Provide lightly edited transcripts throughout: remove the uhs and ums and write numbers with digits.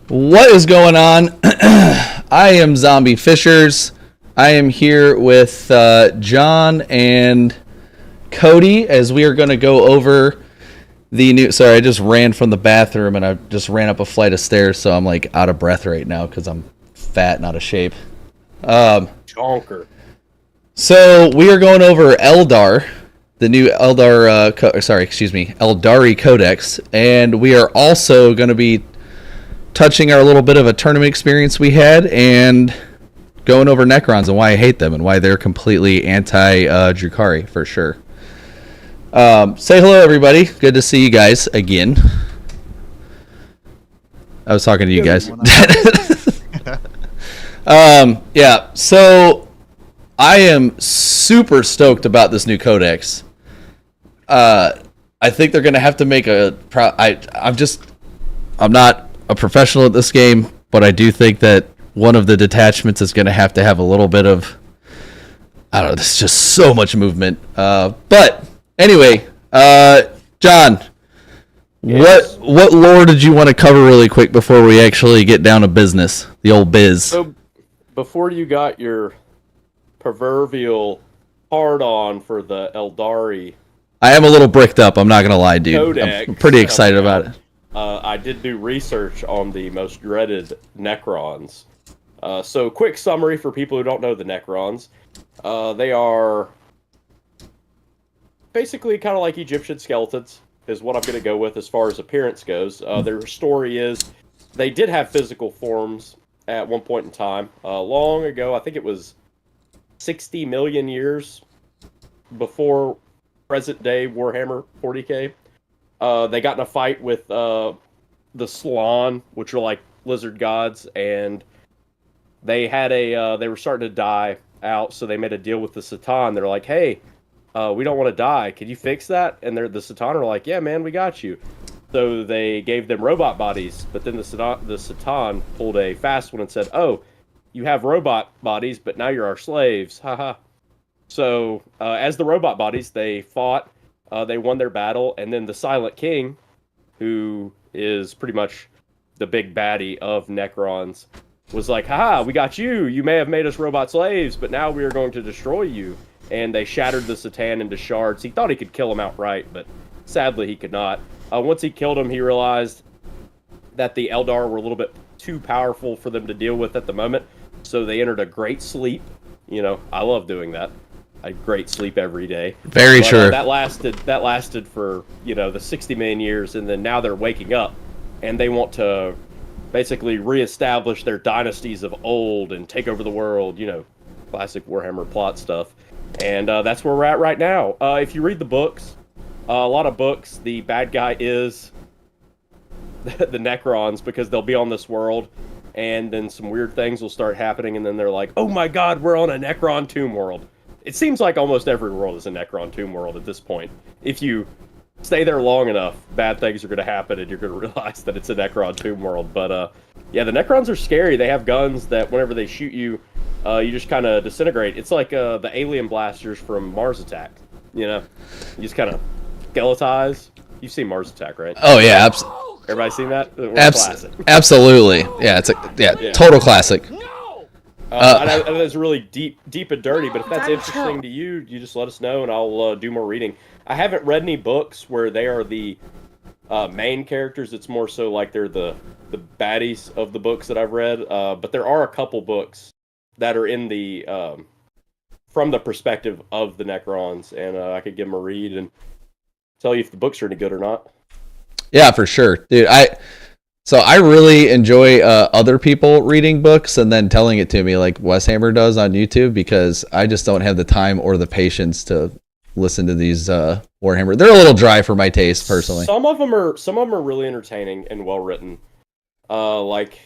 What is going on? I am Zombie Fishers. I am here with John and Cody as we are going to go over the new... Sorry, I just ran from the bathroom and I just ran up a flight of stairs, so I'm like out of breath right now because I'm fat and out of shape. Jonker. So we are going over Eldar, the new Aeldari Codex, and we are also going to be touching our little bit of a tournament experience we had and going over Necrons and why I hate them and why they're completely anti-Drukhari for sure. Say hello, everybody. Good to see you guys again. I was talking to you guys. Yeah, so I am super stoked about this new codex. I think they're going to have to make I'm not a professional at this game, but I do think that one of the detachments is going to have a little bit of, I don't know, there's just so much movement. But anyway, John, yes. What lore did you want to cover really quick before we actually get down to business, the old biz? So before you got your proverbial hard-on for the Aeldari, I am a little bricked up, I'm not going to lie, dude. Codex, I'm pretty excited about it. I did do research on the most dreaded Necrons. So, quick summary for people who don't know the Necrons. They are basically kind of like Egyptian skeletons, is what I'm going to go with as far as appearance goes. Their story is they did have physical forms at one point in time. Long ago, I think it was 60 million years before present-day Warhammer 40k. They got in a fight with the Slann, which are like lizard gods, and they had they were starting to die out, so they made a deal with the Satan. They're like, hey, we don't want to die. Can you fix that? And the Satan are like, yeah, man, we got you. So they gave them robot bodies, but then the Satan pulled a fast one and said, oh, you have robot bodies, but now you're our slaves. Haha. So as the robot bodies, they fought. They won their battle, and then the Silent King, who is pretty much the big baddie of Necrons, was like, haha, we got you. You may have made us robot slaves, but now we are going to destroy you. And they shattered the Satan into shards. He thought he could kill him outright, but sadly he could not. Once he killed him, he realized that the Eldar were a little bit too powerful for them to deal with at the moment, so they entered a great sleep. You know, I love doing that. I great sleep every day. Very sure. That lasted for, you know, the 60 million years, and then now they're waking up, and they want to basically reestablish their dynasties of old and take over the world, you know, classic Warhammer plot stuff. And that's where we're at right now. If you read the books, a lot of books, the bad guy is the Necrons, because they'll be on this world, and then some weird things will start happening, and then they're like, oh my god, we're on a Necron tomb world. it seems like almost every world is a Necron Tomb world at this point. If you stay there long enough, bad things are going to happen, and you're going to realize that it's a Necron Tomb world. But yeah, the Necrons are scary. They have guns that whenever they shoot you, you just kind of disintegrate. It's like the alien blasters from Mars Attack. You know, you just kind of skeletize. You've seen Mars Attack, right? Oh yeah, Everybody seen that? Classic. Absolutely. Yeah, it's total classic. I know it's really deep and dirty, but if that's interesting to you, you just let us know, and I'll do more reading. I haven't read any books where they are the main characters. It's more so like they're the baddies of the books that I've read. But there are a couple books that are in the from the perspective of the Necrons, and I could give them a read and tell you if the books are any good or not. Yeah, for sure, dude. I really enjoy other people reading books and then telling it to me like Wes Hammer does on YouTube, because I just don't have the time or the patience to listen to these Warhammer. They're a little dry for my taste, personally. Some of them are really entertaining and well written. Like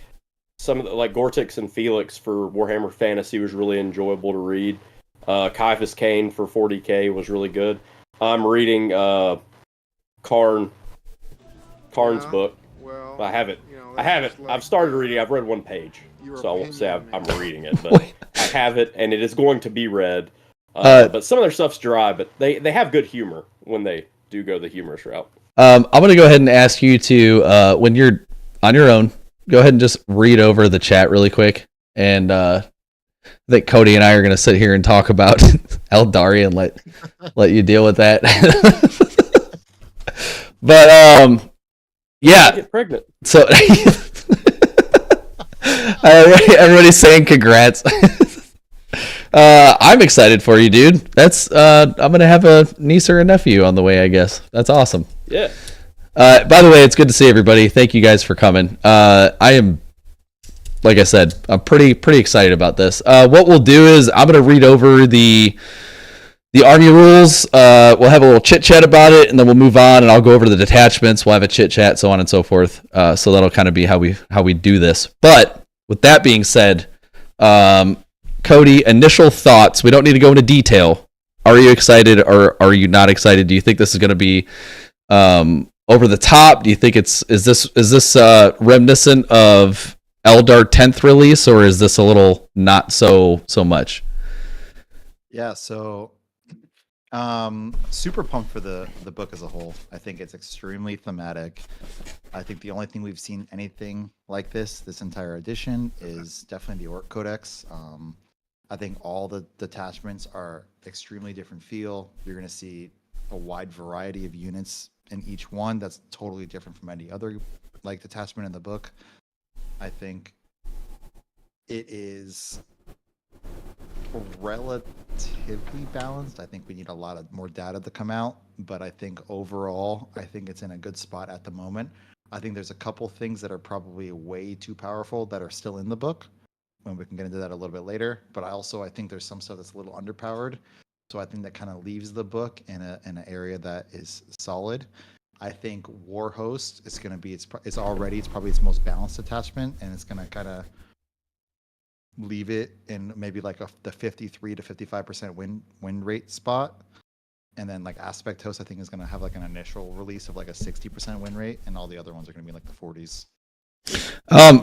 like Gortix and Felix for Warhammer Fantasy was really enjoyable to read. Caiaphas Cain for 40K was really good. I'm reading Karn's book. Well, I haven't. I've started reading. I've read one page, so I won't say I'm reading it, but I have it, and it is going to be read. But some of their stuff's dry, but they have good humor when they do go the humorous route. I'm going to go ahead and ask you to, when you're on your own, go ahead and just read over the chat really quick. And I think Cody and I are going to sit here and talk about Aeldari and let you deal with that. But yeah, get pregnant. So everybody's saying congrats. I'm excited for you, dude. That's I'm gonna have a niece or a nephew on the way, I guess. That's awesome. Yeah. By the way, it's good to see everybody. Thank you guys for coming. I am, like I said, I'm pretty excited about this. What we'll do is I'm gonna read over the army rules. We'll have a little chit chat about it, and then we'll move on, and I'll go over the detachments. We'll have a chit chat, so on and so forth. So that'll kind of be how we do this. But with that being said, Cody, initial thoughts. We don't need to go into detail. Are you excited or are you not excited? Do you think this is going to be over the top? Do you think is this reminiscent of Eldar 10th release, or is this a little not so much? Yeah, so super pumped for the book as a whole. I think it's extremely thematic. I think the only thing we've seen anything like this entire edition is definitely the Orc Codex. I think all the detachments are extremely different feel. You're going to see a wide variety of units in each one that's totally different from any other like detachment in the book. I think it is relatively balanced. I think we need a lot of more data to come out, but I think overall, I think it's in a good spot at the moment. I think there's a couple things that are probably way too powerful that are still in the book, and we can get into that a little bit later. But I think there's some stuff that's a little underpowered, so I think that kind of leaves the book in an area that is solid. I think Warhost is going to be it's probably its most balanced attachment, and it's going to kind of leave it in maybe like the 53 to 55% win rate spot. And then like Aspect Host, I think, is going to have like an initial release of like a 60% win rate, and all the other ones are going to be like the 40s.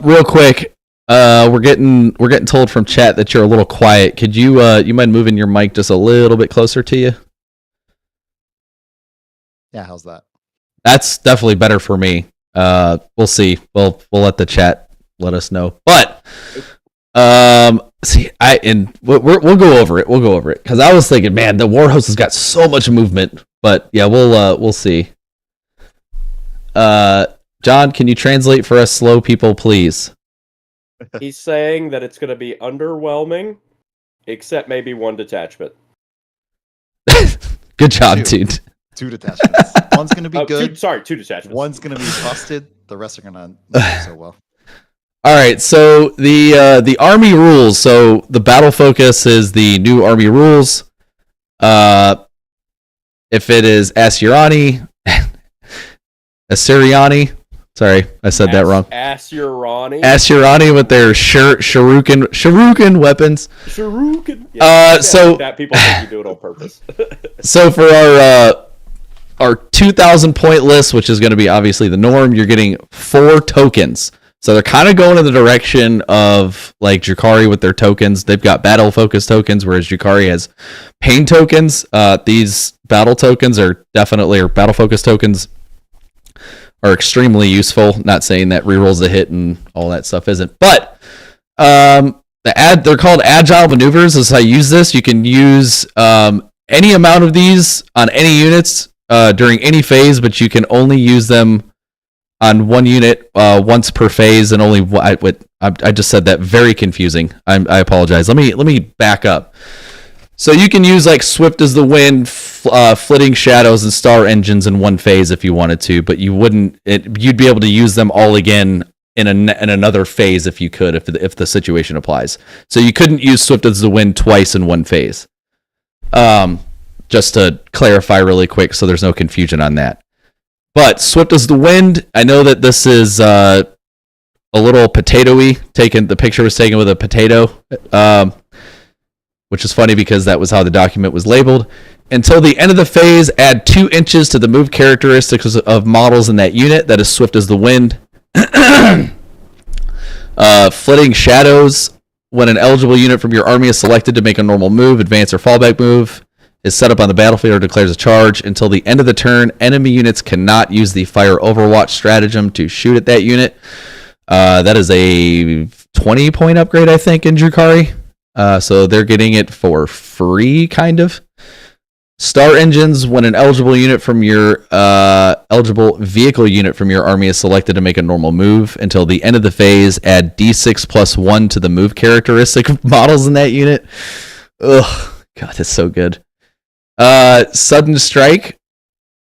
Real quick, we're getting told from chat that you're a little quiet. Could you mind moving your mic just a little bit closer to you? Yeah, how's that? That's definitely better for me. We'll see. We'll let the chat let us know. But we'll go over it. We'll go over it because I was thinking, man, the Warhost has got so much movement. But yeah, we'll see. John, can you translate for us slow people, please? He's saying that it's going to be underwhelming, except maybe one detachment. Good job, dude. Two detachments. One's going to be good. Two detachments. One's going to be busted. The rest are going to do so well. All right, so the army rules. So the battle focus is the new army rules. If it is Assyriani, Sorry, I said that wrong. Asuryani with their shuriken weapons. Shuriken. Yeah, so that people think you do it on purpose. So for our 2,000 point list, which is going to be obviously the norm, you're getting 4 tokens. So they're kind of going in the direction of like Drukhari with their tokens. They've got battle focus tokens, whereas Drukhari has pain tokens. These battle tokens are definitely, or battle focus tokens are extremely useful. Not saying that rerolls a hit and all that stuff isn't, but they're called agile maneuvers. As I use this, you can use any amount of these on any units during any phase, but you can only use them on one unit once per phase, and only I just said that very confusing. I apologize. Let me back up. So you can use like Swift as the Wind, Flitting Shadows, and Star Engines in one phase if you wanted to, but you wouldn't. You'd be able to use them all again in another phase if you could, if the situation applies. So you couldn't use Swift as the Wind twice in one phase. Just to clarify really quick, so there's no confusion on that. But Swift as the Wind, I know that this is a little potato-y. The picture was taken with a potato, which is funny because that was how the document was labeled. Until the end of the phase, add 2 inches to the move characteristics of models in that unit. That is Swift as the Wind. Flitting Shadows, when an eligible unit from your army is selected to make a normal move, advance, or fallback move, is set up on the battlefield or declares a charge. Until the end of the turn, enemy units cannot use the Fire Overwatch stratagem to shoot at that unit. That is a 20-point upgrade, I think, in Drukhari. So they're getting it for free, kind of. Star Engines, when an eligible unit from your eligible vehicle unit from your army is selected to make a normal move. Until the end of the phase, add D6+1 to the move characteristic of models in that unit. Ugh, God, it's so good. Sudden Strike.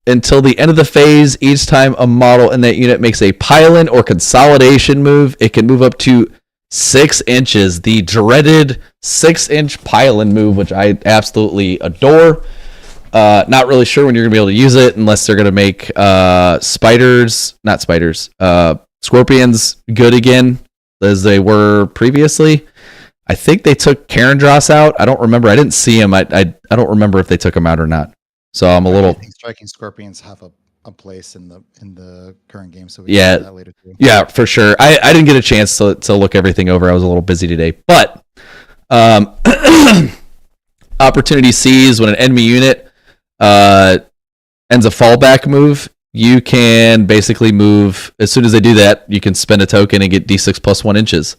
Until the end of the phase, each time a model in that unit makes a pile-in or consolidation move, it can move up to 6 inches. The dreaded 6-inch pile-in move, which I absolutely adore. Not really sure when you're going to be able to use it unless they're going to make scorpions good again as they were previously. I think they took Karandros out. I don't remember. I didn't see him. I don't remember if they took him out or not. So I'm a little. I think striking scorpions have a place in the current game. So we can do that later too. Yeah, for sure. I didn't get a chance to look everything over. I was a little busy today. But opportunity seize, when an enemy unit ends a fallback move, you can basically move as soon as they do that. You can spend a token and get D6+1 inches.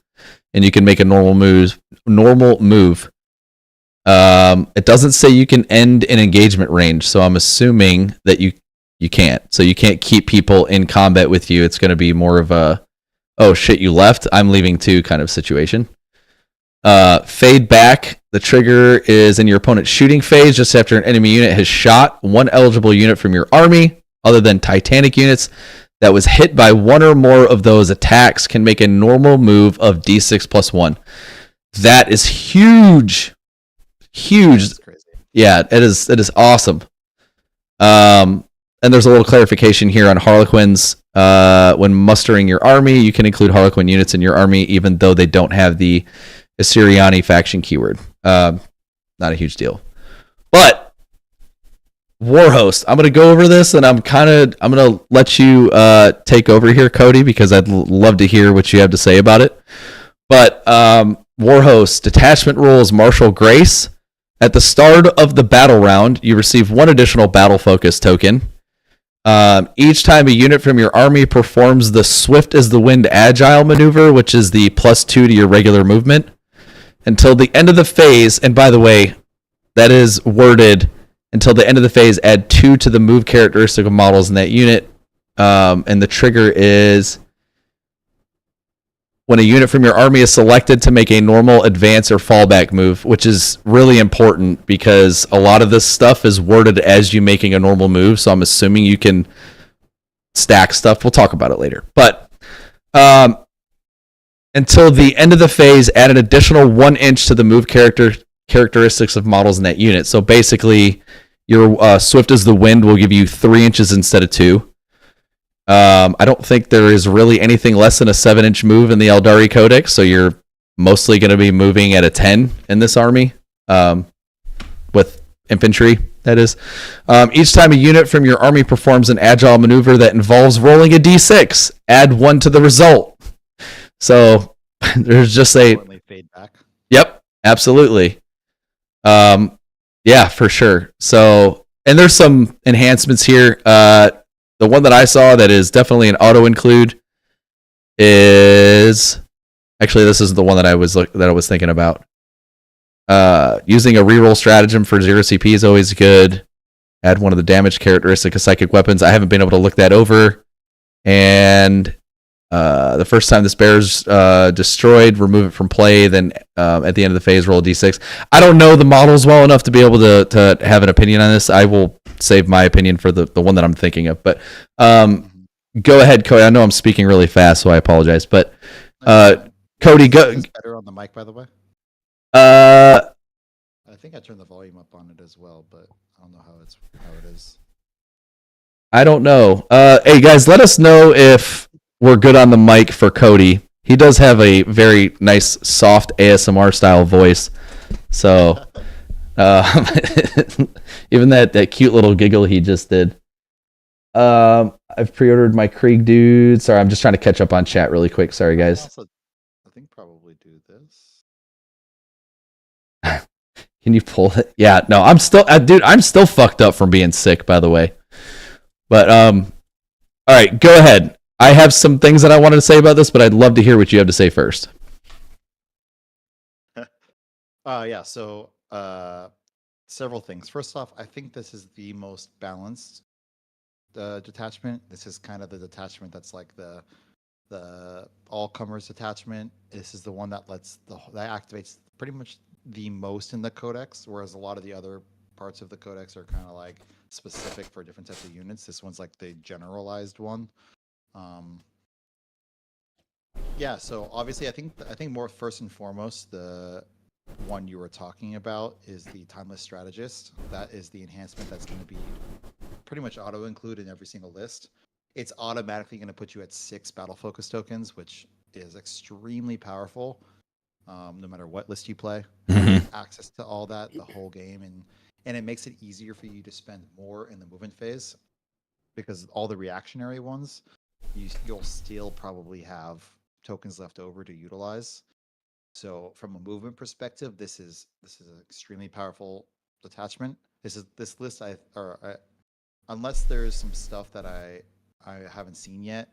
And you can make a normal move. It doesn't say you can end an engagement range, so I'm assuming that you can't. So you can't keep people in combat with you. It's going to be more of a, oh shit, you left, I'm leaving too kind of situation. Fade back. The trigger is in your opponent's shooting phase just after an enemy unit has shot one eligible unit from your army, other than Titanic units, that was hit by one or more of those attacks can make a normal move of D6+1. That is huge. Huge. That's crazy. Yeah, it is awesome. And there's a little clarification here on Harlequins. When mustering your army, you can include Harlequin units in your army, even though they don't have the Asuryani faction keyword. Not a huge deal. But Warhost, I'm going to go over this, and I'm going to let you take over here, Cody, because I'd love to hear what you have to say about it. But Warhost, detachment rules, Martial Grace. At the start of the battle round, you receive 1 additional battle focus token. Each time a unit from your army performs the Swift as the Wind Agile maneuver, which is the +2 to your regular movement, until the end of the phase, and by the way, that is worded, until the end of the phase, add 2 to the move characteristic of models in that unit. And the trigger is when a unit from your army is selected to make a normal advance or fallback move, which is really important because a lot of this stuff is worded as you making a normal move. So I'm assuming you can stack stuff. We'll talk about it later. But until the end of the phase, add an additional 1 inch to the move characteristics of models in that unit. So basically, your Swift as the Wind will give you 3 inches instead of 2. I don't think there is really anything less than a 7-inch move in the Aeldari Codex, so you're mostly going to be moving at a 10 in this army, with infantry, that is. Each time a unit from your army performs an agile maneuver that involves rolling a d6, add 1 to the result. So there's just a... Fade back. Yep, absolutely. Yeah, for sure. So, and there's some enhancements here. The one that I saw that is definitely an auto include is actually this is the one that I was thinking about. Using a reroll stratagem for 0 CP is always good. Add one of the damage characteristic of psychic weapons. I haven't been able to look that over. And the first time this bear is destroyed, remove it from play. Then at the end of the phase, roll a d6. I don't know the models well enough to be able to have an opinion on this. I will save my opinion for the one that I'm thinking of. But go ahead, Cody. I know I'm speaking really fast, so I apologize. But Cody, go. Is better on the mic, by the way. I think I turned the volume up on it as well, but I don't know how it is. I don't know. Hey guys, let us know if we're good on the mic for Cody. He does have a very nice, soft ASMR style voice. So, even that cute little giggle he just did. I've pre-ordered my Krieg dude. Sorry, I'm just trying to catch up on chat really quick. Sorry, guys. I think probably do this. Can you pull it? Yeah, no, I'm still fucked up from being sick, by the way. But, all right, go ahead. I have some things that I wanted to say about this, but I'd love to hear what you have to say first. Yeah, so several things. First off, I think this is the most balanced detachment. This is kind of the detachment that's like the all-comers detachment. This is the one that that activates pretty much the most in the codex, whereas a lot of the other parts of the codex are kind of like specific for different types of units. This one's like the generalized one. Yeah, so obviously I think more first and foremost, the one you were talking about is the Timeless Strategist. That is the enhancement that's going to be pretty much auto include in every single list. It's automatically going to put you at 6 battle focus tokens, which is extremely powerful. No matter what list you play, access to all that the whole game, and it makes it easier for you to spend more in the movement phase, because all the reactionary ones, you'll still probably have tokens left over to utilize. So from a movement perspective, this is an extremely powerful detachment. This list unless there's some stuff that I haven't seen yet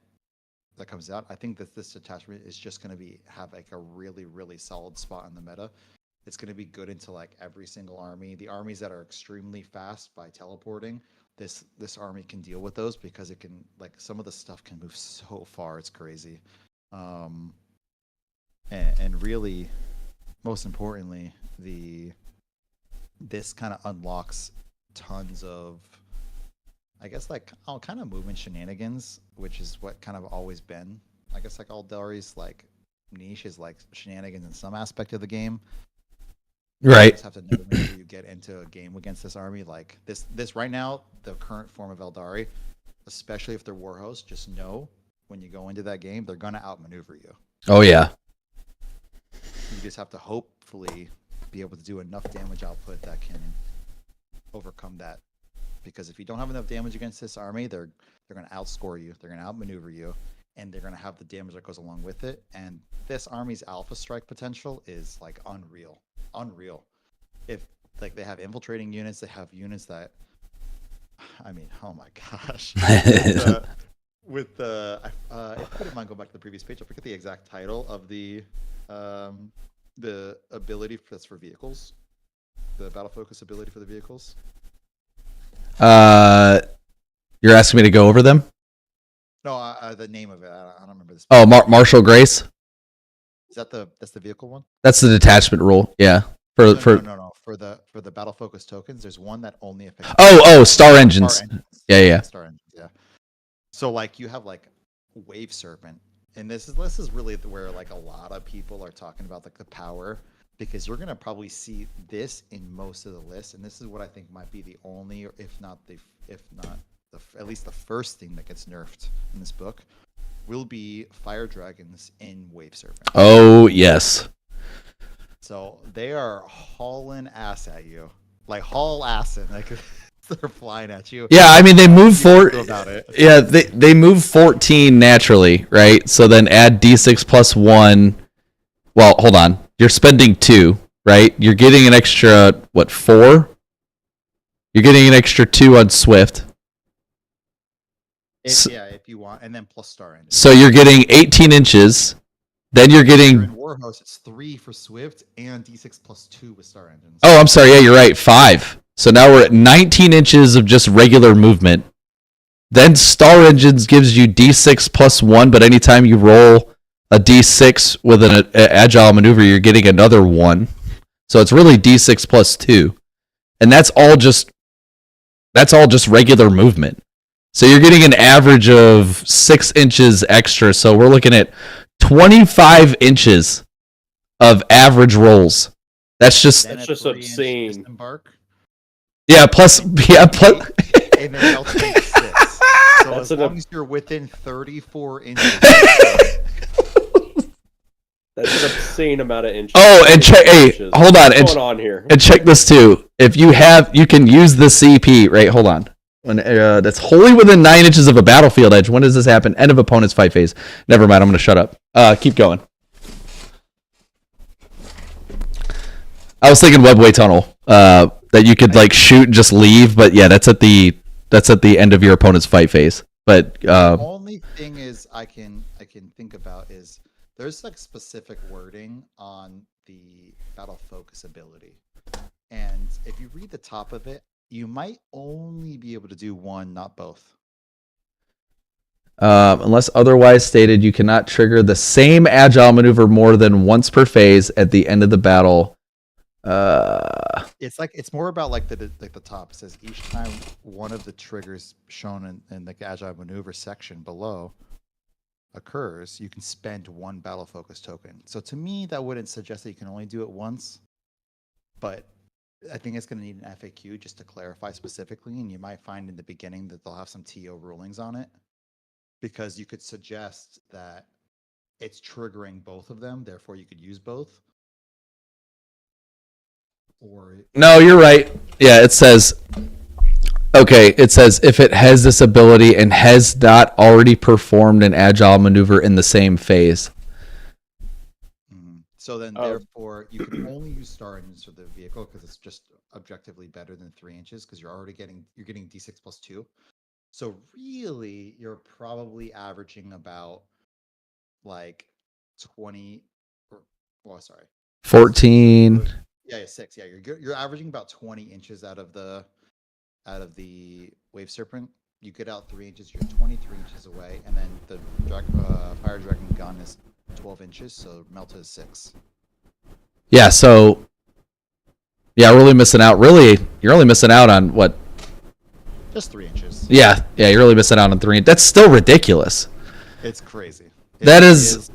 that comes out, I think that this attachment is just going to have like a really, really solid spot in the meta. It's going to be good into like every single army. The armies that are extremely fast by teleporting, this army can deal with those, because it can, like, some of the stuff can move so far. It's crazy. And really, most importantly, this kind of unlocks tons of, I guess, like, kind of movement shenanigans, which is what kind of always been, I guess, like Aeldari's like niche is like shenanigans in some aspect of the game. Right. You just have to know whenever you get into a game against this army, like this right now, the current form of Aeldari, especially if they're warhosts, just know when you go into that game, they're gonna outmaneuver you. Oh yeah. You just have to hopefully be able to do enough damage output that can overcome that. Because if you don't have enough damage against this army, they're gonna outscore you, they're gonna outmaneuver you, and they're gonna have the damage that goes along with it. And this army's alpha strike potential is like unreal. If like they have infiltrating units, they have units that, I mean, oh my gosh. With the if I didn't mind, go back to the previous page. I forget the exact title of the ability that's for vehicles, the battle focus ability for the vehicles. You're asking me to go over them? No, the name of it. I don't remember this. Oh, Martial Grace. Is that's the vehicle one? That's the detachment rule. Yeah. No. For the battle focus tokens, there's one that only affects. Star Engines. Yeah. Star Engines. Yeah. So like you have like Wave Serpent, and this is really where like a lot of people are talking about like the power, because you're gonna probably see this in most of the lists, and this is what I think might be the only, if not at least the first thing that gets nerfed in this book, will be fire dragons in Wave Serpent. Oh yes. So they are hauling ass at you, like haul ass in, like they're flying at you. Yeah, I mean they move about it. Yeah, they move 14 naturally, right? So then add d6 plus 1. Well, hold on. You're spending 2, right? You're getting an extra 4? You're getting an extra 2 on Swift. If you want, and then plus star engine. So you're getting 18 inches. Then you're getting. In Warhost, it's 3 for Swift and d6 plus 2 with star engines. Oh, I'm sorry. Yeah, you're right. 5. So now we're at 19 inches of just regular movement. Then star engines gives you d6 plus 1, but anytime you roll a d6 with an agile maneuver, you're getting another 1. So it's really d6 plus 2, and that's all just regular movement. So you're getting an average of 6 inches extra. So we're looking at 25 inches of average rolls. That's just obscene. Yeah, plus. And then they'll take 6. So as long as you're within 34 inches. That's an obscene amount of inches. Oh, and check. Hey, hold on. What's going on here? And check this too. If you can use the CP. Right, hold on. When that's wholly within 9 inches of a battlefield edge. When does this happen? End of opponent's fight phase. Never mind. I'm going to shut up. Keep going. I was thinking webway tunnel. That you could like shoot and just leave, but yeah, that's at the end of your opponent's fight phase. But the only thing is I can think about is there's like specific wording on the battle focus ability, and if you read the top of it, you might only be able to do one, not both. Unless otherwise stated, you cannot trigger the same agile maneuver more than once per phase at the end of the battle. It's more about like the top. It says each time one of the triggers shown in the agile maneuver section below occurs, you can spend 1 battle focus token. So to me, that wouldn't suggest that you can only do it once, but I think it's going to need an FAQ just to clarify specifically, and you might find in the beginning that they'll have some TO rulings on it, because you could suggest that it's triggering both of them, therefore you could use both. No, you're right. Yeah, it says if it has this ability and has not already performed an agile maneuver in the same phase. So then, therefore, you can only use star engines for the vehicle because it's just objectively better than 3 inches because you're getting d6 plus 2. So really, you're probably averaging about like 20 or 14. Yeah, 6. Yeah, you're averaging about 20 inches out of the Wave Serpent. You get out 3 inches, you're 23 inches away, and then the Fire Dragon gun is 12 inches, so Melta is 6. Yeah, so really missing out. Really, you're only missing out on what? Just 3 inches. Yeah, you're really missing out on 3. That's still ridiculous. It's crazy. This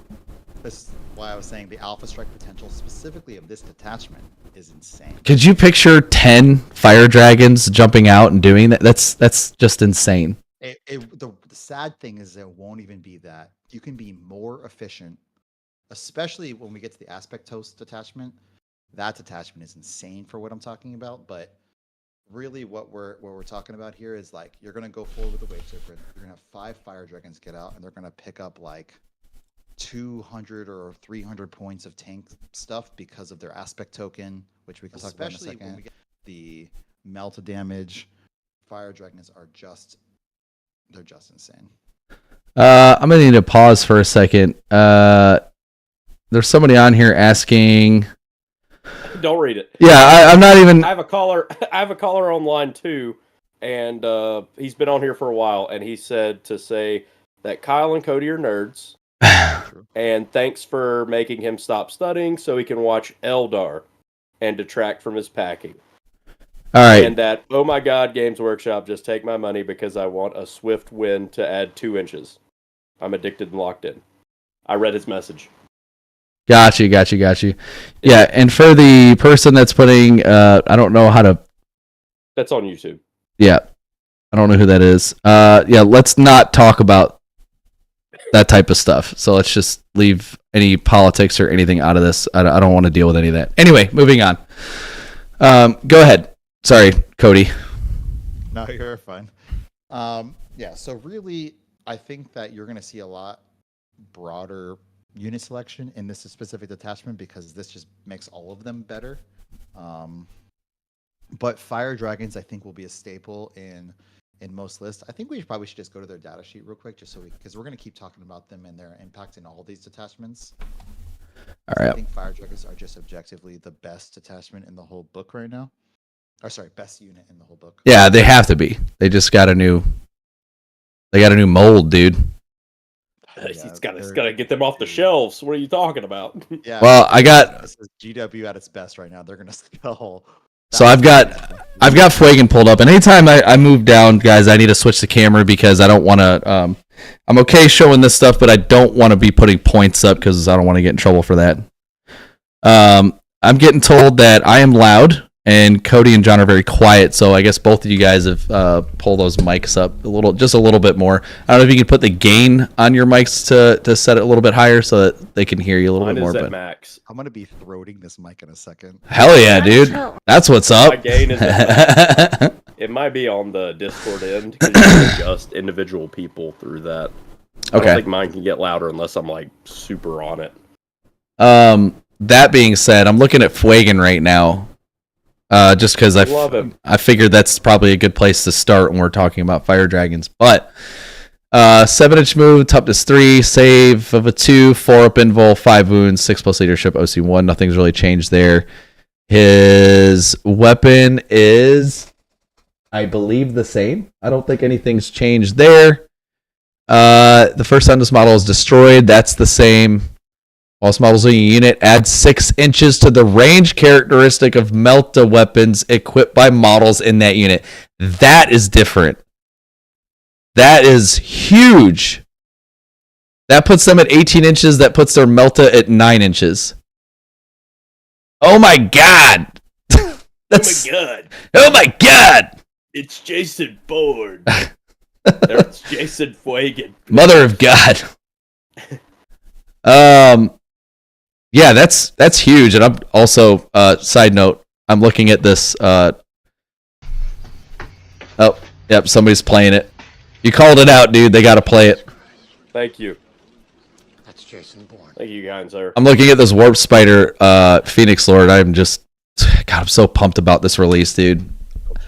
is why I was saying the alpha strike potential specifically of this detachment is insane. Could you picture 10 fire dragons jumping out and doing that? That's just insane. The sad thing is it won't even be that. You can be more efficient, especially when we get to the aspect host detachment. That detachment is insane for what I'm talking about, but really what we're talking about here is like you're going to go forward with the Wave Serpent. You're going to have 5 fire dragons get out, and they're going to pick up like 200 or 300 points of tank stuff because of their aspect token, which we can talk about in a second. When we get the Melta damage, fire dragons are just insane. I'm gonna need to pause for a second. There's somebody on here asking. Don't read it. Yeah, I'm not even. I have a caller on line 2, and he's been on here for a while, and he said to say that Kyle and Cody are nerds. And thanks for making him stop studying so he can watch Aeldari and detract from his packing. All right. And that, oh my God, Games Workshop, just take my money because I want a swift win to add 2 inches. I'm addicted and locked in. I read his message. Got you. Yeah, and for the person that's putting, I don't know how to. That's on YouTube. Yeah. I don't know who that is. Yeah, let's not talk about that type of stuff. So let's just leave any politics or anything out of this. I don't want to deal with any of that. Anyway, moving on. Go ahead. Sorry, Cody. No, you're fine. Yeah, so really, I think that you're going to see a lot broader unit selection in this specific detachment because this just makes all of them better. But fire dragons, I think, will be a staple in most lists. I think we probably should just go to their data sheet real quick, just so because we're going to keep talking about them and their impact in all these detachments. All right. I think fire dragons are just objectively the best detachment in the whole book right now. Or sorry, best unit in the whole book. Yeah, they have to be. They just got a new. They got a new mold, dude. It's got to get them off the shelves. What are you talking about? Yeah. Well, I got. This is GW at its best right now. They're going to sell. So I've got Fuegan pulled up, and anytime I move down, guys, I need to switch the camera because I don't want to. I'm okay showing this stuff, but I don't want to be putting points up because I don't want to get in trouble for that. I'm getting told that I am loud, and Cody and John are very quiet. So I guess both of you guys have pulled those mics up just a little bit more. I don't know if you can put the gain on your mics to set it a little bit higher so that they can hear you a little bit more. Mine is at max. I'm going to be throating this mic in a second. Hell yeah, dude. That's what's up. My gain is at max. It might be on the Discord end because you can adjust individual people through that. I don't think mine can get louder unless I'm like super on it. That being said, I'm looking at Fuegan right now. Just because I figured that's probably a good place to start when we're talking about fire dragons. But 7-inch move, toughness 3, save of a 2, 4 up invul, 5 wounds, 6+ leadership, OC1. Nothing's really changed there. His weapon is, I believe, the same. I don't think anything's changed there. The first time this model is destroyed, that's the same. While this model's in a unit, add 6 inches to the range characteristic of Melta weapons equipped by models in that unit. That is different. That is huge. That puts them at 18 inches. That puts their Melta at 9 inches. Oh my god! Oh my god! Oh my god! It's Jason Bourne. There's Jason Fuegan. Mother of God. Yeah, that's huge. And I'm also side note, I'm looking at this oh, yep, somebody's playing it. You called it out, dude. They got to play it. Thank you. That's Jason Bourne. Thank you, guys, sir. I'm looking at this Warp Spider Phoenix Lord. I'm just God, I'm so pumped about this release, dude.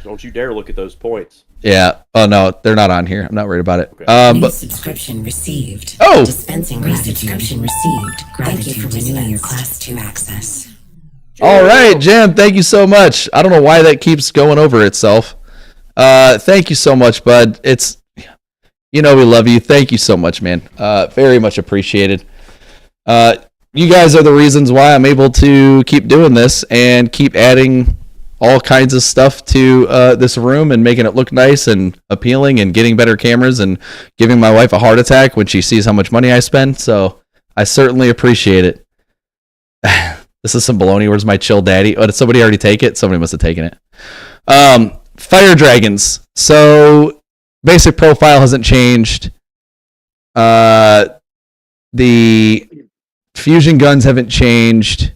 Don't you dare look at those points. Yeah. Oh no, they're not on here. I'm not worried about it. Okay. New subscription received. Oh! Dispensing resubscription received. Thank you for renewing your Class 2 access. All right, Jam. Thank you so much. I don't know why that keeps going over itself. Thank you so much, bud. We love you. Thank you so much, man. Very much appreciated. You guys are the reasons why I'm able to keep doing this and keep adding all kinds of stuff to this room and making it look nice and appealing and getting better cameras and giving my wife a heart attack when she sees how much money I spend. So I certainly appreciate it. This is some baloney. Where's my chill daddy? Oh, did somebody already take it? Somebody must have taken it. Fire dragons. So basic profile hasn't changed. The fusion guns haven't changed.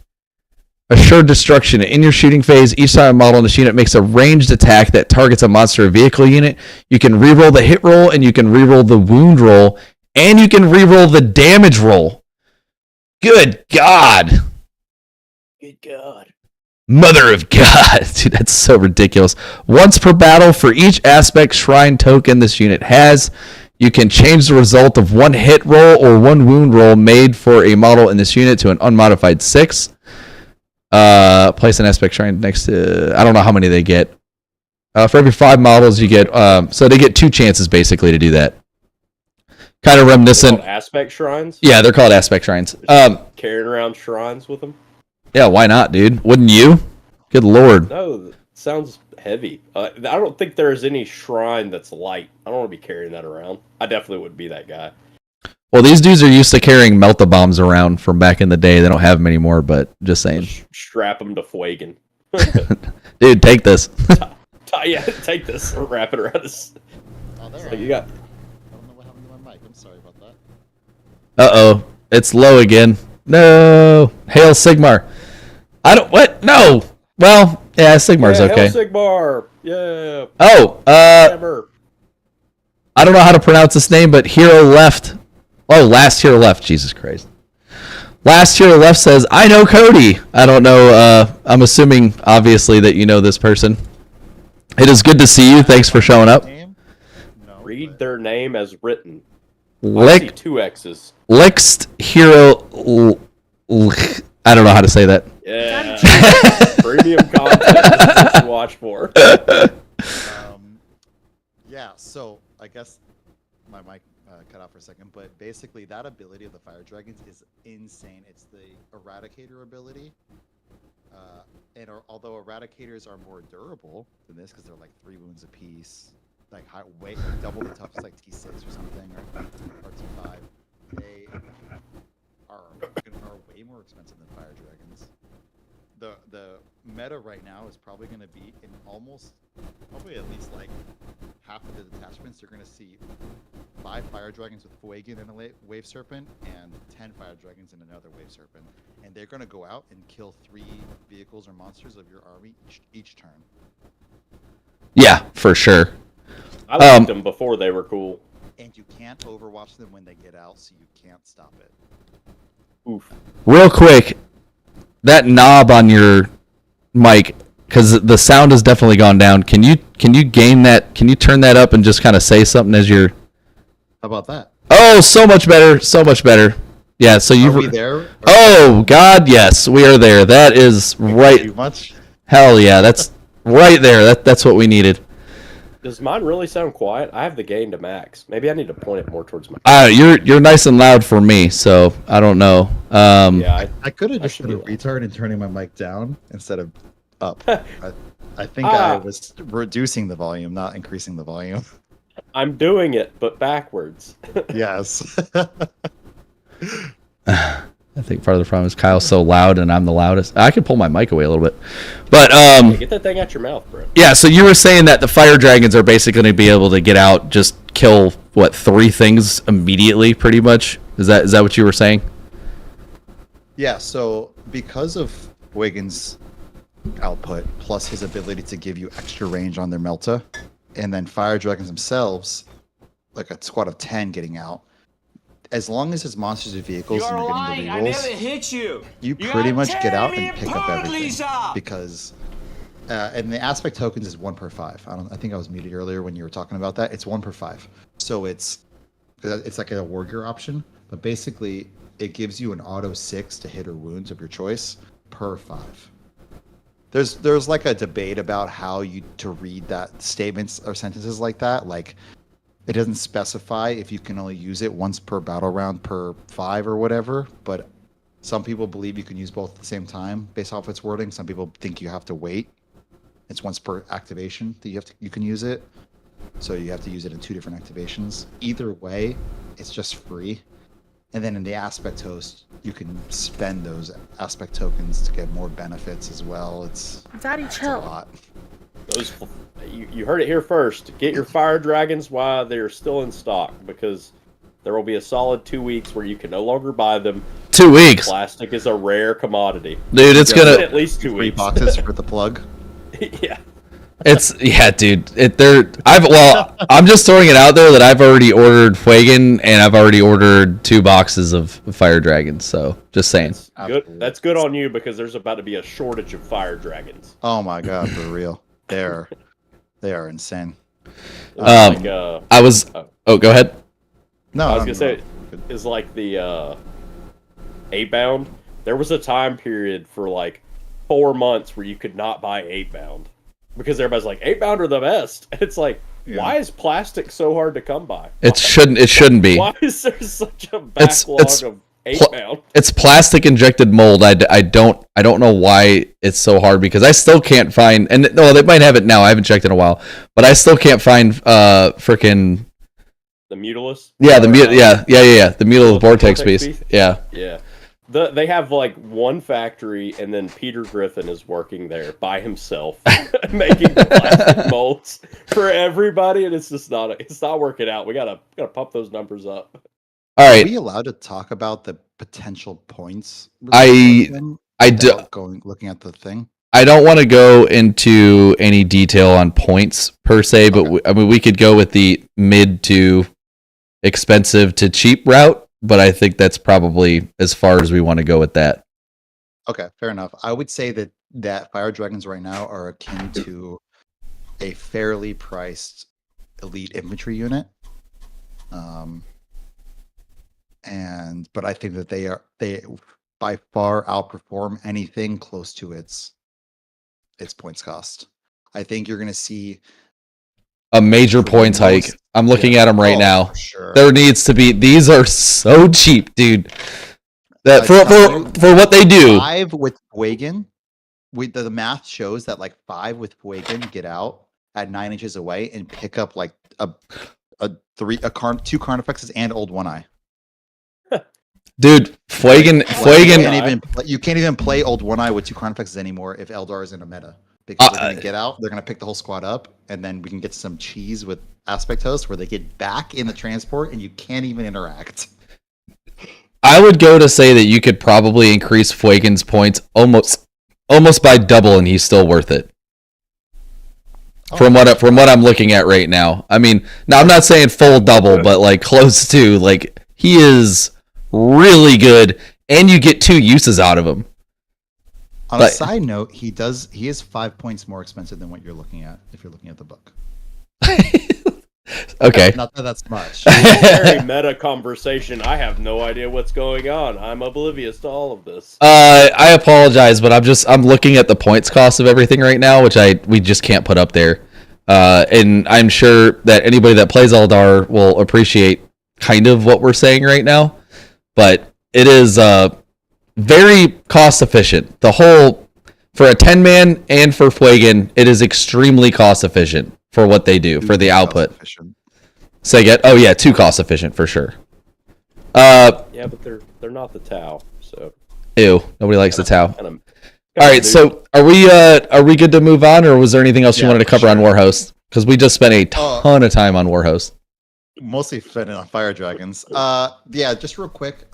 Assured destruction. In your shooting phase, each time a model in this unit makes a ranged attack that targets a monster or vehicle unit, you can reroll the hit roll, and you can reroll the wound roll, and you can reroll the damage roll. Good God. Good God. Mother of God. Dude, that's so ridiculous. Once per battle, for each aspect shrine token this unit has, you can change the result of one hit roll or one wound roll made for a model in this unit to an unmodified 6. Place an aspect shrine next to, I don't know how many they get. For every 5 models you get, so they get 2 chances basically to do that. Kind of reminiscent. Aspect shrines? Yeah, they're called aspect shrines. Carrying around shrines with them? Yeah, why not, dude? Wouldn't you? Good lord. No, that sounds heavy. I don't think there is any shrine that's light. I don't want to be carrying that around. I definitely wouldn't be that guy. Well, these dudes are used to carrying melta bombs around from back in the day. They don't have them anymore, but just saying. Strap them to Fuegan. Dude, take this. Yeah, take this. Wrap it around his like you got. I don't know what happened to my mic. I'm sorry about that. Uh-oh. It's low again. No. Hail Sigmar. What? No. Well, yeah, Sigmar's okay. Hail Sigmar. Yeah. Oh, Hammer. I don't know how to pronounce this name, but Hero Left. Oh, Last Hero Left. Jesus Christ. Last Hero Left says, I know Cody. I don't know. I'm assuming, obviously, that you know this person. It is good to see you. Thanks for showing up. No, Read their name as written. I see Lick, 2 X's. Lixt Hero. I don't know how to say that. Yeah. Premium content is what you watch for. Yeah, so I guess my mic cut out for a second, but basically that ability of the Fire Dragons is insane. It's the Eradicator ability. Although Eradicators are more durable than this because they're like 3 wounds apiece, like weight, like double the toughness, like T6 or something, or T5, they are way more expensive than Fire Dragons. The meta right now is probably going to be in probably at least like half of the detachments. You're going to see 5 Fire Dragons with Fuegian and a Wave Serpent, and 10 Fire Dragons and another Wave Serpent. And they're going to go out and kill 3 vehicles or monsters of your army each turn. Yeah, for sure. I liked them before they were cool. And you can't overwatch them when they get out, so you can't stop it. Oof. Real quick, that knob on your mic, because the sound has definitely gone down. Can you gain that? Can you turn that up and just kind of say something as you're? How about that? Oh, so much better, so much better. Yeah, so you. Are we there? Oh God, yes, we are there. That is right. Too much? Hell yeah, that's right there. That's what we needed. Does mine really sound quiet? I have the gain to max. Maybe I need to point it more towards my. You're nice and loud for me, so I don't know. Yeah, I could have just should been a be retard and turning my mic down instead of up. I think I was reducing the volume, not increasing the volume. I'm doing it, but backwards. Yes. I think part of the problem is Kyle's so loud and I'm the loudest. I could pull my mic away a little bit, but Hey, get that thing out your mouth, bro. yeah. So you were saying that the Fire Dragons are basically going to be able to get out, just kill 3 things immediately, pretty much. Is that what you were saying? Yeah, so because of Wiggins' output, plus his ability to give you extra range on their Melta, and then Fire Dragons themselves, like a squad of 10 getting out, as long as his monsters and vehicles and you're getting the rerolls, you pretty much get out and pick up everything. Because, and the aspect tokens is 1 per 5. I think I was muted earlier when you were talking about that. It's 1 per 5. So it's like a war gear option, but basically it gives you an auto 6 to hit or wounds of your choice per 5. There's like a debate about how to read that statements or sentences like that. Like, it doesn't specify if you can only use it once per battle round per 5 or whatever, but some people believe you can use both at the same time based off its wording. Some people think you have to wait. It's once per activation that you can use it. So you have to use it in 2 different activations. Either way, it's just free. And then in the aspect host, you can spend those aspect tokens to get more benefits as well. It's Daddy, chill. a lot. You heard it here first. Get your Fire Dragons while they're still in stock, because there will be a solid 2 weeks where you can no longer buy them. 2 weeks. Plastic is a rare commodity. Dude, it's Get gonna at least 2 3 weeks. boxes for the plug. Yeah. Dude. I'm just throwing it out there that I've already ordered Fuegan and I've already ordered 2 boxes of Fire Dragons. So just saying. Good. That's good on you, because there's about to be a shortage of Fire Dragons. Oh my god, for real. They are insane. I was. Oh, go ahead. No, I was gonna say, is like the 8-bound. There was a time period for like 4 months where you could not buy 8-bound because everybody's like 8-bound are the best. It's like, why is plastic so hard to come by? It shouldn't be. Why is there such a backlog of 8-bound? It's plastic injected mold. I don't know why it's so hard, because I still can't find, and no, they might have it now. I haven't checked in a while, but I still can't find freaking The Mutilus? the Mutilus Vortex piece. Yeah. Yeah. They have like one factory, and then Peter Griffin is working there by himself, making the plastic molds for everybody, and it's just not working out. We gotta pump those numbers up. All Are right. we allowed to talk about the potential points? I do. Looking at the thing. I don't want to go into any detail on points per se, but Okay. we could go with the mid to expensive to cheap route. But I think that's probably as far as we want to go with that. Okay, fair enough. I would say that fire dragons right now are akin to a fairly priced elite infantry unit. But I think that they by far outperform anything close to its points cost. I think you're going to see A major for the points hike. most- I'm looking at them right now. for sure. There needs to be. These are so cheap, dude. That I'm for what they do. 5 with Fuegan, the math shows that like 5 with Fuegan get out at 9 inches away and pick up like two Carnifexes and Old One Eye. Dude, Fuegan. You can't even play Old One Eye with 2 Carnifexes anymore if Eldar is in a meta. Because they're going to get out, they're going to pick the whole squad up, and then we can get some cheese with Aspect Host where they get back in the transport and you can't even interact. I would go to say that you could probably increase Fuegan's points almost by double, and he's still worth it. From what I'm looking at right now. I mean, now I'm not saying full double, but like close to. Like he is really good, and you get 2 uses out of him. On a side note, he is 5 points more expensive than what you're looking at if you're looking at the book. Okay. Not that that's much. Very meta conversation. I have no idea what's going on. I'm oblivious to all of this. I apologize, but I'm looking at the points cost of everything right now, which we just can't put up there. And I'm sure that anybody that plays Eldar will appreciate kind of what we're saying right now. But it is very cost efficient. The whole, for a 10-man and for Fuegan, it is extremely cost efficient for what they do, for the output. Say again? Oh yeah, too cost efficient for sure. Yeah, but they're not the Tau, so. Ew, nobody likes the Tau. All right, so are we good to move on, or was there anything else you wanted to cover on Warhost? Because we just spent a ton of time on Warhost. Mostly spent on Fire Dragons. Yeah, just real quick.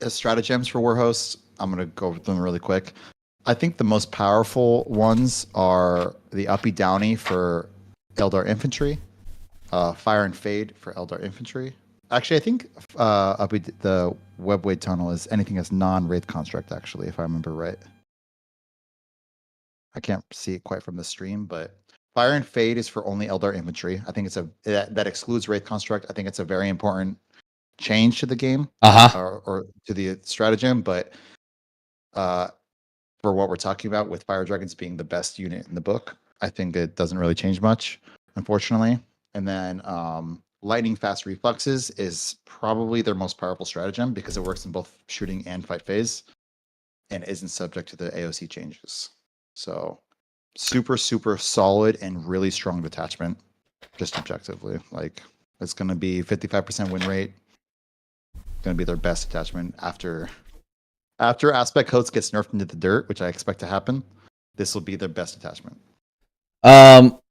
Stratagems for Warhost. I'm gonna go over them really quick. I think the most powerful ones are the Uppy Downy for Eldar Infantry, Fire and Fade for Eldar Infantry. Actually, I think the Webway Tunnel is anything that's non-Wraith Construct, actually, if I remember right. I can't see it quite from the stream, but Fire and Fade is for only Eldar Infantry. I think that excludes Wraith Construct. I think it's a very important change to the game, or to the stratagem, but for what we're talking about with Fire Dragons being the best unit in the book, I think it doesn't really change much, unfortunately. And then Lightning Fast Reflexes is probably their most powerful stratagem because it works in both shooting and fight phase and isn't subject to the AOC changes. So super, super solid and really strong detachment, just objectively. Like, it's going to be 55% win rate. Going to be their best attachment after Aspect Host gets nerfed into the dirt, which I expect to happen. This will be their best attachment.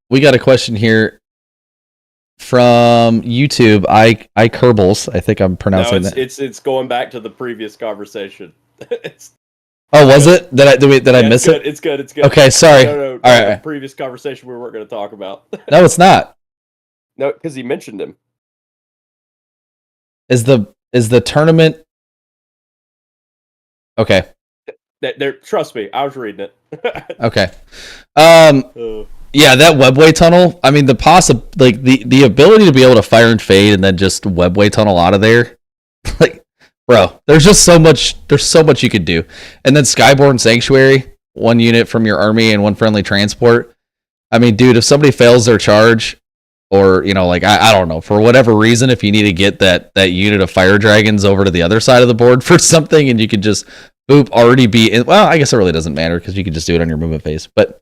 We got a question here from YouTube. I Kerbals. I think I'm pronouncing that. It's going back to the previous conversation. Was it? Did I miss it? It's good. Okay, sorry. No, all right. Previous conversation we weren't going to talk about. No, it's not. No, because he mentioned him. Is the tournament? Okay. Trust me, I was reading it. Okay. Yeah, that webway tunnel. I mean, the ability to be able to fire and fade and then just webway tunnel out of there. Like, bro, there's just so much. There's so much you could do. And then Skyborn Sanctuary, 1 unit from your army and 1 friendly transport. I mean, dude, if somebody fails their charge, or like I don't know, for whatever reason, if you need to get that unit of fire dragons over to the other side of the board for something, and you could just boop already be in. Well, I guess it really doesn't matter because you can just do it on your movement phase. But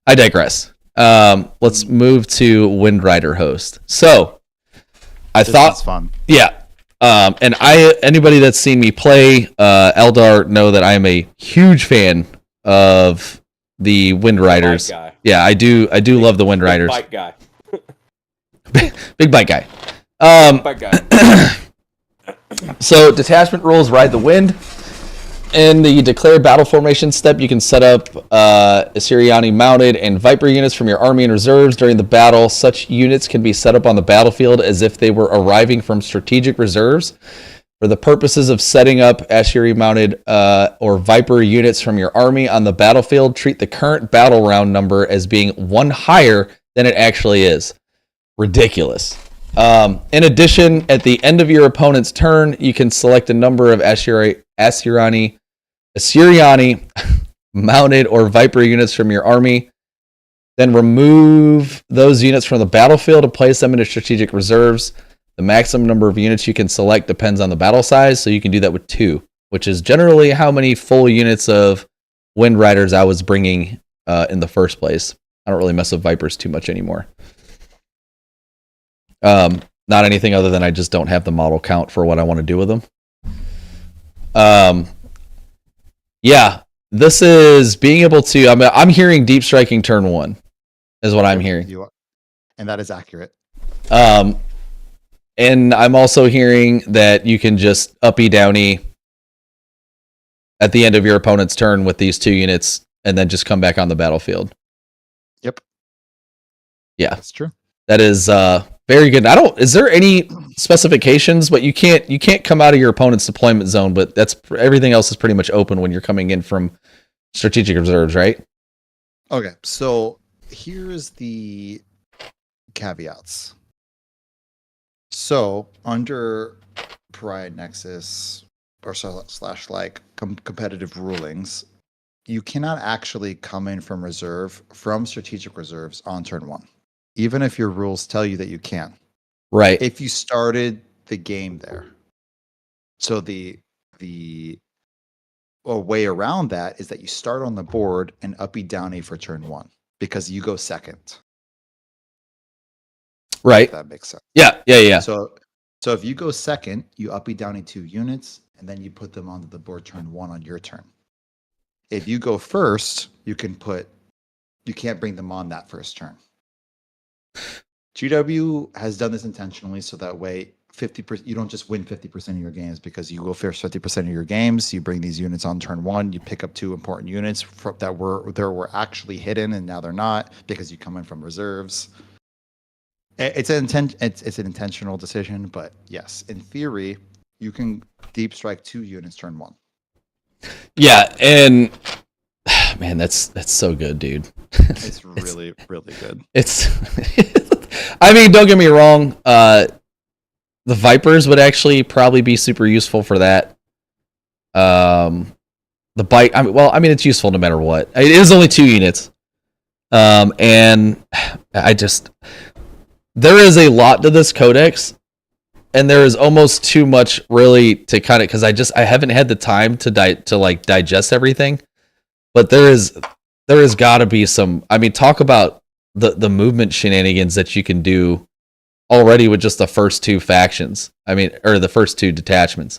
I digress. Let's move to Wind Rider Host. So I thought, fun. Yeah, And anybody that's seen me play Eldar know that I am a huge fan of the Wind Riders. Guy. Yeah, I do love the Wind Riders. Bike guy. Big bike guy. Bike guy. So detachment rules ride the wind. In the declared battle formation step, you can set up Assyriani mounted and Viper units from your army and reserves during the battle. Such units can be set up on the battlefield as if they were arriving from strategic reserves. For the purposes of setting up Assyri mounted or Viper units from your army on the battlefield, treat the current battle round number as being one higher than it actually is. Ridiculous. In addition, at the end of your opponent's turn, you can select a number of Assyriani mounted or Viper units from your army. Then remove those units from the battlefield and place them into strategic reserves. The maximum number of units you can select depends on the battle size, so you can do that with 2, which is generally how many full units of Wind Riders I was bringing in the first place. I don't really mess with Vipers too much anymore. Not anything other than I just don't have the model count for what I want to do with them. Yeah, this is being able to. I'm hearing deep striking turn 1 is what I'm hearing. You are, and that is accurate. And I'm also hearing that you can just uppy downy at the end of your opponent's turn with these 2 units, and then just come back on the battlefield. Yep. Yeah, That's true. that is very good. Is there any specifications? But you can't come out of your opponent's deployment zone. But that's everything else is pretty much open when you're coming in from strategic reserves, right? Okay, so here's the caveats. So under Pride Nexus or slash like competitive rulings, you cannot actually come in from reserve from strategic reserves on turn 1, even if your rules tell you that you can. Right. If you started the game there. So the way around that is that you start on the board and uppy downy for turn 1 because you go second. Right. If that makes sense. Yeah. So if you go second, you uppy downy 2 units, and then you put them onto the board turn 1 on your turn. If you go first, you can't bring them on that first turn. GW has done this intentionally so that way 50%, you don't just win 50% of your games because you go first 50% of your games. You bring these units on turn 1, you pick up 2 important units that were actually hidden and now they're not because you come in from reserves. It's an intentional decision, but yes, in theory, you can deep strike 2 units turn 1. Yeah, and man, that's so good, dude. It's really, really good. It's I mean, don't get me wrong, the Vipers would actually probably be super useful for that. The bike, it's useful no matter what. It is only 2 units. And there is a lot to this codex, and there is almost too much really to kind of, because I haven't had the time to digest everything. But there has got to be some. I mean, talk about the movement shenanigans that you can do already with just the first 2 factions. I mean, or the first 2 detachments.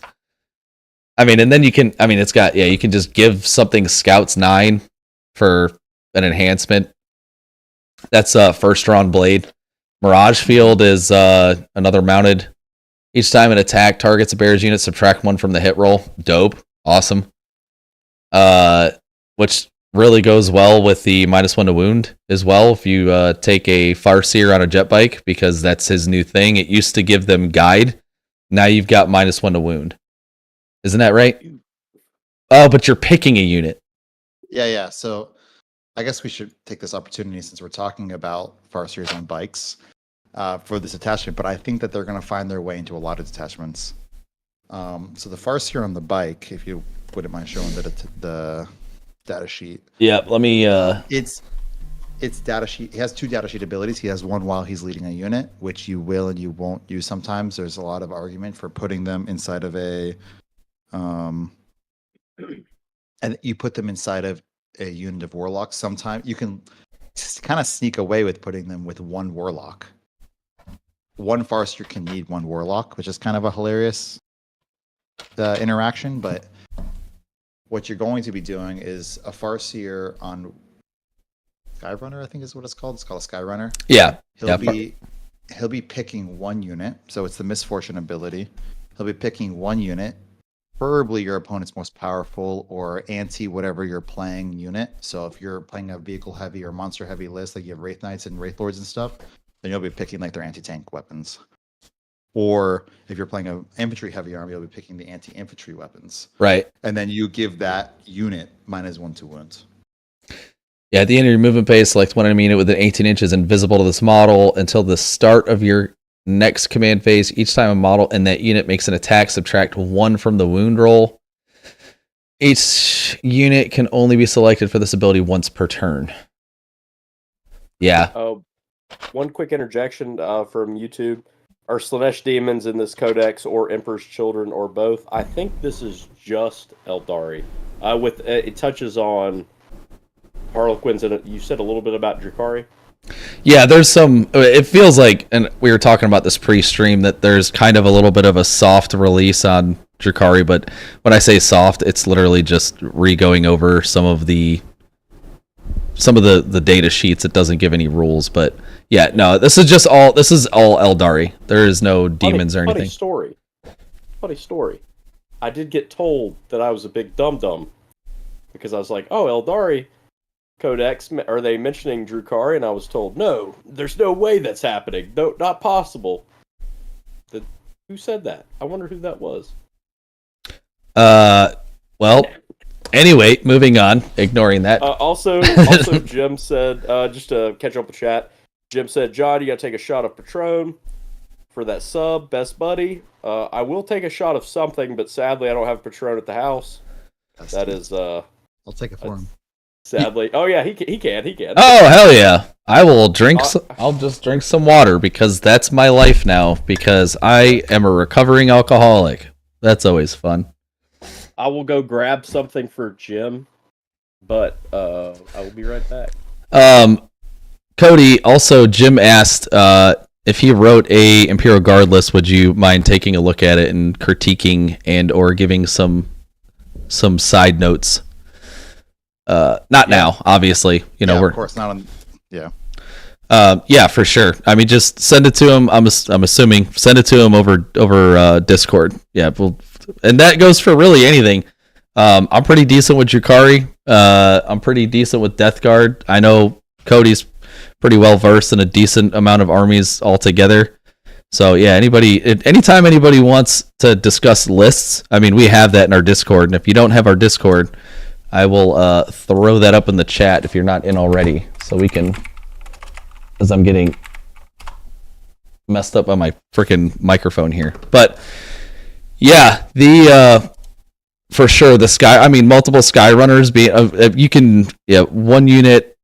I mean, and then you can. I mean, you can just give something Scouts 9 for an enhancement. That's first drawn blade. Mirage Field is another mounted. Each time an attack targets a bear's unit, subtract 1 from the hit roll. Dope. Awesome. Which really goes well with the -1 to wound as well. If you take a Farseer on a jet bike, because that's his new thing. It used to give them guide. Now you've got -1 to wound. Isn't that right? Oh, but you're picking a unit. Yeah. So I guess we should take this opportunity since we're talking about Farseers on bikes for this attachment, but I think that they're going to find their way into a lot of detachments. So the Farseer on the bike, if you wouldn't mind showing the data sheet. Yeah, let me... It's data sheet. He has 2 data sheet abilities. He has one while he's leading a unit, which you will and you won't use sometimes. There's a lot of argument for putting them inside of a... and you put them inside of a unit of warlocks. Sometimes you can kind of sneak away with putting them with 1 warlock. one Farseer can need one Warlock, which is kind of a hilarious interaction. But what you're going to be doing is a Farseer on Skyrunner, I think is what it's called. It's called a Skyrunner. Yeah. He'll be picking one unit, so it's the Misfortune ability. He'll be picking one unit, preferably your opponent's most powerful or anti whatever you're playing unit. So if you're playing a vehicle heavy or monster heavy list, like you have Wraith Knights and Wraith Lords and stuff, then you'll be picking like their anti-tank weapons. Or if you're playing an infantry heavy army, you'll be picking the anti-infantry weapons. Right. And then you give that unit -1 to wounds. Yeah, at the end of your movement phase, select one enemy unit within 18 inches invisible to this model until the start of your next command phase. Each time a model in that unit makes an attack, subtract 1 from the wound roll. Each unit can only be selected for this ability once per turn. Yeah. One quick interjection from YouTube. Are Slanesh demons in this codex or Emperor's Children or both? I think this is just Aeldari. It touches on Harlequins, and you said a little bit about Drukhari. Yeah, there's some. It feels like, and we were talking about this pre-stream, that there's kind of a little bit of a soft release on Drukhari, but when I say soft, it's literally just re-going over some of the data sheets. It doesn't give any rules, but yeah, no, this is all Aeldari. There is no demons or anything. Funny story. I did get told that I was a big dum-dum because I was like, oh, Aeldari Codex, are they mentioning Drukhari? And I was told, no, there's no way that's happening. No, not possible. Who said that? I wonder who that was. Well, anyway, moving on, ignoring that. Also, Jim said, just to catch up with chat, Jim said, John, you gotta take a shot of Patron for that sub, best buddy. I will take a shot of something, but sadly I don't have Patron at the house. That is, I'll take it for him. Sadly. Oh yeah, he can. Oh, hell yeah. I will drink I'll just drink some water because that's my life now, because I am a recovering alcoholic. That's always fun. I will go grab something for Jim, but I will be right back. Cody, also Jim asked if he wrote a Imperial Guard list, would you mind taking a look at it and critiquing and or giving some side notes? Not now, obviously. Of course not. Yeah, for sure. I mean, just send it to him. I'm assuming send it to him over Discord. Yeah, and that goes for really anything. I'm pretty decent with Drukhari. I'm pretty decent with Death Guard. I know Cody's pretty well versed in a decent amount of armies altogether. So yeah, anytime anybody wants to discuss lists, I mean, we have that in our Discord. And if you don't have our Discord, I will throw that up in the chat if you're not in already, so we can, as I'm getting messed up on my freaking microphone here. But yeah, for sure multiple Skyrunners one unit.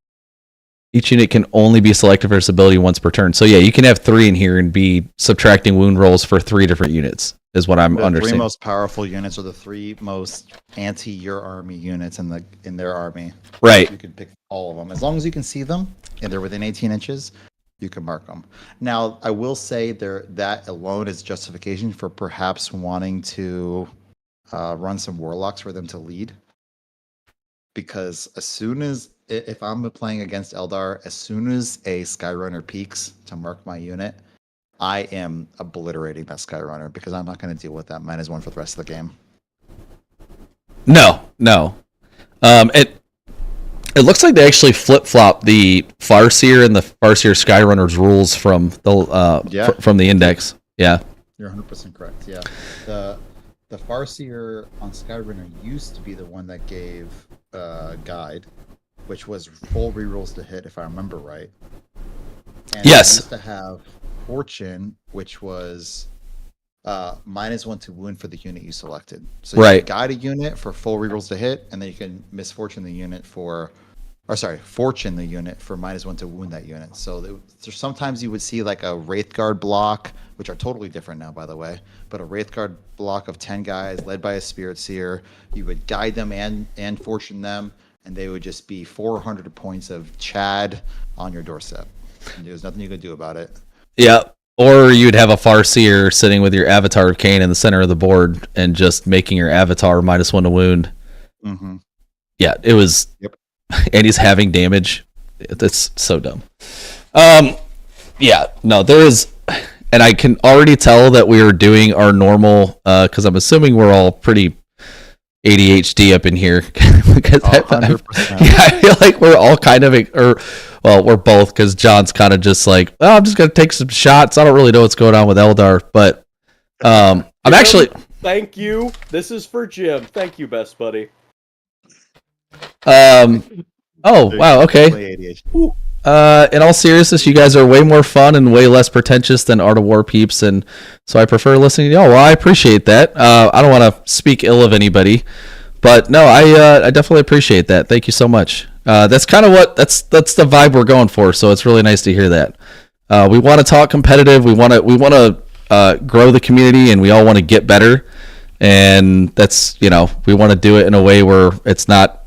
Each unit can only be selected for its ability once per turn. So yeah, you can have 3 in here and be subtracting wound rolls for 3 different units. Is what I'm understanding. The 3 most powerful units are the 3 most anti your army units in their army. Right. You can pick all of them as long as you can see them and they're within 18 inches. You can mark them. Now, I will say that alone is justification for perhaps wanting to run some warlocks for them to lead. Because if I'm playing against Eldar, as soon as a Skyrunner peaks to mark my unit, I am obliterating that Skyrunner because I'm not going to deal with that -1 for the rest of the game. No. It looks like they actually flip-flop the Farseer and the Farseer Skyrunner's rules from the index. Yeah. You're 100% correct. Yeah. The Farseer on Skyrunner used to be the one that gave guide, which was full rerolls to hit, if I remember right. And yes. It used to have Fortune, which was -1 to wound for the unit you selected. So you can guide a unit for full rerolls to hit, and then you can fortune the unit for -1 to wound that unit. So sometimes you would see like a Wraith Guard block, which are totally different now, by the way, but a Wraith Guard block of 10 guys led by a Spirit Seer. You would guide them and fortune them, and they would just be 400 points of Chad on your doorstep. And there's nothing you could do about it. Yeah. Or you'd have a Farseer sitting with your Avatar of Cain in the center of the board and just making your Avatar -1 to wound. Mm-hmm. Yeah, it was. Yep. And he's having damage. That's so dumb. Yeah, no, there is, and I can already tell that we are doing our normal, because I'm assuming we're all pretty ADHD up in here. Because 100%. yeah, I feel like we're all kind of, well, we're both, because John's kind of just like, oh, I'm just going to take some shots. I don't really know what's going on with Eldar, but I'm actually... Thank you. This is for Jim. Thank you, best buddy. Oh, wow, okay. In all seriousness, you guys are way more fun and way less pretentious than Art of War peeps, and so I prefer listening to y'all. Well, I appreciate that. I don't want to speak ill of anybody, but no, I definitely appreciate that. Thank you so much. That's kind of that's the vibe we're going for. So it's really nice to hear that. We want to talk competitive. We want to grow the community, and we all want to get better. And that's, we want to do it in a way where it's not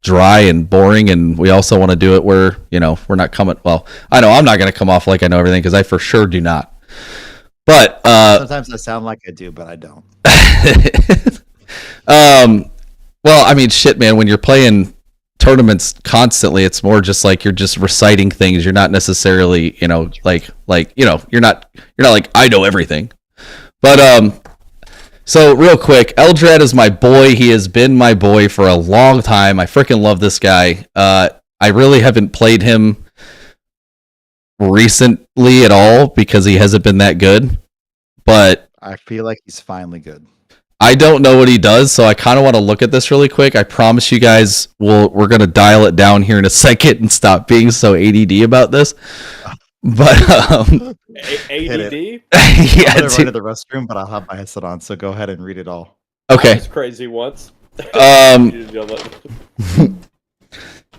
dry and boring, and we also want to do it where we're not coming. Well, I know I'm not going to come off like I know everything, because I for sure do not. But sometimes I sound like I do, but I don't. Well, I mean, shit, man. When you're playing tournaments constantly, it's more just like you're just reciting things. You're not necessarily, you're not like I know everything. But so real quick, Eldrad is my boy. He has been my boy for a long time. I freaking love this guy. I really haven't played him recently at all because he hasn't been that good. But I feel like he's finally good. I don't know what he does, so I kind of want to look at this really quick. I promise you guys we're going to dial it down here in a second and stop being so ADD about this. But ADD? Yeah, I'm gonna run to the restroom, but I'll have my headset on, so go ahead and read it all. Okay. I was crazy once.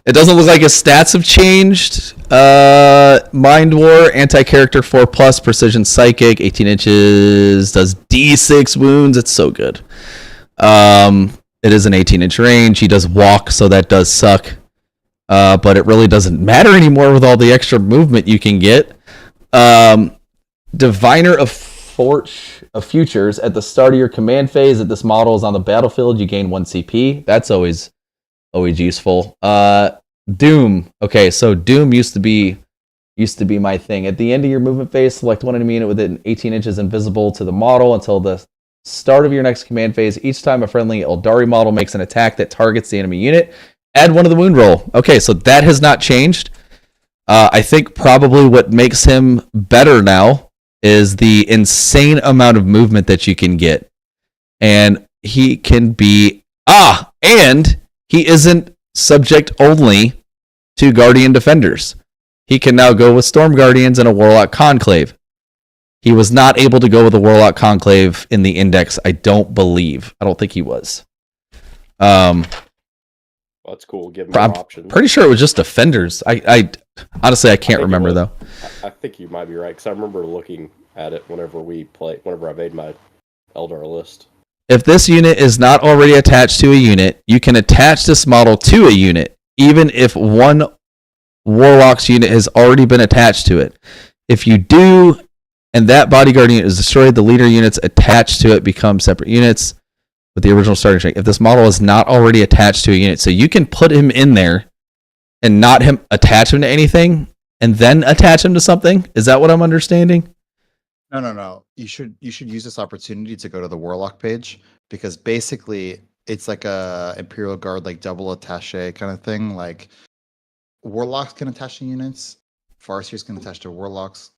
It doesn't look like his stats have changed. Mind War, anti-character 4+, precision psychic, 18 inches, does D6 wounds. It's so good. It is an 18-inch range. He does walk, so that does suck. But it really doesn't matter anymore with all the extra movement you can get. Diviner of Futures. At the start of your command phase, if this model is on the battlefield, you gain 1 CP. That's always useful. Doom. Okay, so Doom used to be my thing. At the end of your movement phase, select one enemy unit within 18 inches invisible to the model until the start of your next command phase. Each time a friendly Aeldari model makes an attack that targets the enemy unit, add 1 to the wound roll. Okay, so that has not changed. I think probably what makes him better now is the insane amount of movement that you can get. And he can be... and he isn't subject only to Guardian Defenders. He can now go with Storm Guardians and a Warlock Conclave. He was not able to go with a Warlock Conclave in the Index, I don't believe. I don't think he was. That's cool. Give more options. Pretty sure it was just Defenders. I honestly, I can't remember though. I think you might be right, because I remember looking at it whenever I made my Eldar list. If this unit is not already attached to a unit, you can attach this model to a unit, even if one Warlock's unit has already been attached to it. If you do, and that bodyguard unit is destroyed, the leader units attached to it become separate units with the original starting strength. If this model is not already attached to a unit, so you can put him in there and not attach him to anything, and then attach him to something. Is that what I'm understanding? No. You should use this opportunity to go to the Warlock page, because basically it's like a Imperial Guard, like double attaché kind of thing. Like Warlocks can attach to units, Farseers can attach to Warlocks,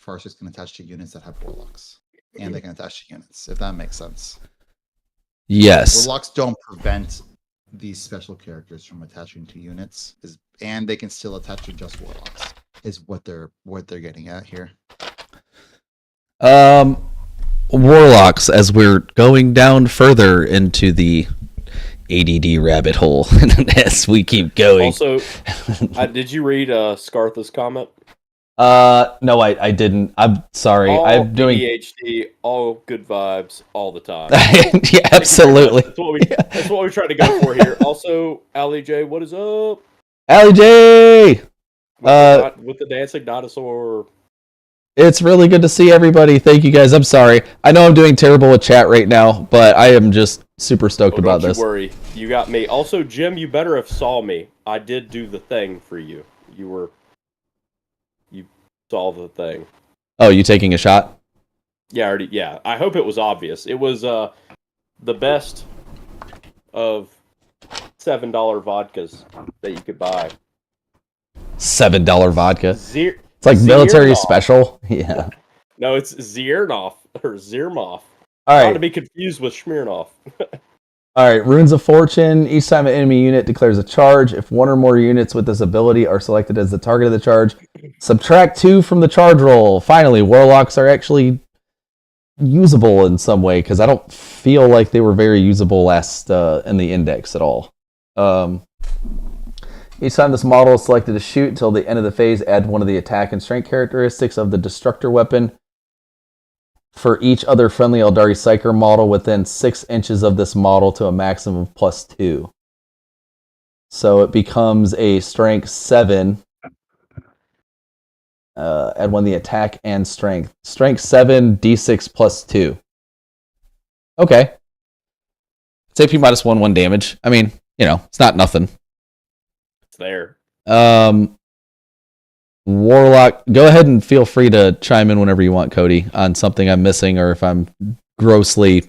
Farseers can attach to units that have Warlocks, and they can attach to units, if that makes sense. Yes. Warlocks don't prevent these special characters from attaching to units, and they can still attach to just Warlocks, is what they're getting at here. Warlocks, as we're going down further into the ADD rabbit hole as we keep going. Also, did you read Scartha's comment? No, I didn't. I'm sorry. I'm doing ADHD, all good vibes, all the time. Yeah, absolutely. That's what we're trying to go for here. Also, Ali J, what is up? Ali J! With the dancing dinosaur. It's really good to see everybody. Thank you guys. I'm sorry. I know I'm doing terrible with chat right now, but I am just super stoked about this. Don't you worry. You got me. Also, Jim, you better have saw me. I did do the thing for you. You saw the thing. Oh, you taking a shot? Yeah, yeah. I hope it was obvious. It was the best of $7 vodkas that you could buy. $7 vodka. It's like military special. Yeah. No, it's Zirnov or Zirmov. All right. Not to be confused with Smirnov. All right. Runes of Fortune. Each time an enemy unit declares a charge, if one or more units with this ability are selected as the target of the charge, subtract 2 from the charge roll. Finally, warlocks are actually usable in some way, because I don't feel like they were very usable last in the index at all. Each time this model is selected to shoot until the end of the phase, add one of the attack and strength characteristics of the destructor weapon for each other friendly Aeldari Psyker model within 6 inches of this model to a maximum of +2. So it becomes a strength 7. Add one of the attack and strength. Strength 7, d6 +2. Okay. It's AP -1, 1 damage. I mean, it's not nothing. There. Warlock, go ahead and feel free to chime in whenever you want, Cody, on something I'm missing or if I'm grossly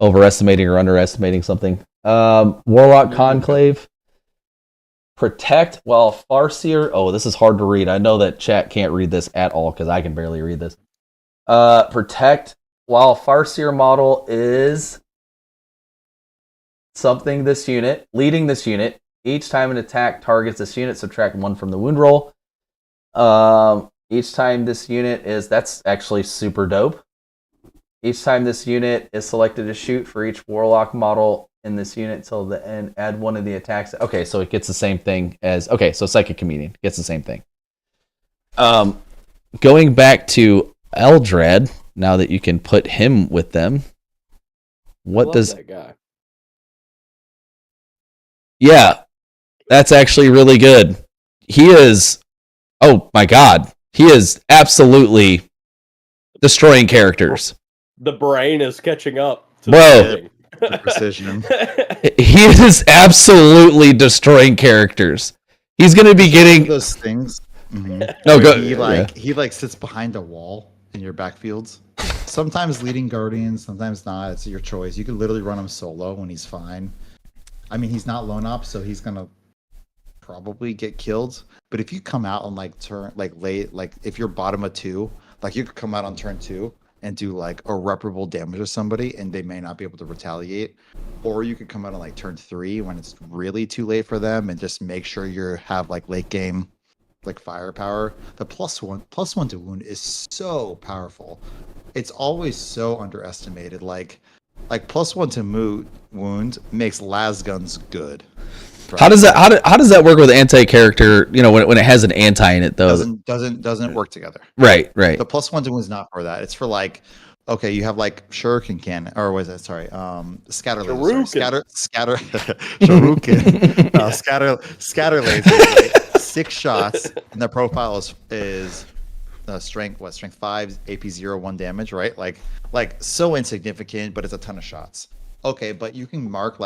overestimating or underestimating something. Warlock Conclave. Protect while Farseer. Oh, this is hard to read. I know that chat can't read this at all because I can barely read this. Protect while Farseer model is something this unit, leading this unit. Each time an attack targets this unit, subtract 1 from the wound roll. Each time this unit is... That's actually super dope. Each time this unit is selected to shoot for each warlock model in this unit till the end, add one of the attacks. Okay, so it gets the same thing as... Okay, so Psychic Comedian gets the same thing. Going back to Eldrad, now that you can put him with them, what does... that guy. Yeah, that's actually really good. He is... Oh my god. He is absolutely destroying characters. The brain is catching up. Bro. The precision. He is absolutely destroying characters. He's going to be getting... Those things. Mm-hmm. No, go. He sits behind a wall in your backfields. Sometimes leading Guardians, sometimes not. It's your choice. You can literally run him solo when he's fine. I mean, he's not lone op, so he's gonna probably get killed. But if you come out on turn late, if you're bottom of 2, you could come out on turn 2 and do irreparable damage to somebody, and they may not be able to retaliate. Or you could come out on turn 3 when it's really too late for them, and just make sure you have late game firepower. The +1 to wound is so powerful. It's always so underestimated. +1 to wound makes las guns good. Right? How does that work with anti-character? When it has an anti in it though. Doesn't work together. Right. The +1 to wound is not for that. It's for okay, you have Shuriken cannon, or was it? Sorry, scatter laser. Scatter Shuriken. Scatter laser. 6 shots, and the profile is strength 5, AP 0, 1 damage, right? So insignificant, but it's a ton of shots. Okay, but you can mark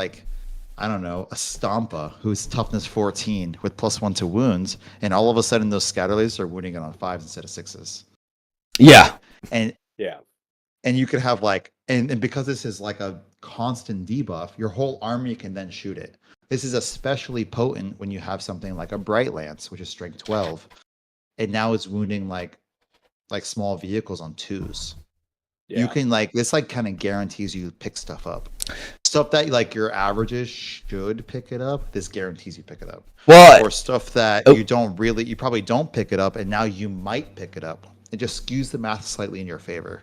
I don't know, a Stompa who's toughness 14 with +1 to wounds, and all of a sudden those scatter lasers are wounding it on 5s instead of 6s. Yeah. And yeah. And you could have and because this is a constant debuff, your whole army can then shoot it. This is especially potent when you have something like a Bright Lance, which is strength 12, and now it's wounding small vehicles on 2s. Yeah. You can this kind of guarantees you pick stuff up. Stuff that your averages should pick it up. This guarantees you pick it up. Well, or stuff that you probably don't pick it up, and now you might pick it up. It just skews the math slightly in your favor.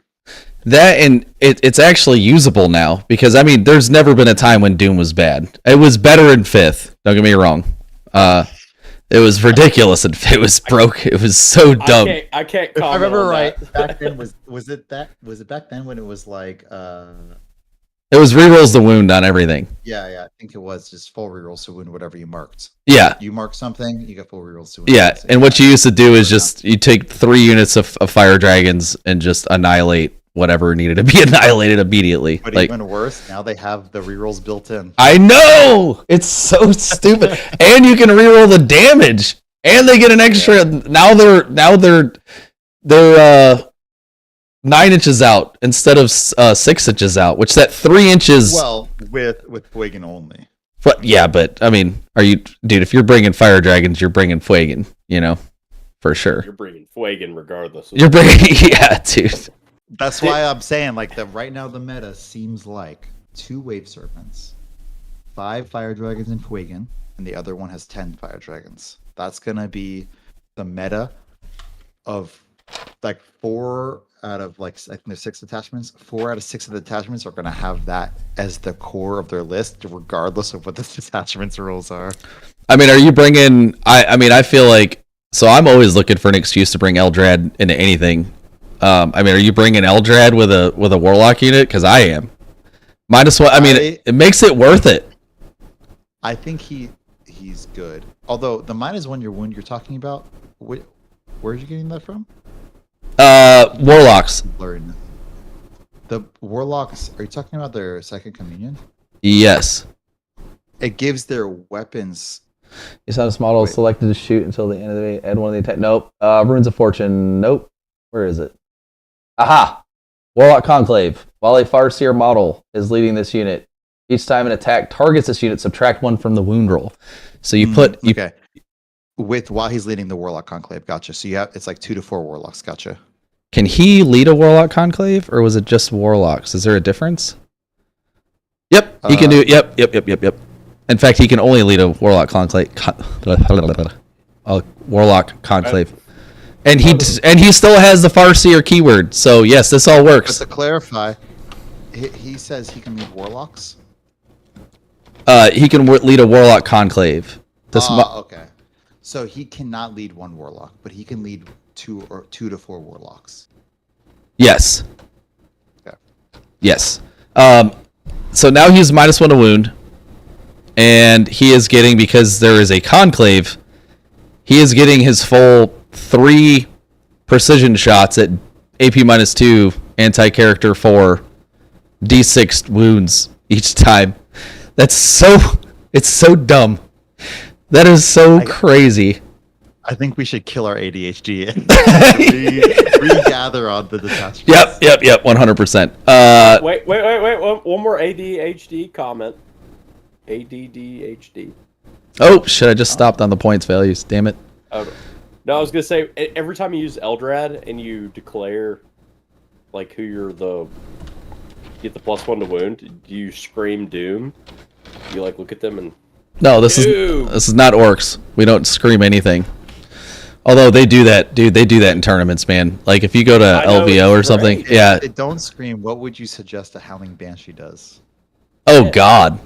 That, and it's actually usable now, because there's never been a time when Doom was bad. It was better in 5th. Don't get me wrong. It was ridiculous, and it was broke. It was so dumb. I can't comment. If I remember on right, that. back then was it back then when it was It was rerolls the wound on everything. Yeah. I think it was just full rerolls to wound whatever you marked. Yeah. You mark something, you get full rerolls to wound. Yeah, and what you used to do is just you take 3 units of fire dragons and just annihilate whatever needed to be annihilated immediately. But like, even worse, now they have the rerolls built in. I know it's so stupid, and you can reroll the damage, and they get an extra. Now they're 9 inches out instead of 6 inches out, which that 3 inches. Well, with Fuegan only. But yeah, but I mean, dude? If you're bringing fire dragons, you're bringing Fuegan, for sure. You're bringing Fuegan regardless. You're bringing, yeah, dude. That's why I'm saying, like, right now the meta seems like 2 wave serpents, 5 fire dragons in Fuegan, and the other one has 10 fire dragons. That's gonna be the meta of like 4 out of I think there's 6 attachments. 4 out of 6 of the attachments are gonna have that as the core of their list, regardless of what the detachments rules are. I mean, are you bringing? I feel like I'm always looking for an excuse to bring Eldrad into anything. Are you bringing Eldrad with a Warlock unit? Because I am. -1. I mean, it makes it worth it. I think he's good. Although the -1 your wound you're talking about, where are you getting that from? Warlocks. The Warlocks, are you talking about their Psychic Communion? Yes. It gives their weapons. You saw this model selected to shoot until the end of the day. Add one of the attack. Nope. Runes of Fortune. Nope. Where is it? Aha! Warlock Conclave. While a Farseer model is leading this unit, each time an attack targets this unit, subtract 1 from the wound roll. So you put... Okay. While he's leading the Warlock Conclave, gotcha. So it's like 2 to 4 Warlocks, gotcha. Can he lead a Warlock Conclave, or was it just Warlocks? Is there a difference? Yep, he can do it. Yep. In fact, he can only lead a Warlock Conclave. Warlock Conclave. And he still has the Farseer keyword, so yes, this all works. But to clarify, he says he can lead Warlocks? He can lead a Warlock Conclave. Okay. So he cannot lead 1 Warlock, but he can lead 2 to 4 Warlocks. Yes. Okay. Yes. So now he's -1 to wound, and he is getting, because there is a conclave, he is getting his full 3 precision shots at AP -2, anti-character 4, D6 wounds each time. It's so dumb. That is so crazy. I think we should kill our ADHD and regather on the detachments. Yep, 100%. Wait. One more ADHD comment. ADDHD. Oh, shit, I just stopped on the points values. Damn it. Okay. No, I was going to say, every time you use Eldrad and you declare, like, who you're get the +1 to wound, do you scream Doom? You, like, look at them and... No, this is not orcs. We don't scream anything. Although they do that, dude. They do that in tournaments, man. Like if you go to LVO or something, yeah. If they don't scream, what would you suggest a Howling Banshee does? Oh God.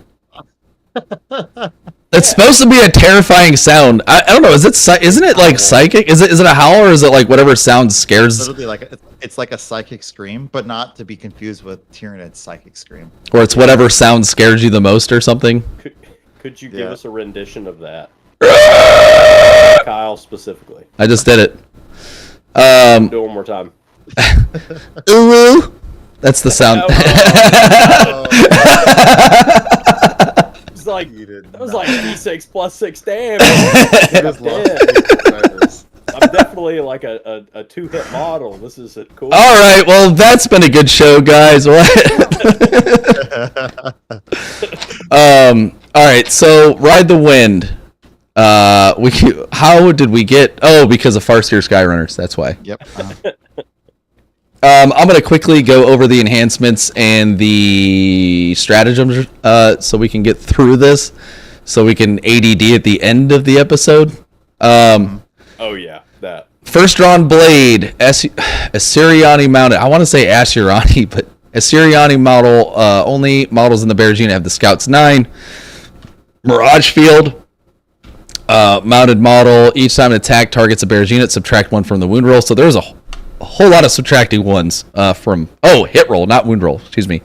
It's supposed to be a terrifying sound. I don't know. Isn't it like psychic? Is it a howl, or is it like whatever sound scares? Literally, it's like a psychic scream, but not to be confused with Tyranid's psychic scream. Or it's whatever sound scares you the most, or something. Could you give us a rendition of that? Kyle specifically. I just did it. Do it one more time. Ooh, that's the sound. That was like D6 plus 6 damage. I'm definitely like a 2-hit model. This is cool. All right, well that's been a good show, guys. All right, so Ride the Wind. How did we get? Oh, because of Farseer Skyrunners. That's why. Yep. I'm going to quickly go over the enhancements and the stratagems so we can get through this, so we can ADD at the end of the episode. Oh yeah, that. First drawn blade, Assyriani mounted. I want to say Assyriani, but Assyriani model. Only models in the Bears unit have the Scouts 9. Mirage Field. Mounted model. Each time an attack targets a Bears unit, subtract 1 from the wound roll. So there's a whole lot of subtracting ones from... Oh, hit roll, not wound roll. Excuse me.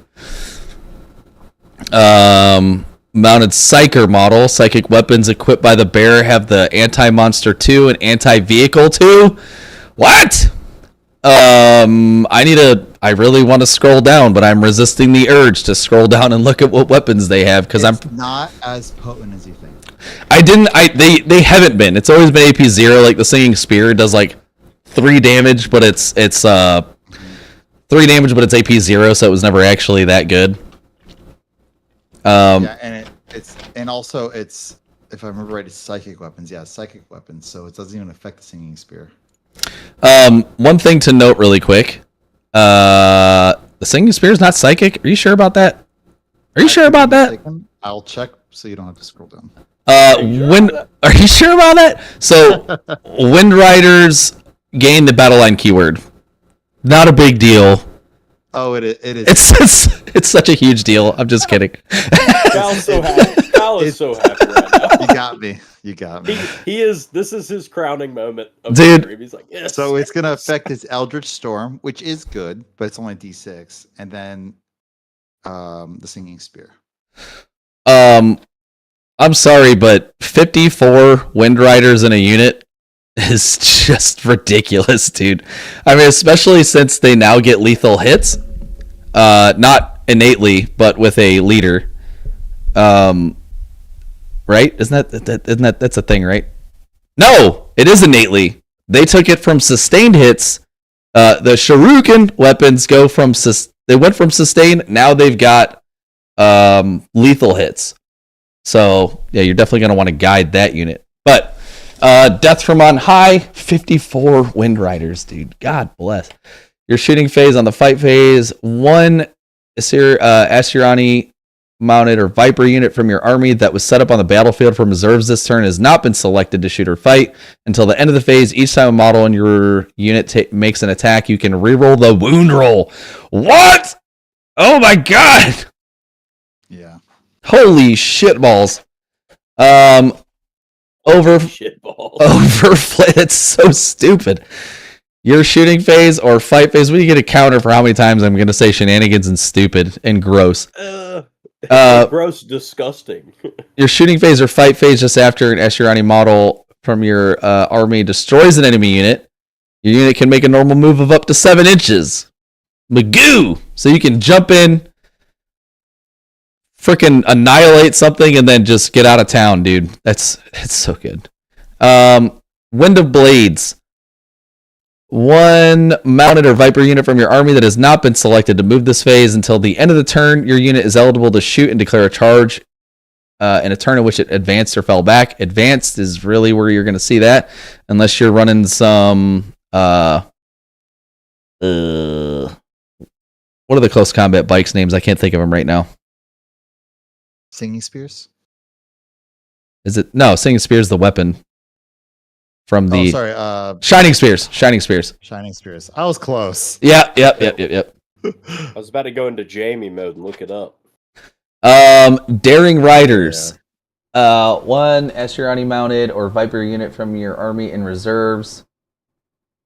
Mounted Psyker model. Psychic weapons equipped by the bearer have the anti-monster 2 and anti-vehicle 2. What? I really want to scroll down, but I'm resisting the urge to scroll down and look at what weapons they have because I'm not as potent as you think. They haven't been. It's always been AP 0. Like the Singing Spear does like 3 damage, but it's 3 damage, but it's AP 0, so it was never actually that good. Yeah, and it's if I remember right, it's psychic weapons. Yeah, psychic weapons. So it doesn't even affect the Singing Spear. One thing to note really quick. The Singing Spear is not psychic. Are you sure about that? Are you sure about that? I'll check so you don't have to scroll down. Are you sure about that? So, Wind Riders gain the battle line keyword. Not a big deal. Oh, it is. It's such a huge deal. I'm just kidding. Cal's so happy. Cal is so happy right now. You got me. He is. This is his crowning moment. Dude. Victory. He's like, yes. So it's gonna affect his Eldritch Storm, which is good, but it's only D6, and then the Singing Spear. I'm sorry, but 54 Wind Riders in a unit is just ridiculous, dude. I mean, especially since they now get lethal hits, not innately, but with a leader. Right? Isn't that that's a thing, right? No, it is innately. They took it from sustained hits. The Shuriken weapons they went from sustained. Now they've got lethal hits. So yeah, you're definitely gonna want to guide that unit. But Death from on high, 54 Wind Riders, dude. God bless. Your shooting phase on the fight phase, 1 Asuryani mounted or Viper unit from your army that was set up on the battlefield from reserves this turn has not been selected to shoot or fight until the end of the phase. Each time a model in your unit makes an attack, you can reroll the wound roll. What? Oh my god! Yeah. Holy shitballs. Overplay. That's so stupid. Your shooting phase or fight phase, we get a counter for how many times I'm going to say shenanigans and stupid and gross. Gross, disgusting. Your shooting phase or fight phase just after an Asuryani model from your army destroys an enemy unit. Your unit can make a normal move of up to 7 inches. Magoo! So you can jump in, freaking annihilate something, and then just get out of town, dude. It's so good. Wind of Blades. 1 mounted or Viper unit from your army that has not been selected to move this phase until the end of the turn. Your unit is eligible to shoot and declare a charge in a turn in which it advanced or fell back. Advanced is really where you're going to see that, unless you're running some what are the close combat bikes names? I can't think of them right now. Singing Spears? Is it? No, Singing Spears, the weapon from the Shining Spears. Shining Spears. Shining Spears. I was close. Yep. I was about to go into Jamie mode and look it up. Daring Riders. 1 Asuryani mounted or Viper unit from your army in reserves.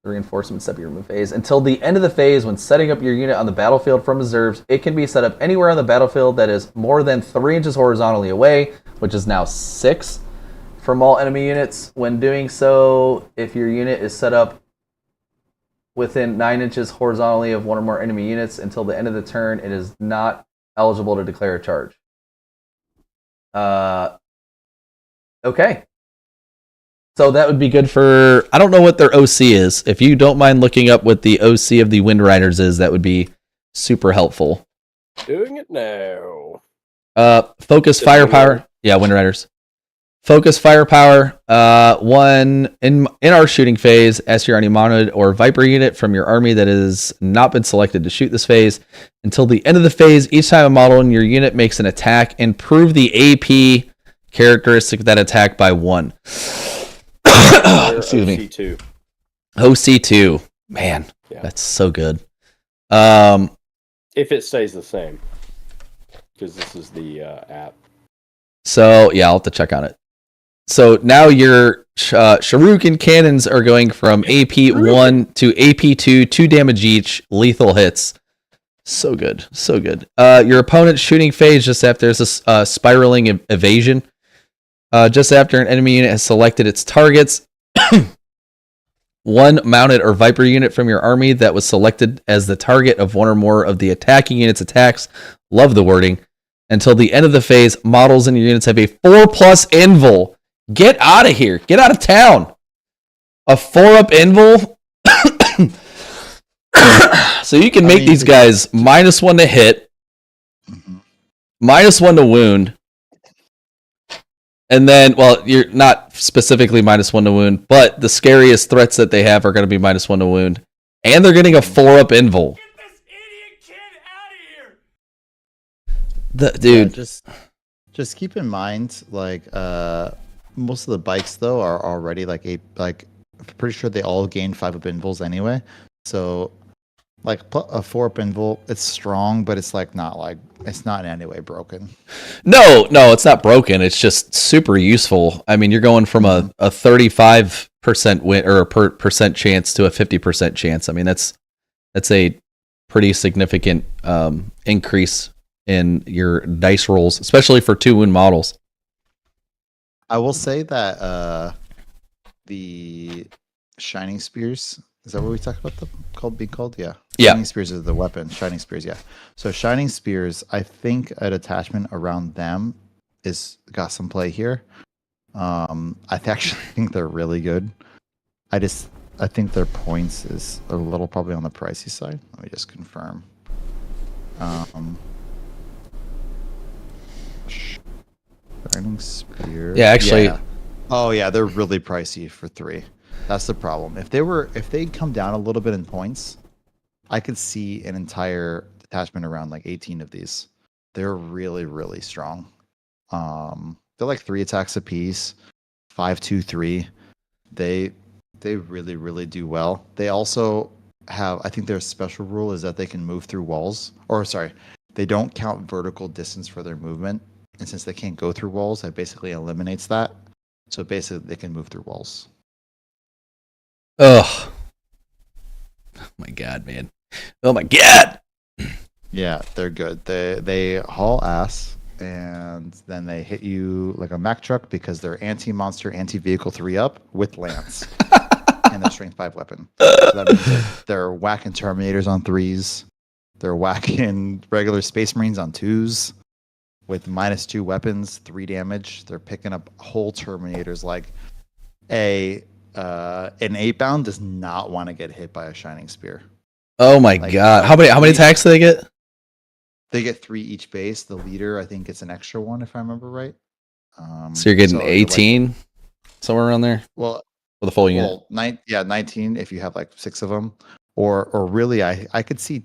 The reinforcement step of your move phase. Until the end of the phase, when setting up your unit on the battlefield from reserves, it can be set up anywhere on the battlefield that is more than 3 inches horizontally away, which is now 6 from all enemy units. When doing so, if your unit is set up within 9 inches horizontally of 1 or more enemy units until the end of the turn, it is not eligible to declare a charge. Okay. So that would be good for... I don't know what their OC is. If you don't mind looking up what the OC of the Wind Riders is, that would be super helpful. Doing it now. Focus Firepower. Yeah, Wind Riders. Focus Firepower. 1 in our shooting phase, Asuryani mounted or Viper unit from your army that has not been selected to shoot this phase. Until the end of the phase, each time a model in your unit makes an attack, improve the AP characteristic of that attack by 1. Excuse me. OC2. OC2. Man, that's so good. If it stays the same. Because this is the app. So, yeah, I'll have to check on it. So now your Shuriken cannons are going from AP 1 to AP 2, 2 damage each, lethal hits. So good. So good. Your opponent's shooting phase just after there's a spiraling evasion. Just after an enemy unit has selected its targets, one mounted or Viper unit from your army that was selected as the target of one or more of the attacking unit's attacks. Love the wording. Until the end of the phase, models in your units have a 4+ invul. Get out of here. Get out of town. A 4-up invul? So you can make these guys -1 to hit, -1 to wound, and then, well, you're not specifically -1 to wound, but the scariest threats that they have are going to be -1 to wound, and they're getting a 4-up invul. Get this idiot kid out of here! Dude, Just keep in mind, like most of the bikes though are already like I'm pretty sure they all gain 5-up invuls anyway. So like a 4-up invul, it's strong, but it's like it's not in any way broken. no, it's not broken. It's just super useful. I mean, you're going from a 35% win or a percent chance to a 50% chance. I mean, that's a pretty significant increase in your dice rolls, especially for 2-wound models. I will say that the Shining Spears, is that what we talked about being called? Yeah. Yeah. Shining Spears is the weapon. Shining Spears, yeah. So Shining Spears, I think an attachment around them got some play here. I actually think they're really good. I think their points is a little probably on the pricey side. Let me just confirm. Shining Spear. Yeah, actually. Yeah. Oh yeah, they're really pricey for 3. That's the problem. If they come down a little bit in points, I could see an entire detachment around like 18 of these. They're really, really strong. They're like 3 attacks apiece, 5, 2, 3. They really, really do well. They also have, I think their special rule is that they can move through walls. Or sorry, they don't count vertical distance for their movement. And since they can't go through walls, that basically eliminates that. So basically they can move through walls. Ugh. Oh my god, man. Oh my god. Yeah, they're good. They haul ass, and then they hit you like a Mack truck because they're anti-monster, anti-vehicle 3-up with lance. And their strength 5 weapon. So that means they're whacking Terminators on 3s. They're whacking regular Space Marines on 2s with -2 weapons, 3 damage. They're picking up whole Terminators. Like an 8-bound does not want to get hit by a Shining Spear. Oh my god. How many attacks do they get? They get 3 each base. The leader, I think, gets an extra 1 if I remember right. So you're getting 18, somewhere around there? Well, with a full unit. 19 if you have like 6 of them. Or really, I could see,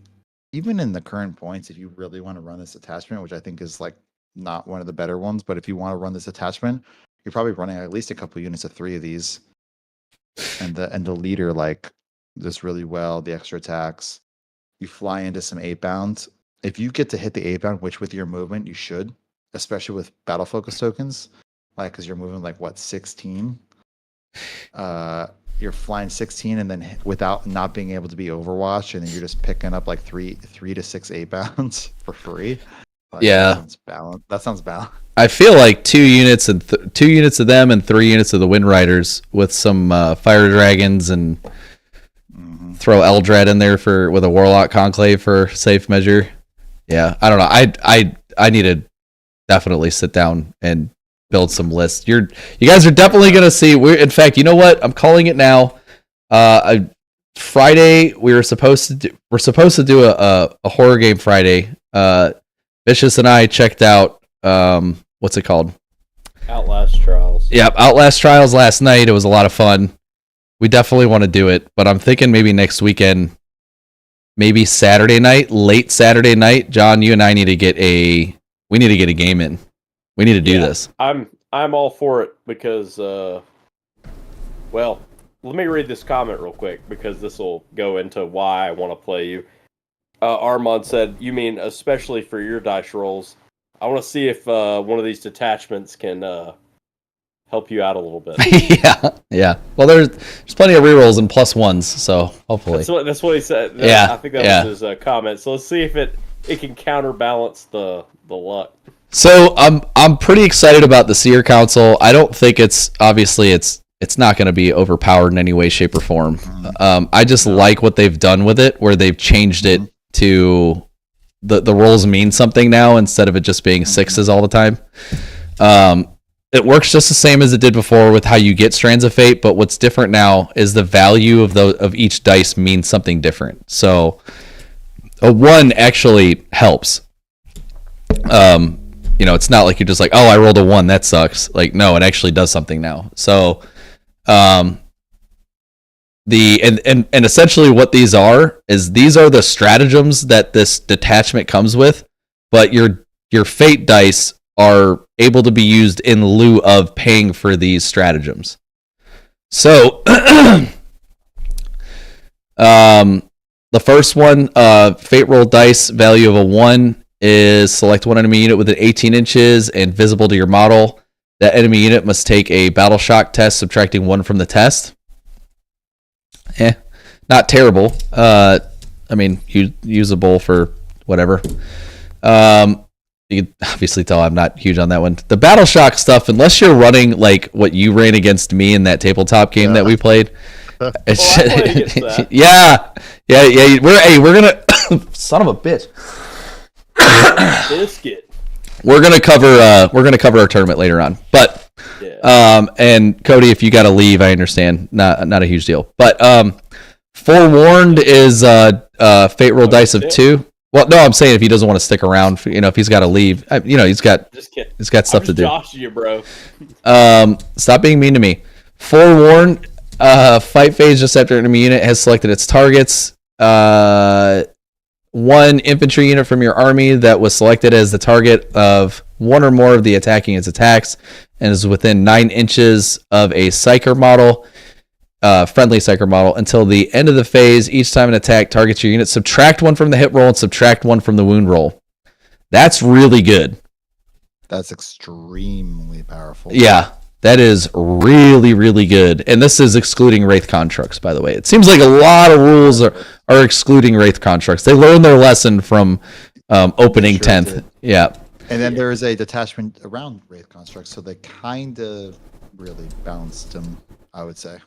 even in the current points, if you really want to run this attachment, which I think is like not one of the better ones, but if you want to run this attachment, you're probably running at least a couple units of 3 of these. And the leader like this really well, the extra attacks. You fly into some 8-bound. If you get to hit the 8-bound, which with your movement you should, especially with battle focus tokens, like because you're moving like 16. You're flying 16 and then without not being able to be overwatched, and then you're just picking up like 3 to 6 8-bounds for free. Like, yeah, that sounds balanced. I feel like 2 units and 2 units of them and 3 units of the Wind Riders with some fire dragons and throw Eldrad in there with a Warlock Conclave for safe measure. Yeah, I don't know. I need to definitely sit down and build some lists. You guys are definitely gonna see. In fact, you know what? I'm calling it now. Friday we're supposed to do a horror game Friday. Vicious and I checked out what's it called? Outlast Trials. Yeah, Outlast Trials last night. It was a lot of fun. We definitely want to do it, but I'm thinking maybe next weekend, maybe Saturday night, late Saturday night. John, you and I need to get a game in. We need to do this. I'm all for it because, well, let me read this comment real quick because this will go into why I want to play you. Armand said, "You mean especially for your dice rolls? I want to see if one of these detachments can help you out a little bit. yeah. Well, there's plenty of rerolls and plus ones, so hopefully. That's what he said. Yeah, I think that was his comment. So let's see if it can counterbalance the luck. So I'm pretty excited about the Seer Council. I don't think it's not going to be overpowered in any way, shape, or form. I just like what they've done with it, where they've changed it to the rolls mean something now instead of it just being sixes all the time. It works just the same as it did before with how you get Strands of Fate, but what's different now is the value of each dice means something different. So a 1 actually helps. It's not like you're just like, oh, I rolled a 1, that sucks. Like, no, it actually does something now. So, and essentially what these are the stratagems that this detachment comes with, but your fate dice are able to be used in lieu of paying for these stratagems. So, the first one, fate roll dice value of a 1 is select one enemy unit within 18 inches and visible to your model. That enemy unit must take a battle shock test, subtracting 1 from the test. Not terrible. Usable for whatever. You can obviously tell I'm not huge on that one. The battle shock stuff, unless you're running like what you ran against me in that tabletop game that we played. Yeah. We're gonna son of a bitch. Biscuit. We're gonna cover our tournament later on, but and Cody, if you got to leave, I understand. Not a huge deal, but forewarned is fate roll dice of 2. Well, no, I'm saying if he doesn't want to stick around, if he's got to leave, he's got stuff to do. Joshing you, bro. Stop being mean to me. Forewarned, fight phase just after enemy unit has selected its targets. 1 infantry unit from your army that was selected as the target of 1 or more of the attacking its attacks and is within 9 inches of a psyker model, friendly psyker model, until the end of the phase. Each time an attack targets your unit, subtract 1 from the hit roll and subtract 1 from the wound roll. That's really good. That's extremely powerful. Yeah, that is really, really good. And this is excluding Wraith Constructs, by the way. It seems like a lot of rules are excluding Wraith Constructs. They learned their lesson from opening 10th. Yeah. And then there is a detachment around Wraith Constructs, so they kind of really balanced them, I would say.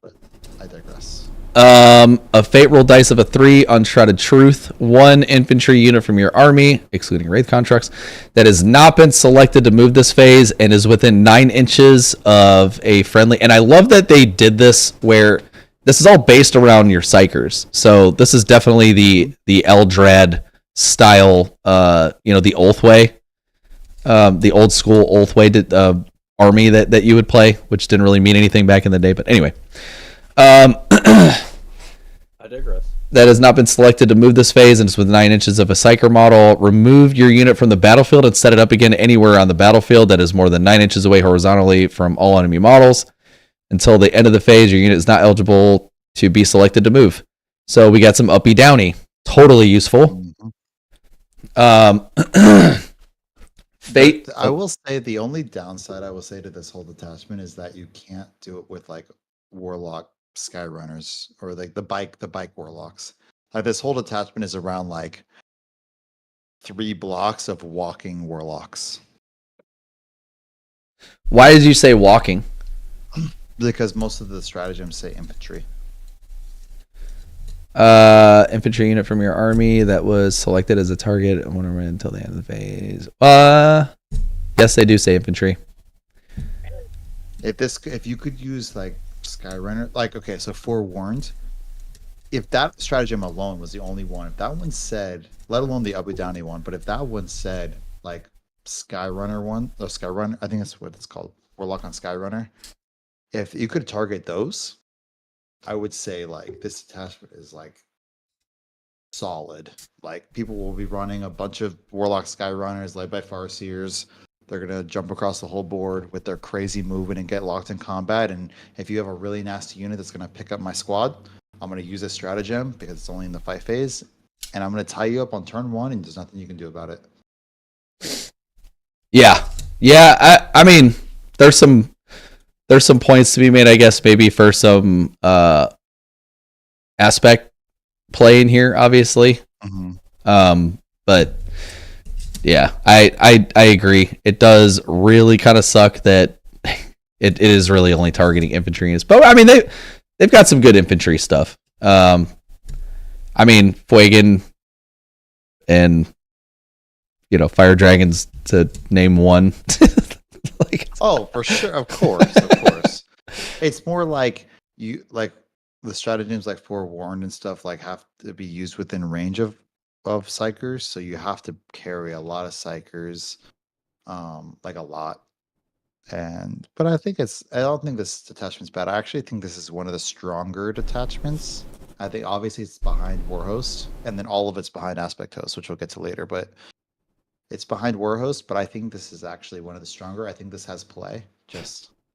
But I digress. A fate roll dice of a 3, Uncharted Truth, 1 infantry unit from your army, excluding Wraith Constructs, that has not been selected to move this phase and is within 9 inches of a friendly. And I love that they did this where this is all based around your psychers. So this is definitely the Eldrad style, the Oath way, the old school Oath way army that you would play, which didn't really mean anything back in the day. But anyway. I digress. That has not been selected to move this phase and is within 9 inches of a psyker model. Remove your unit from the battlefield and set it up again anywhere on the battlefield that is more than 9 inches away horizontally from all enemy models. Until the end of the phase, your unit is not eligible to be selected to move. So we got some uppy downy. Totally useful. Fate. I will say the only downside I will say to this whole detachment is that you can't do it with like Warlock Skyrunners or like the bike Warlocks. Like this whole detachment is around like 3 blocks of walking Warlocks. Why did you say walking? Because most of the stratagems say infantry. Infantry unit from your army that was selected as a target until the end of the phase. Yes, they do say infantry. If you could use like Skyrunner, like okay, so forewarned. If that stratagem alone was the only one, if that one said, let alone the Abu Dhani one, but if that one said like Skyrunner one, or Skyrunner, I think that's what it's called, Warlock on Skyrunner. If you could target those, I would say like this attachment is like solid. Like people will be running a bunch of Warlock Skyrunners led by Farseers. They're gonna jump across the whole board with their crazy movement and get locked in combat. And if you have a really nasty unit that's gonna pick up my squad, I'm gonna use this stratagem because it's only in the fight phase, and I'm gonna tie you up on turn 1, and there's nothing you can do about it. Yeah. I mean, there's some there's some points to be made, I guess, maybe for some aspect play in here, obviously. But yeah, I agree. It does really kind of suck that it is really only targeting infantry. But I mean, they've got some good infantry stuff. I mean, Fuegan and fire dragons, to name one. Oh, for sure, of course. It's more like the stratagems like forewarned and stuff have to be used within range of psychers, so you have to carry a lot of psychers, a lot. But I don't think this detachment's bad. I actually think this is one of the stronger detachments. I think obviously it's behind Warhost, and then all of it's behind Aspect Host, which we'll get to later. But it's behind Warhost, but I think this is actually one of the stronger. I think this has play.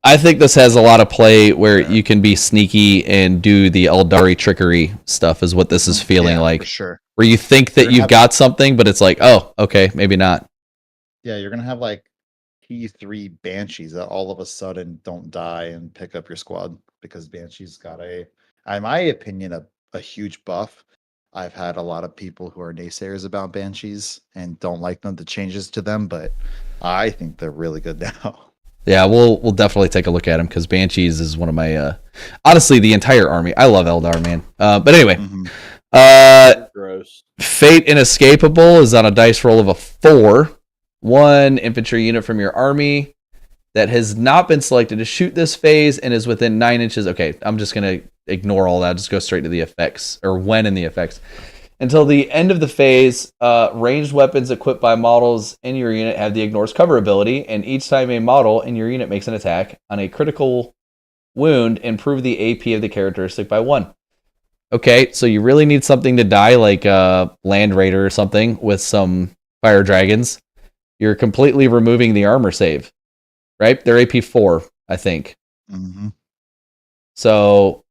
I think this has a lot of play where you can be sneaky and do the Aeldari trickery stuff, is what this is feeling like. For sure. Where you think that you've got something, but it's like, oh, okay, maybe not. Yeah, you're gonna have T3 Banshees that all of a sudden don't die and pick up your squad, because Banshee's got in my opinion, a huge buff. I've had a lot of people who are naysayers about Banshees and don't like the changes to them, but I think they're really good now. Yeah, we'll definitely take a look at them, because Banshees is one of my honestly, the entire army. I love Eldar, man. But anyway, Gross. Fate Inescapable is on a dice roll of a 4. 1 infantry unit from your army that has not been selected to shoot this phase and is within 9 inches. Okay, I'm just going to ignore all that. Just go straight to the effects, or when in the effects. Until the end of the phase, ranged weapons equipped by models in your unit have the Ignores Cover ability, and each time a model in your unit makes an attack on a critical wound, improve the AP of the characteristic by 1. Okay, so you really need something to die, like Land Raider or something, with some fire dragons. You're completely removing the armor save, right? They're AP 4, I think. Mm-hmm. So,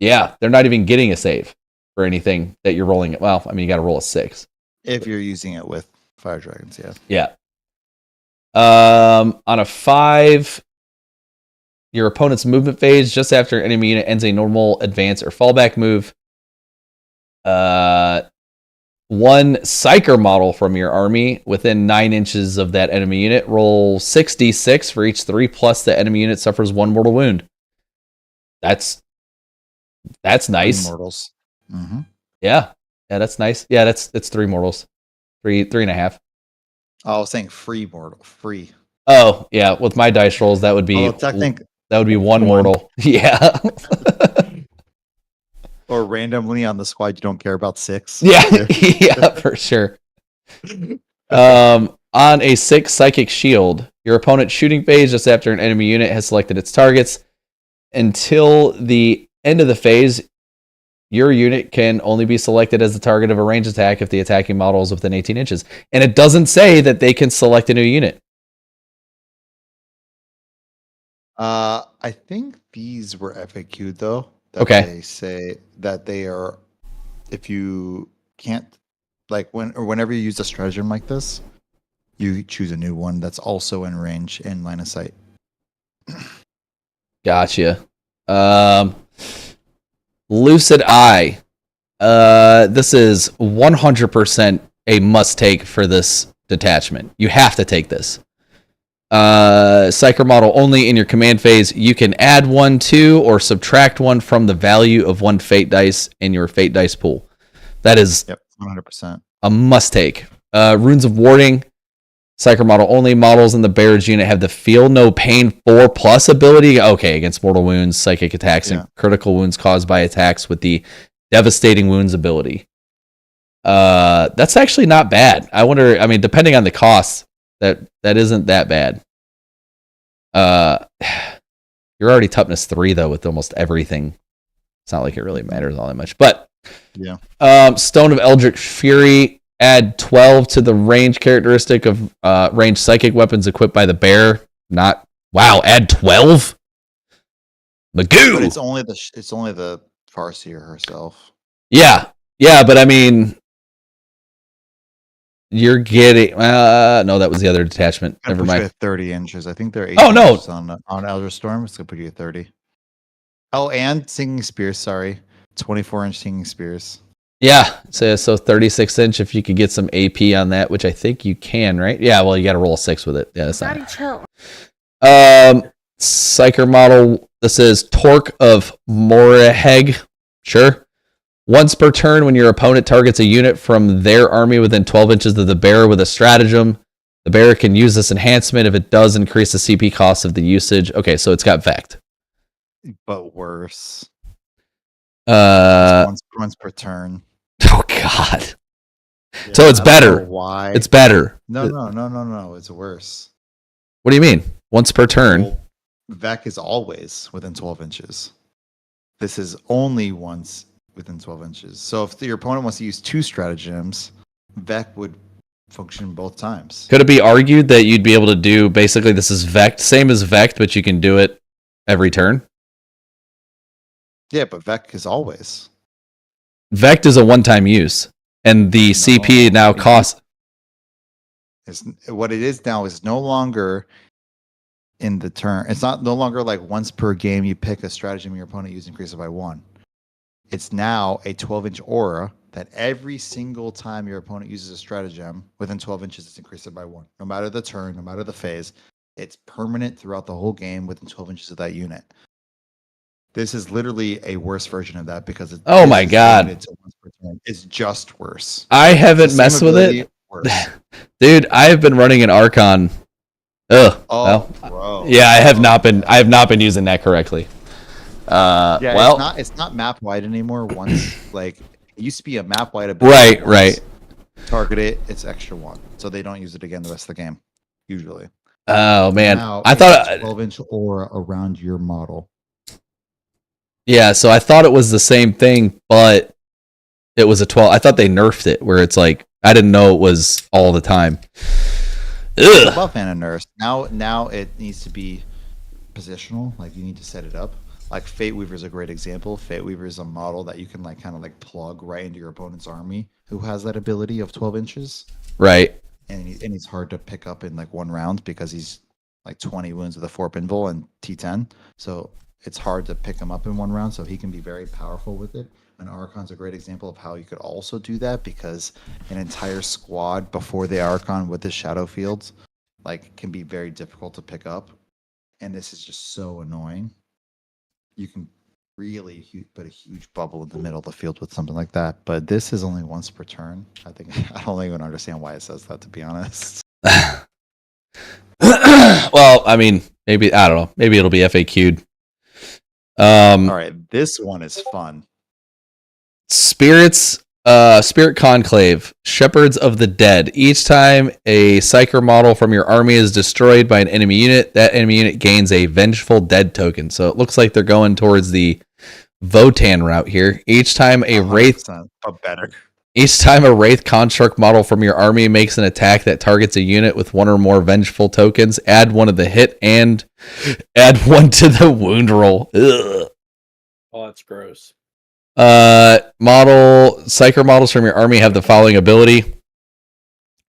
yeah, they're not even getting a save for anything that you're rolling. Well, I mean, you got to roll a 6 if you're using it with fire dragons. Yeah. On a 5, your opponent's movement phase just after an enemy unit ends a normal advance or fallback move. 1 Psyker model from your army within 9 inches of that enemy unit. Roll 6d6 for each 3+ the enemy unit suffers 1 mortal wound. That's nice. 3 mortals. Mm-hmm. Yeah, that's nice. Yeah, it's 3 mortals. 3.5. I was saying free. Oh, yeah. With my dice rolls, that would be that would be 1 mortal. Yeah. Or randomly on the squad, you don't care about 6. Yeah, yeah, for sure. On a 6 Psychic Shield, your opponent's shooting phase just after an enemy unit has selected its targets. Until the end of the phase, your unit can only be selected as the target of a ranged attack if the attacking model is within 18 inches. And it doesn't say that they can select a new unit. I think these were FAQ'd though. Okay. They say that they are, if you can't, whenever you use a stratagem like this, you choose a new one that's also in range and line of sight. Gotcha. Lucid Eye. This is 100% a must take for this detachment. You have to take this. Psyker model only in your command phase. You can add 1 to or subtract 1 from the value of 1 fate dice in your fate dice pool. That is 100%. A must take. Runes of Warding. Psyker model only. Models in the Bear's unit have the Feel No Pain 4+ ability. Okay, against mortal wounds, psychic attacks, and critical wounds caused by attacks with the Devastating Wounds ability. That's actually not bad. I wonder, I mean, depending on the cost, that isn't that bad. You're already toughness 3 though with almost everything. It's not like it really matters all that much. But yeah. Stone of Eldritch Fury, add 12 to the range characteristic of ranged psychic weapons equipped by the bear. Add 12? Magoo! But it's only the Farseer herself. Yeah, but I mean, you're getting. No, that was the other detachment. Gonna Never put you mind. at 30 inches. I think they're 18 Oh, no. inches on Elder Storm. It's gonna put you at 30. Oh, and Singing Spears. Sorry, 24-inch Singing Spears. Yeah, so 36-inch if you could get some AP on that, which I think you can, right? Yeah, well, you got to roll a 6 with it. Yeah, that's not. Chill. Psyker model. This is Torque of Moreheg. Sure. Once per turn, when your opponent targets a unit from their army within 12 inches of the bearer with a stratagem, the bearer can use this enhancement if it does increase the CP cost of the usage. Okay, so it's got Vect. But worse. Uh, Once per turn. oh God. So it's I don't better. know why? It's better. No. It's worse. What do you mean? Once per turn. Well, Vec is always within 12 inches. This is only once within 12 inches. So if your opponent wants to use 2 stratagems, Vec would function both times. Could it be argued that you'd be able to do basically this is Vect, same as Vect, but you can do it every turn? Yeah, but Vec is always. Vect is a one-time use, and the CP now costs. What it is now is no longer in the turn. It's no longer like once per game you pick a stratagem your opponent uses, increase it by 1. It's now a 12-inch aura that every single time your opponent uses a stratagem within 12 inches, it's increased by 1. No matter the turn, no matter the phase, it's permanent throughout the whole game within 12 inches of that unit. This is literally a worse version of that because it's oh my God, it's just worse. I haven't messed with it, dude. I have been running an Archon. Ugh. Oh, well, bro. Yeah, I have not been using that correctly. Yeah, well, it's not map wide anymore. Once like it used to be a map wide ability. Right. Target it, it's extra 1, so they don't use it again the rest of the game. Usually. Oh man, now, I thought 12-inch aura around your model. Yeah, so I thought it was the same thing, but it was a 12. I thought they nerfed it where it's like I didn't know it was all the time. It's a buff and a nurse. Now it needs to be positional. Like you need to set it up. Like Fate Weaver is a great example. Fate Weaver is a model that you can like kind of like plug right into your opponent's army who has that ability of 12 inches. Right. And he's hard to pick up in like one round because he's like 20 wounds with a 4-pinvol and T10. So it's hard to pick him up in one round, so he can be very powerful with it. And Archon's a great example of how you could also do that because an entire squad before the Archon with the shadow fields like can be very difficult to pick up. And this is just so annoying. You can really put a huge bubble in the middle of the field with something like that. But this is only once per turn. I don't even understand why it says that, to be honest. Well, I mean, maybe I don't know. Maybe it'll be FAQ'd. All right, this one is fun. Spirit Conclave, Shepherds of the Dead. Each time a Psyker model from your army is destroyed by an enemy unit, that enemy unit gains a Vengeful Dead token. So it looks like they're going towards the Votan route here. Each time a Wraith, but better. Each time a Wraith construct model from your army makes an attack that targets a unit with 1 or more Vengeful tokens, add 1 to the hit and add 1 to the wound roll. Ugh. Oh, that's gross. Psyker models from your army have the following ability.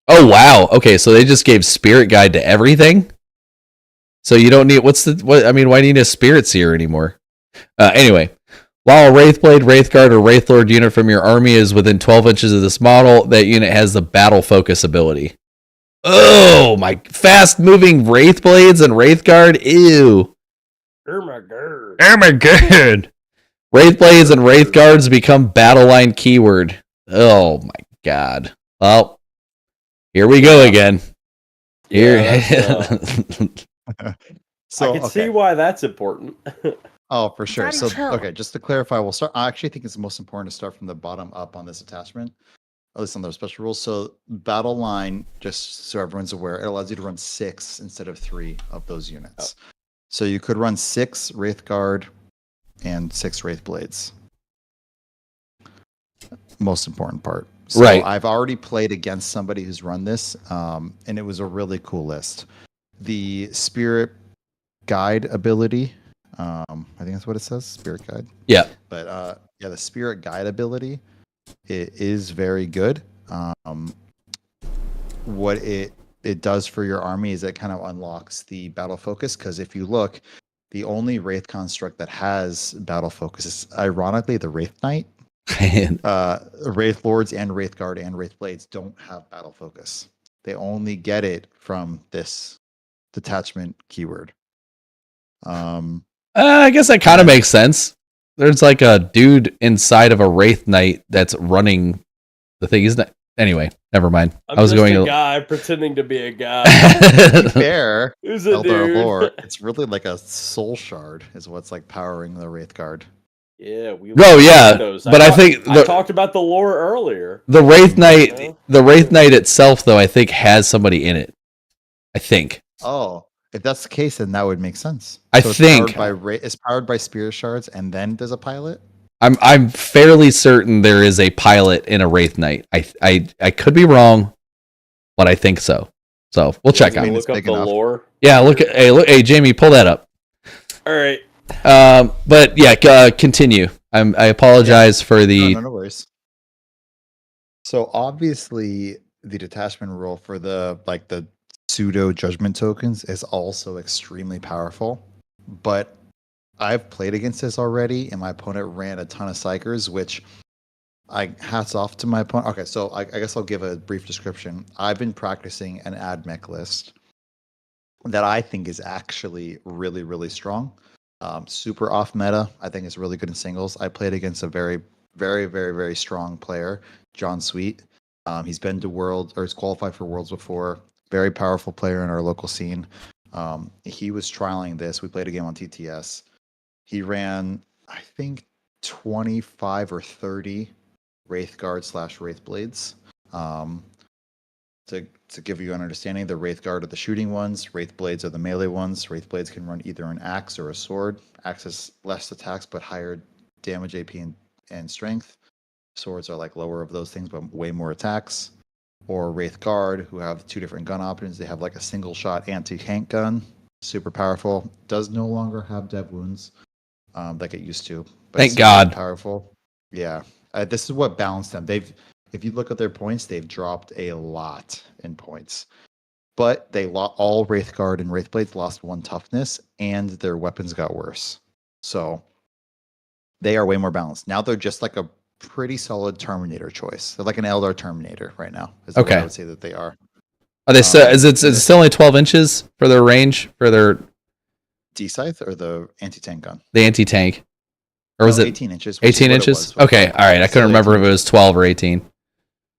Oh wow. Okay, so they just gave Spirit Guide to everything. So you don't need why do you need a Spirit Seer anymore? Anyway, while a Wraithblade, Wraithguard, or Wraithlord unit from your army is within 12 inches of this model, that unit has the Battle Focus ability. Oh my! Fast-moving Wraithblades and Wraithguard. Ew. Oh my god. Oh my god. Wraithblades and Wraithguards become battle line keyword. Oh my god. Well, here we go again. Here. So I can see why that's important. Oh, for sure. Daddy, So, chill. okay, just to clarify, we'll start. I actually think it's most important to start from the bottom up on this attachment, at least on the special rules. So, battle line, just so everyone's aware, it allows you to run 6 instead of 3 of those units. So, you could run 6 Wraithguard and 6 Wraithblades. Most important part. So Right. I've already played against somebody who's run this, and it was a really cool list. The Spirit Guide ability. I think that's what it says, Spirit Guide. Yeah. But the Spirit Guide ability it is very good. what it does for your army is it kind of unlocks the battle focus. Because if you look, the only Wraith construct that has battle focus is ironically the Wraith Knight. Wraith Lords and Wraith Guard and Wraith Blades don't have battle focus. They only get it from this detachment keyword. I guess that kind of makes sense. There's like a dude inside of a Wraith Knight that's running the thing, isn't it? Anyway, never mind. I'm just a guy pretending to be a guy. To be fair, Who's a Eldar dude? lore, it's really like a soul shard is what's like powering the Wraith Guard. Yeah, we. Oh yeah, those. but I think I talked about the lore earlier. the Wraith Knight, Yeah. the Wraith Knight itself, though, I think has somebody in it. I think. Oh, if that's the case, then that would make sense. I it's think it's powered by Spirit Shards, and then there's a pilot. I'm fairly certain there is a pilot in a Wraith Knight. I could be wrong, but I think so. So we'll check out. Look up the lore. Yeah, hey Jamie, pull that up. All right. But yeah, continue. I apologize for the. No worries. So obviously, the detachment rule for the pseudo judgment tokens is also extremely powerful, but I've played against this already, and my opponent ran a ton of psychers, which hats off to my opponent. Okay, so I guess I'll give a brief description. I've been practicing an ad mech list that I think is actually really, really strong. Super off meta. I think it's really good in singles. I played against a very, very, very, very strong player, John Sweet. He's been to Worlds, or he's qualified for Worlds before. Very powerful player in our local scene. He was trialing this. We played a game on TTS. He ran, I think, 25 or 30 Wraith Guard / Wraith Blades. To give you an understanding, the Wraith Guard are the shooting ones, Wraith Blades are the melee ones. Wraith Blades can run either an axe or a sword. Axe has less attacks but higher damage, AP, and strength. Swords are like lower of those things but way more attacks. Or Wraith Guard, who have two different gun options. They have like a single shot anti-tank gun, super powerful. Does no longer have dev wounds like it used to. But Thank God. Powerful. Yeah. This is what balanced them. If you look at their points, they've dropped a lot in points. But they all Wraith Guard and Wraith Blades lost 1 toughness, and their weapons got worse. So they are way more balanced. Now they're just like a pretty solid Terminator choice. They're like an Eldar Terminator right now. Is the way I would say that they are. Are they is it still only 12 inches for their range for their D-Scythe or the anti-tank gun? The anti-tank. Or was it 18 inches? 18 inches? Okay, all right. I couldn't remember if it was 12 or 18.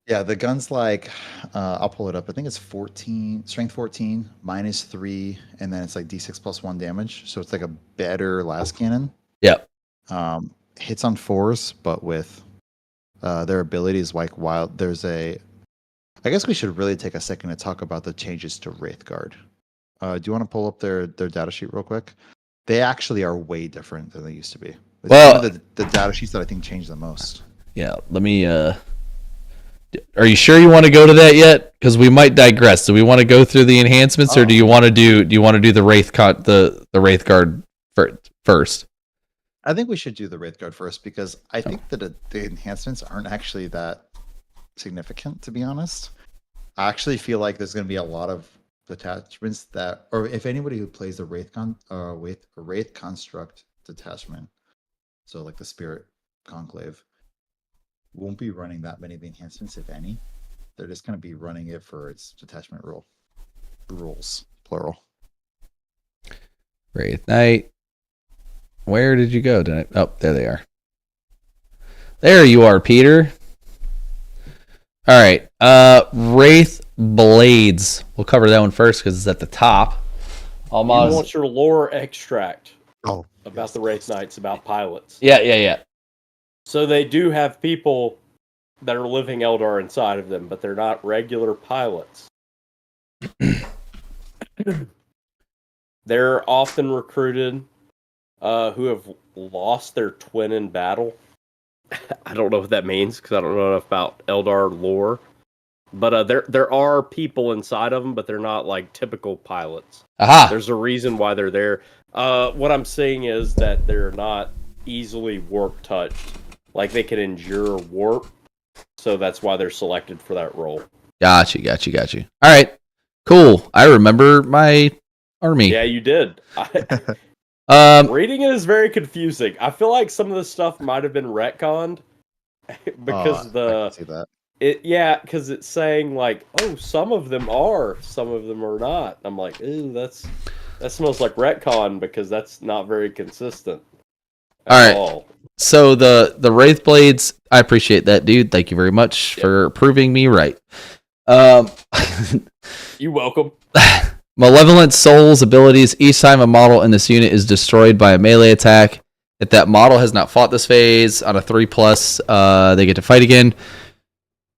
Yeah, the gun's like, I'll pull it up. I think it's 14, strength 14, -3, and then it's like D6 +1 damage. So it's like a better last cannon. Yep. Hits on 4s, but with their abilities like wild. I guess we should really take a second to talk about the changes to Wraith Guard. Do you want to pull up their data sheet real quick? They actually are way different than they used to be. It's one of the data sheets that I think changed the most. Yeah, let me. Are you sure you want to go to that yet? Because we might digress. Do we want to go through the enhancements, or do you want to do the Wraith the Wraith Guard first? I think we should do the Wraith Guard first because I think that the enhancements aren't actually that significant, to be honest. I actually feel like there's going to be a lot of detachments that, or if anybody who plays the Wraith Construct detachment, so like the Spirit Conclave, won't be running that many of the enhancements, if any. They're just going to be running it for its detachment rules, plural. Wraith Knight. Where did you go? Oh, there they are. There you are, Peter. All right. Wraith Blades. We'll cover that one first because it's at the top. You want your lore extract about the Wraith Knights, about pilots. Yeah. So they do have people that are living Eldar inside of them, but they're not regular pilots. They're often recruited who have lost their twin in battle. I don't know what that means because I don't know enough about Eldar lore. But there are people inside of them, but they're not like typical pilots. Aha! There's a reason why they're there. What I'm saying is that they're not easily warp touched. Like they can endure warp, so that's why they're selected for that role. Got you. All right, cool. I remember my army. Yeah, you did. Um, Reading it is very confusing. I feel like some of the stuff might have been retconned because I can see that. because it's saying like, oh, some of them are, some of them are not. I'm like, ooh, that smells like retcon because that's not very consistent. All right. So the Wraith Blades, I appreciate that, dude. Thank you very much for proving me right. You welcome. Malevolent Soul's abilities. Each time a model in this unit is destroyed by a melee attack, if that model has not fought this phase on a 3+, they get to fight again.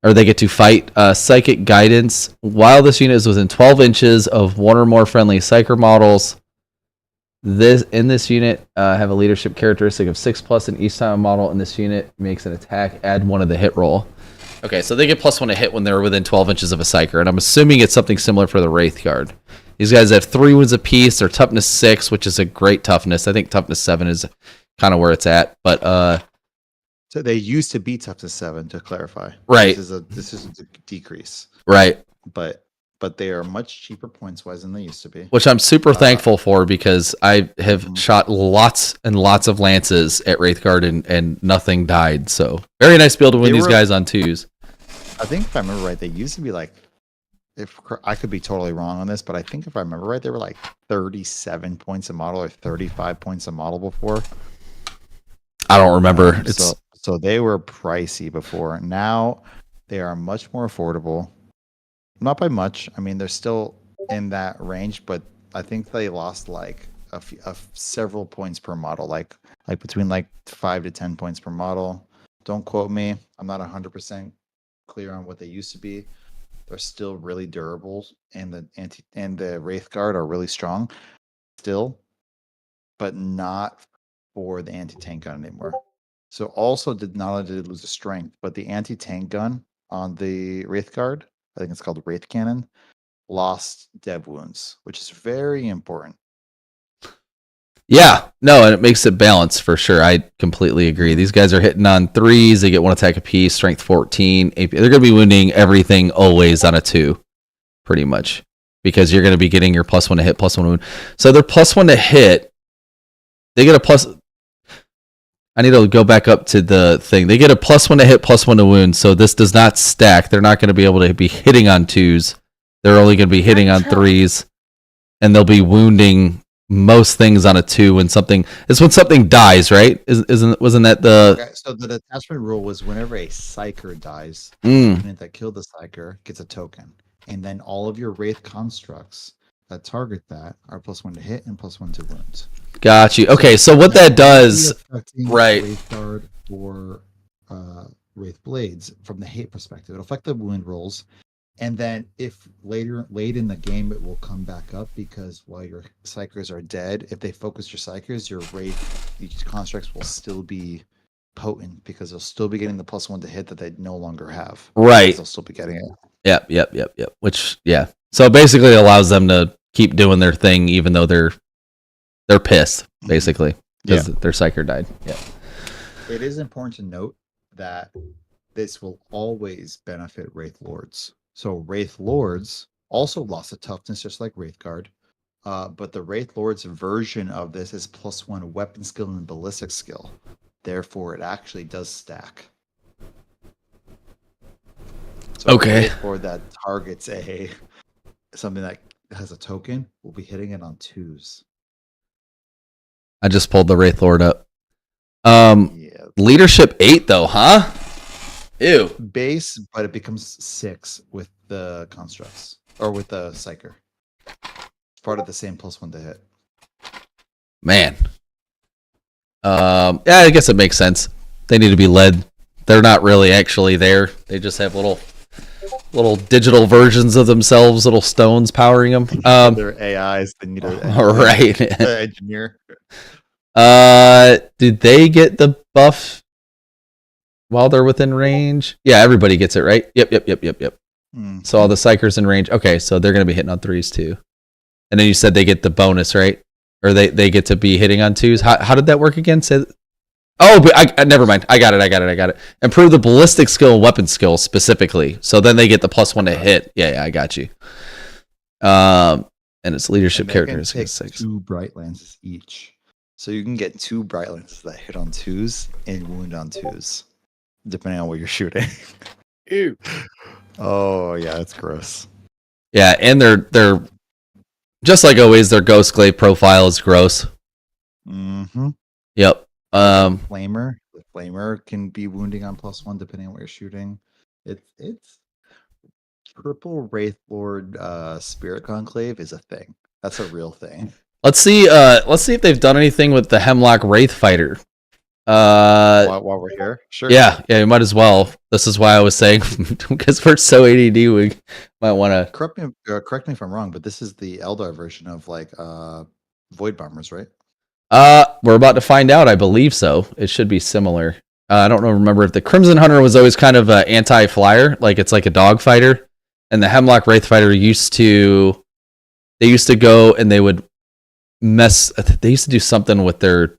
Or they get to fight. Psychic Guidance. While this unit is within 12 inches of one or more friendly Psyker models, this unit have a leadership characteristic of 6+, and each time a model in this unit makes an attack, add 1 to the hit roll. Okay, so they get +1 to hit when they're within 12 inches of a Psyker, and I'm assuming it's something similar for the Wraith Guard. These guys have 3 wounds apiece. They're toughness 6, which is a great toughness. I think toughness 7 is kind of where it's at, but So they used to be toughness 7, to clarify. Right. This is a decrease. Right. But they are much cheaper points wise than they used to be. Which I'm super thankful for, because I have shot lots and lots of lances at Wraithguard and nothing died. So very nice to be able to win these guys on 2s. I think if I remember right, they used to be like, if I could be totally wrong on this, but I think if I remember right, they were like 37 points a model or 35 points a model before. I don't remember. So they were pricey before. Now they are much more affordable. Not by much. I mean, they're still in that range, but I think they lost like several points per model, like between like 5 to 10 points per model. Don't quote me. I'm not 100% clear on what they used to be. They're still really durable, and the Wraith Guard are really strong still, but not for the anti-tank gun anymore. So also not only did it lose the strength, but the anti-tank gun on the Wraith Guard, I think it's called Wraith Cannon, lost dev wounds, which is very important. Yeah, no, and it makes it balanced for sure. I completely agree. These guys are hitting on 3s. They get 1 attack apiece, strength 14. AP. They're going to be wounding everything always on a 2, pretty much, because you're going to be getting your +1 to hit, +1 wound. So they're +1 to hit. They get a plus. I need to go back up to the thing. They get a +1 to hit, +1 to wound. So this does not stack. They're not going to be able to be hitting on 2s. They're only going to be hitting on 3s, and they'll be wounding most things on a 2 when something dies, right? Wasn't that the? Okay, so the detachment rule was whenever a Psyker dies, the unit that killed the Psyker gets a token, and then all of your Wraith constructs that target that are +1 to hit and +1 to wounds. Got you. Okay, so what that does, right? Wraith Guard or Wraith Blades from the hit perspective, it'll affect the wound rolls. And then if late in the game, it will come back up, because while your Psychers are dead, if they focus your Psychers, your Wraith, these constructs will still be potent, because they'll still be getting the +1 to hit that they no longer have. Right. They'll still be getting it. Yep. Which, yeah. So basically it allows them to keep doing their thing, even though they're pissed, basically, because their Psyker died. Yeah. It is important to note that this will always benefit Wraith Lords. So Wraith Lords also lost a toughness, just like Wraith Guard. But the Wraith Lord's version of this is +1 weapon skill and ballistic skill. Therefore, it actually does stack. So okay. A Wraith Lord that targets something that has a token will be hitting it on 2s. I just pulled the Wraith Lord up. Yeah. Leadership 8 though, huh? Ew. Base, but it becomes 6 with the constructs or with the Psyker. It's part of the same +1 to hit. Man. Yeah, I guess it makes sense. They need to be led. They're not really actually there. They just have little digital versions of themselves, little stones powering them. They're AIs. They need an engineer. Did they get the buff while they're within range? Yeah, everybody gets it, right? Yep. Mm-hmm. So all the Psychers in range. Okay, so they're going to be hitting on 3s too. And then you said they get the bonus, right? Or they get to be hitting on 2s. How did that work again? Oh, but I never mind. I got it. Improve the ballistic skill and weapon skill specifically. So then they get the +1 to hit. Yeah, I got you. And its leadership characteristics. 6. 2 bright lances each. So you can get 2 bright lances that hit on 2s and wound on 2s, depending on what you're shooting. Ew. Oh yeah, that's gross. Yeah, and they're just like always. Their Ghost Glaive profile is gross. Mm-hmm. Yep. The flamer can be wounding on +1 depending on what you're shooting. It's triple Wraith Lord Spirit Conclave is a thing. That's a real thing. Let's see if they've done anything with the Hemlock Wraith Fighter. While we're here, sure. Yeah, you might as well. This is why I was saying, because we're so ADD, we might want to. Correct me if I'm wrong, but this is the Eldar version of like Void Bombers, right? We're about to find out. I believe so. It should be similar. I don't remember if the Crimson Hunter was always kind of an anti-flyer, like it's like a dog fighter, and the Hemlock Wraith Fighter used to go and they would they used to do something with their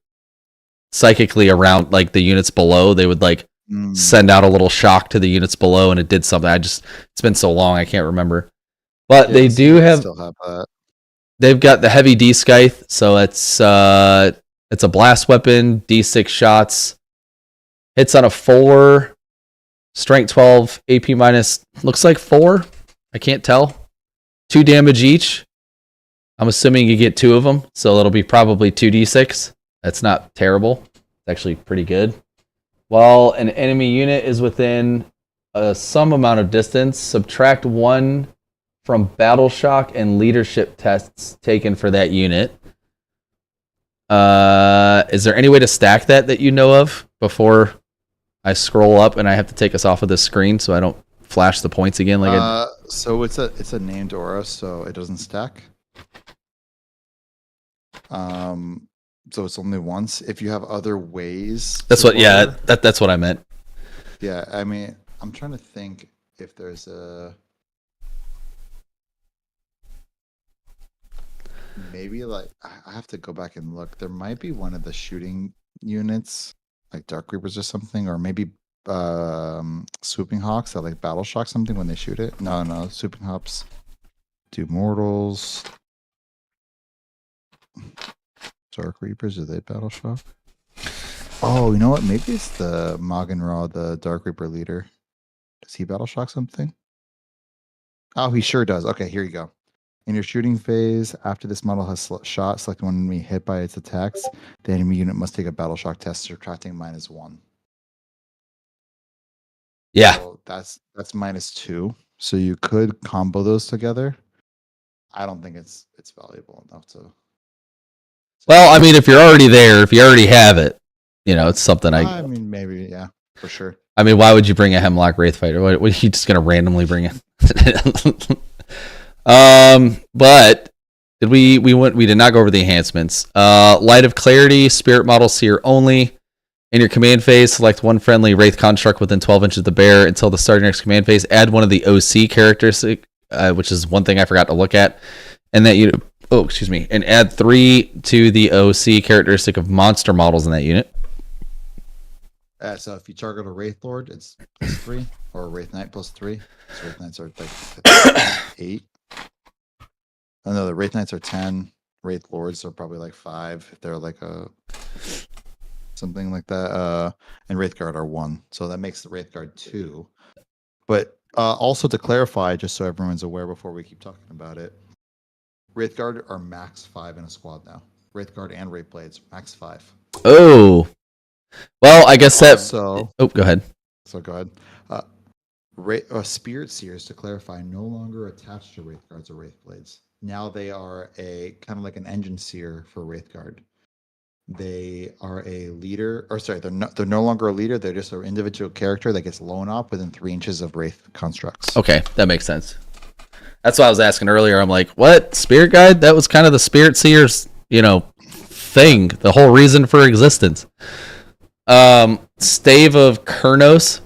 psychically around like the units below. They would like send out a little shock to the units below, and it did something. It's been so long I can't remember. But they do have that. They've got the heavy D Scythe, so it's a blast weapon, D6 shots, hits on a 4, strength 12, AP minus looks like 4. I can't tell. 2 damage each. I'm assuming you get 2 of them, so that'll be probably 2d6. That's not terrible. It's actually pretty good. While an enemy unit is within some amount of distance, subtract 1 from battle shock and leadership tests taken for that unit. Is there any way to stack that you know of before I scroll up and I have to take us off of this screen so I don't flash the points again? So it's a named aura, so it doesn't stack. So it's only once. If you have other ways, that's what I meant. Yeah, I mean, I'm trying to think if there's maybe like I have to go back and look. There might be one of the shooting units, like Dark Reapers or something, or maybe Swooping Hawks that like battle shock something when they shoot it. No, Swooping Hawks do mortals. Dark Reapers, do they battle shock? Oh, you know what? Maybe it's the Magan Ra, the Dark Reaper leader. Does he battle shock something? Oh, he sure does. Okay, here you go. In your shooting phase, after this model has shot, select one enemy hit by its attacks. The enemy unit must take a battle shock test, subtracting -1. Yeah, so that's -2. So you could combo those together. I don't think it's valuable enough to. Well, I mean, if you're already there, if you already have it, it's something I mean, maybe, yeah, for sure. I mean, why would you bring a Hemlock Wraith Fighter? What are you just going to randomly bring it? But we did not go over the enhancements. Light of Clarity, Spirit Model Seer only. In your command phase, select one friendly Wraith construct within 12 inches of the bear until the start of your next command phase. Add one of the OC characteristics, which is one thing I forgot to look at. And that you... Oh, excuse me. And add 3 to the OC characteristic of monster models in that unit. So if you target a Wraith Lord, it's +3, or a Wraith Knight +3. So Wraith Knights are like 8. Oh no, the Wraith Knights are 10. Wraith Lords are probably like 5 if they're like something like that. And Wraith Guard are 1. So that makes the Wraith Guard 2. But also to clarify, just so everyone's aware before we keep talking about it, Wraith Guard are max 5 in a squad now. Wraith Guard and Wraith Blades, max 5. Oh. Well, I guess that... So, oh, go ahead. So go ahead. Spirit Seers, to clarify, no longer attached to Wraith Guards or Wraith Blades. Now they are a kind of like an engine seer for Wraith Guard. They are a leader, or sorry, they're no longer a leader. They're just an individual character that gets blown up within 3 inches of Wraith constructs. Okay, that makes sense. That's what I was asking earlier. I'm like, what? Spirit Guide? That was kind of the Spirit Seer's, thing. The whole reason for existence. Stave of Kurnos.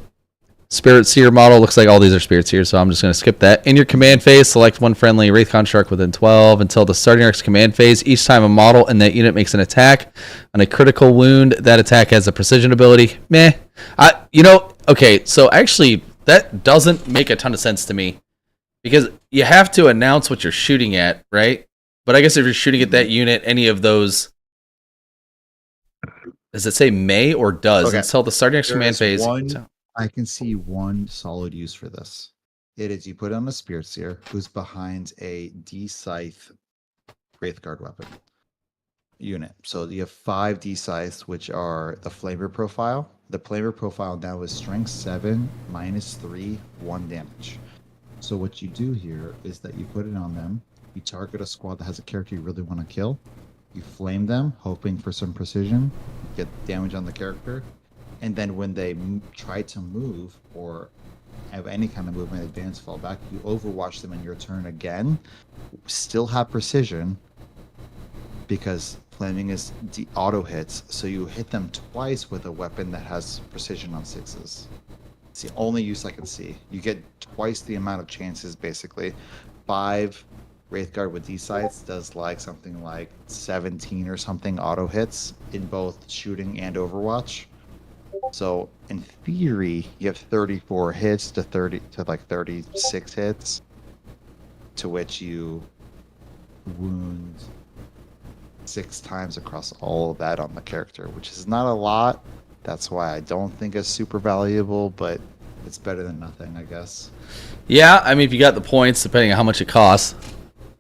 Spirit Seer model. Looks like all these are Spirit Seers, so I'm just going to skip that. In your command phase, select one friendly Wraith Construct within 12 until the start of your next command phase. Each time a model in that unit makes an attack on a critical wound, that attack has a precision ability. Meh. Okay, so actually, that doesn't make a ton of sense to me. Because you have to announce what you're shooting at, right? But I guess if you're shooting at that unit, any of those... Does it say may or does? Okay. Until the start of your next command phase. I can see one solid use for this. It is you put on a Spirit Seer who's behind a D-Scythe Wraithguard weapon unit. So you have 5 D-Scythes, which are the flavor profile. The flavor profile now is strength 7, -3, 1 damage. So what you do here is that you put it on them, you target a squad that has a character you really want to kill, you flame them, hoping for some precision, get damage on the character, and then when they try to move or have any kind of movement, advance, fall back, you overwatch them in your turn again, still have precision, because flaming is auto hits, so you hit them twice with a weapon that has precision on 6s. It's the only use I can see. You get twice the amount of chances, basically. 5 Wraithguard with D-Sights does like something like 17 or something auto hits in both shooting and Overwatch. So in theory, you have 34 hits to 36 hits, to which you wound 6 times across all of that on the character, which is not a lot. That's why I don't think it's super valuable, but it's better than nothing, I guess. Yeah, I mean, if you got the points, depending on how much it costs.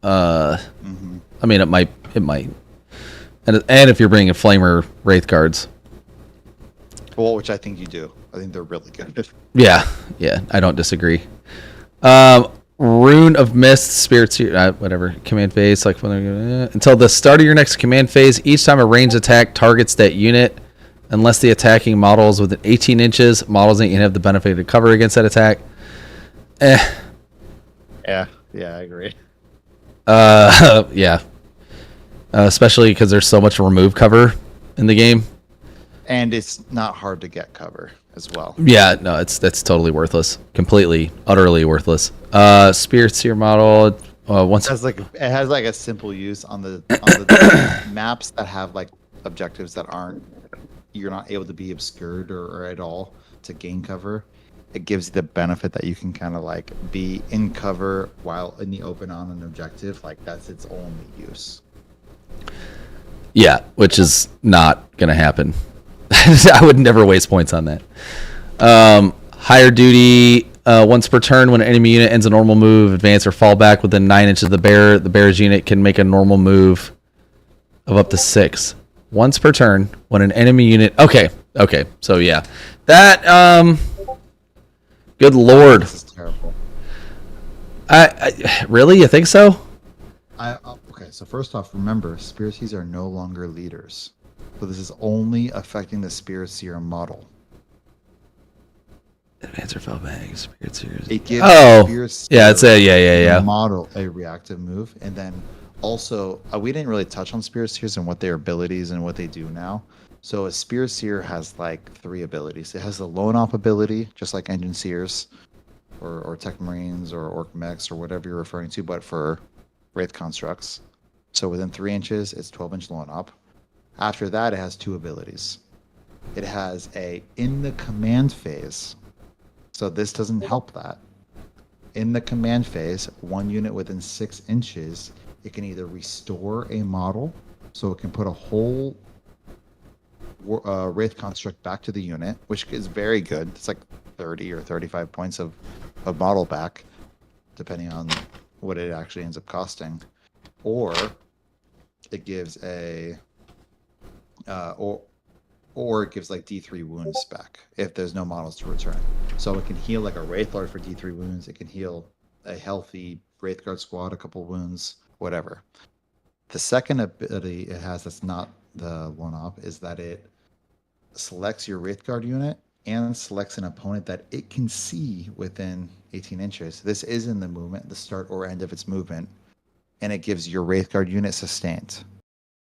I mean, it might, and if you're bringing Flamer Wraith cards. Well, which I think you do. I think they're really good. Yeah, I don't disagree. Rune of Mist, Spirits, whatever, command phase, like until the start of your next command phase. Each time a ranged attack targets that unit, unless the attacking model is within 18 inches, models ain't gonna have the benefit to cover against that attack. Yeah, I agree. Yeah. Especially because there's so much remove cover in the game. And it's not hard to get cover as well. Yeah, no, that's totally worthless. Completely, utterly worthless. Spirit Seer model. Once it has like a simple use on the maps that have like objectives that you're not able to be obscured or at all to gain cover. It gives you the benefit that you can kind of like be in cover while in the open on an objective. Like that's its only use. Yeah, which is not gonna happen. I would never waste points on that. Higher duty. Once per turn, when an enemy unit ends a normal move, advance or fall back within 9 inches of the bear's unit can make a normal move of up to 6. Once per turn, when an enemy unit... Okay. So, yeah. That, good lord. This is terrible. Really? You think so? Okay, so first off, remember, Spirit Seers are no longer leaders. So this is only affecting the Spirit Seer model. Advance or fall back, Spirit Seers. It gives Spirit Seer it's a model a reactive move, and then also we didn't really touch on Spirit Seers and what their abilities and what they do now. So a Spirit Seer has like 3 abilities. It has the Lone Op ability, just like Engine Seers, or Tech Marines, or Orc Mechs, or whatever you're referring to, but for Wraith constructs. So within 3 inches, it's 12-inch Lone Op. After that, it has 2 abilities. It has a in the command phase. So this doesn't help that. In the command phase, 1 unit within 6 inches, it can either restore a model, so it can put a whole Wraith construct back to the unit, which is very good. It's like 30 or 35 points of model back, depending on what it actually ends up costing. Or it gives or it gives like D3 wounds back if there's no models to return. So it can heal like a Wraith Lord for D3 wounds. It can heal a healthy Wraithguard squad a couple wounds, whatever. The second ability it has that's not the one-op is that it selects your Wraithguard unit and selects an opponent that it can see within 18 inches. This is in the movement, the start or end of its movement, and it gives your Wraithguard unit sustained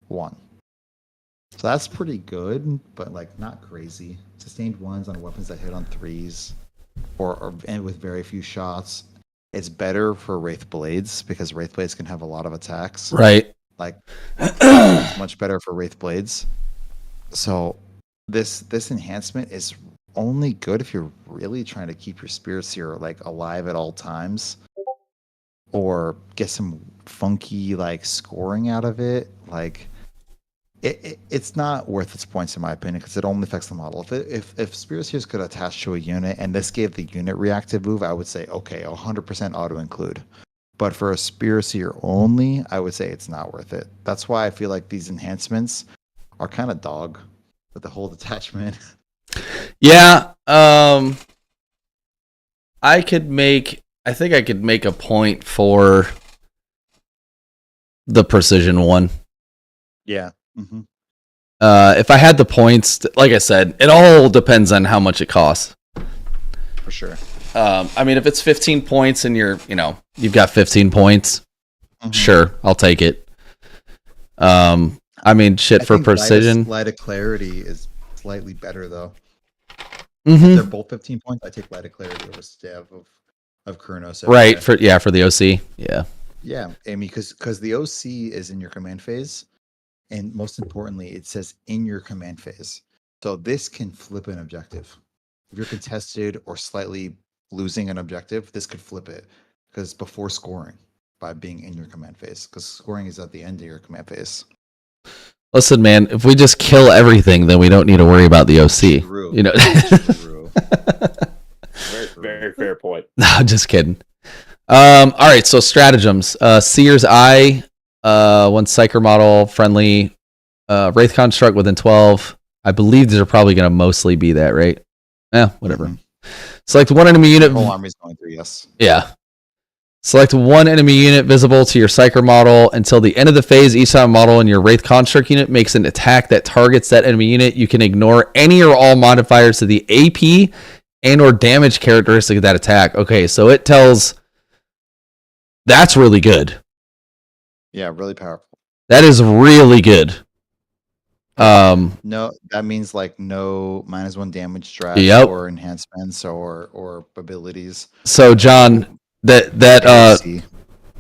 1. So that's pretty good, but like not crazy. Sustained 1s on weapons that hit on 3s. and with very few shots. It's better for Wraith Blades because Wraith Blades can have a lot of attacks. Right. Like it's much better for Wraith Blades. So this enhancement is only good if you're really trying to keep your Spirit Seer like alive at all times, or get some funky like scoring out of it. Like it's not worth its points in my opinion because it only affects the model. If Spirit Seers could attach to a unit and this gave the unit reactive move, I would say okay, 100% auto include. But for a Spirit Seer only, I would say it's not worth it. That's why I feel like these enhancements are kind of dog with the whole detachment. Yeah, I think I could make a point for the precision one. Yeah. Mm-hmm. If I had the points, like I said, it all depends on how much it costs. For sure. I mean, if it's 15 points and you've got 15 points, sure, I'll take it. I mean, for precision. Light of Clarity is slightly better though. Mm-hmm. They're both 15 points. I take Light of Clarity over Staff of Kurnos. Right, for the OC. Yeah. Yeah, Amy, because the OC is in your command phase, and most importantly, it says in your command phase. So this can flip an objective. If you're contested or slightly losing an objective, this could flip it because before scoring by being in your command phase, because scoring is at the end of your command phase. Listen, man, if we just kill everything, then we don't need to worry about the OC. True. You know. True. Very, very fair point. No, just kidding. All right, so stratagems. Seer's Eye, one Psyker model, friendly, Wraith Construct within 12. I believe these are probably going to mostly be that, right? Whatever. Mm-hmm. Select one enemy unit. The whole army's going through, yes. Yeah. Select one enemy unit visible to your Psyker model until the end of the phase. Each time a model in your Wraith Construct unit makes an attack that targets that enemy unit, you can ignore any or all modifiers to the AP and or damage characteristic of that attack. Okay, so it tells... That's really good. Yeah, really powerful. That is really good. No, that means like no -1 damage strat or enhancements or abilities. So John, that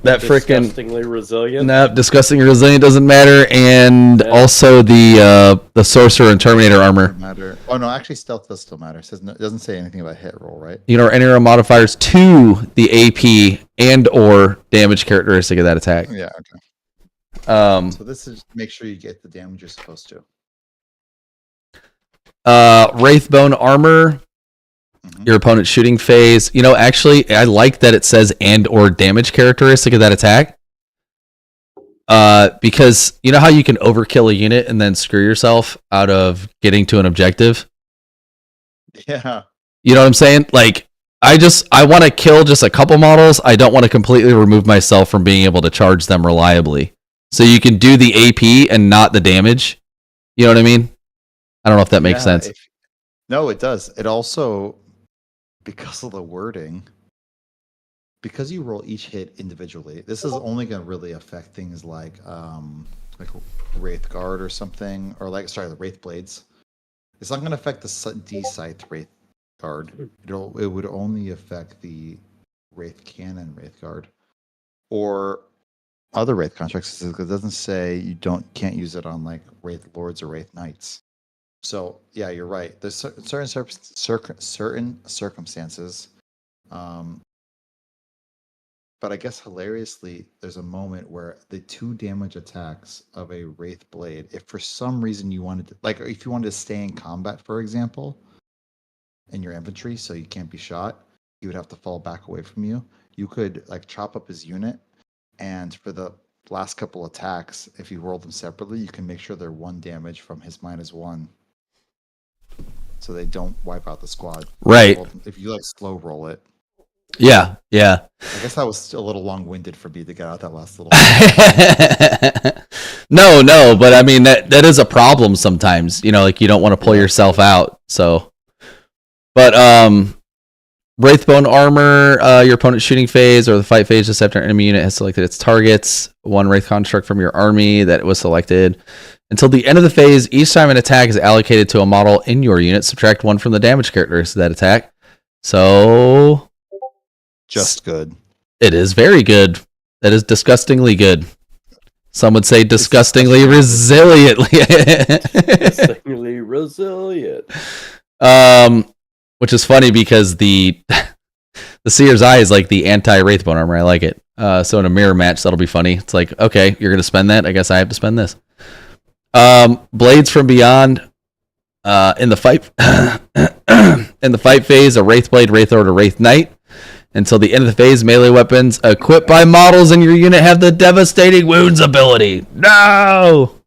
freaking disgustingly resilient. No, disgustingly resilient doesn't matter, and also the sorcerer and terminator armor. Matter. Oh no, actually stealth does still matter. It doesn't say anything about hit roll, right? You know, any modifiers to the AP and or damage characteristic of that attack. Yeah. Okay. So this is make sure you get the damage you're supposed to. Wraithbone armor. Your opponent's shooting phase. You know, actually, I like that it says and or damage characteristic of that attack. Because you know how you can overkill a unit and then screw yourself out of getting to an objective? Yeah. You know what I'm saying? Like, I want to kill just a couple models. I don't want to completely remove myself from being able to charge them reliably. So you can do the AP and not the damage. You know what I mean? I don't know if that makes sense. No, it does. It also, because of the wording, because you roll each hit individually, this is only going to really affect things like Wraith Guard or something, or the Wraith Blades. It's not going to affect the D-Scythe Wraith Guard. It would only affect the Wraith Cannon Wraith Guard, or other Wraith constructs, because it doesn't say you can't use it on like Wraith Lords or Wraith Knights. So yeah, you're right. There's certain circumstances, but I guess hilariously, there's a moment where the 2 damage attacks of a Wraith Blade, if for some reason you wanted to, like if you wanted to stay in combat, for example, in your infantry, so you can't be shot, he would have to fall back away from you. You could like chop up his unit, and for the last couple attacks, if you roll them separately, you can make sure they're 1 damage from his -1. So they don't wipe out the squad. Right. If you like slow roll it. Yeah. I guess that was a little long-winded for me to get out that last little. No, but I mean that is a problem sometimes. You know, like you don't want to pull yourself out. So, but Wraithbone armor, your opponent's shooting phase or the fight phase just after an enemy unit has selected its targets. 1 Wraith construct from your army that was selected. Until the end of the phase, each time an attack is allocated to a model in your unit, subtract 1 from the damage characteristics of that attack. So Just good. it is very good. That is disgustingly good. Some would say disgustingly resiliently. Disgustingly resilient. Which is funny because the Seer's Eye is like the anti-Wraithbone armor. I like it. So in a mirror match, that'll be funny. It's like, okay, you're gonna spend that. I guess I have to spend this. Blades from Beyond. In the fight, in the fight phase, a Wraith Blade, Wraith Lord, or Wraith Knight. Until the end of the phase, melee weapons equipped by models in your unit have the Devastating Wounds ability. No!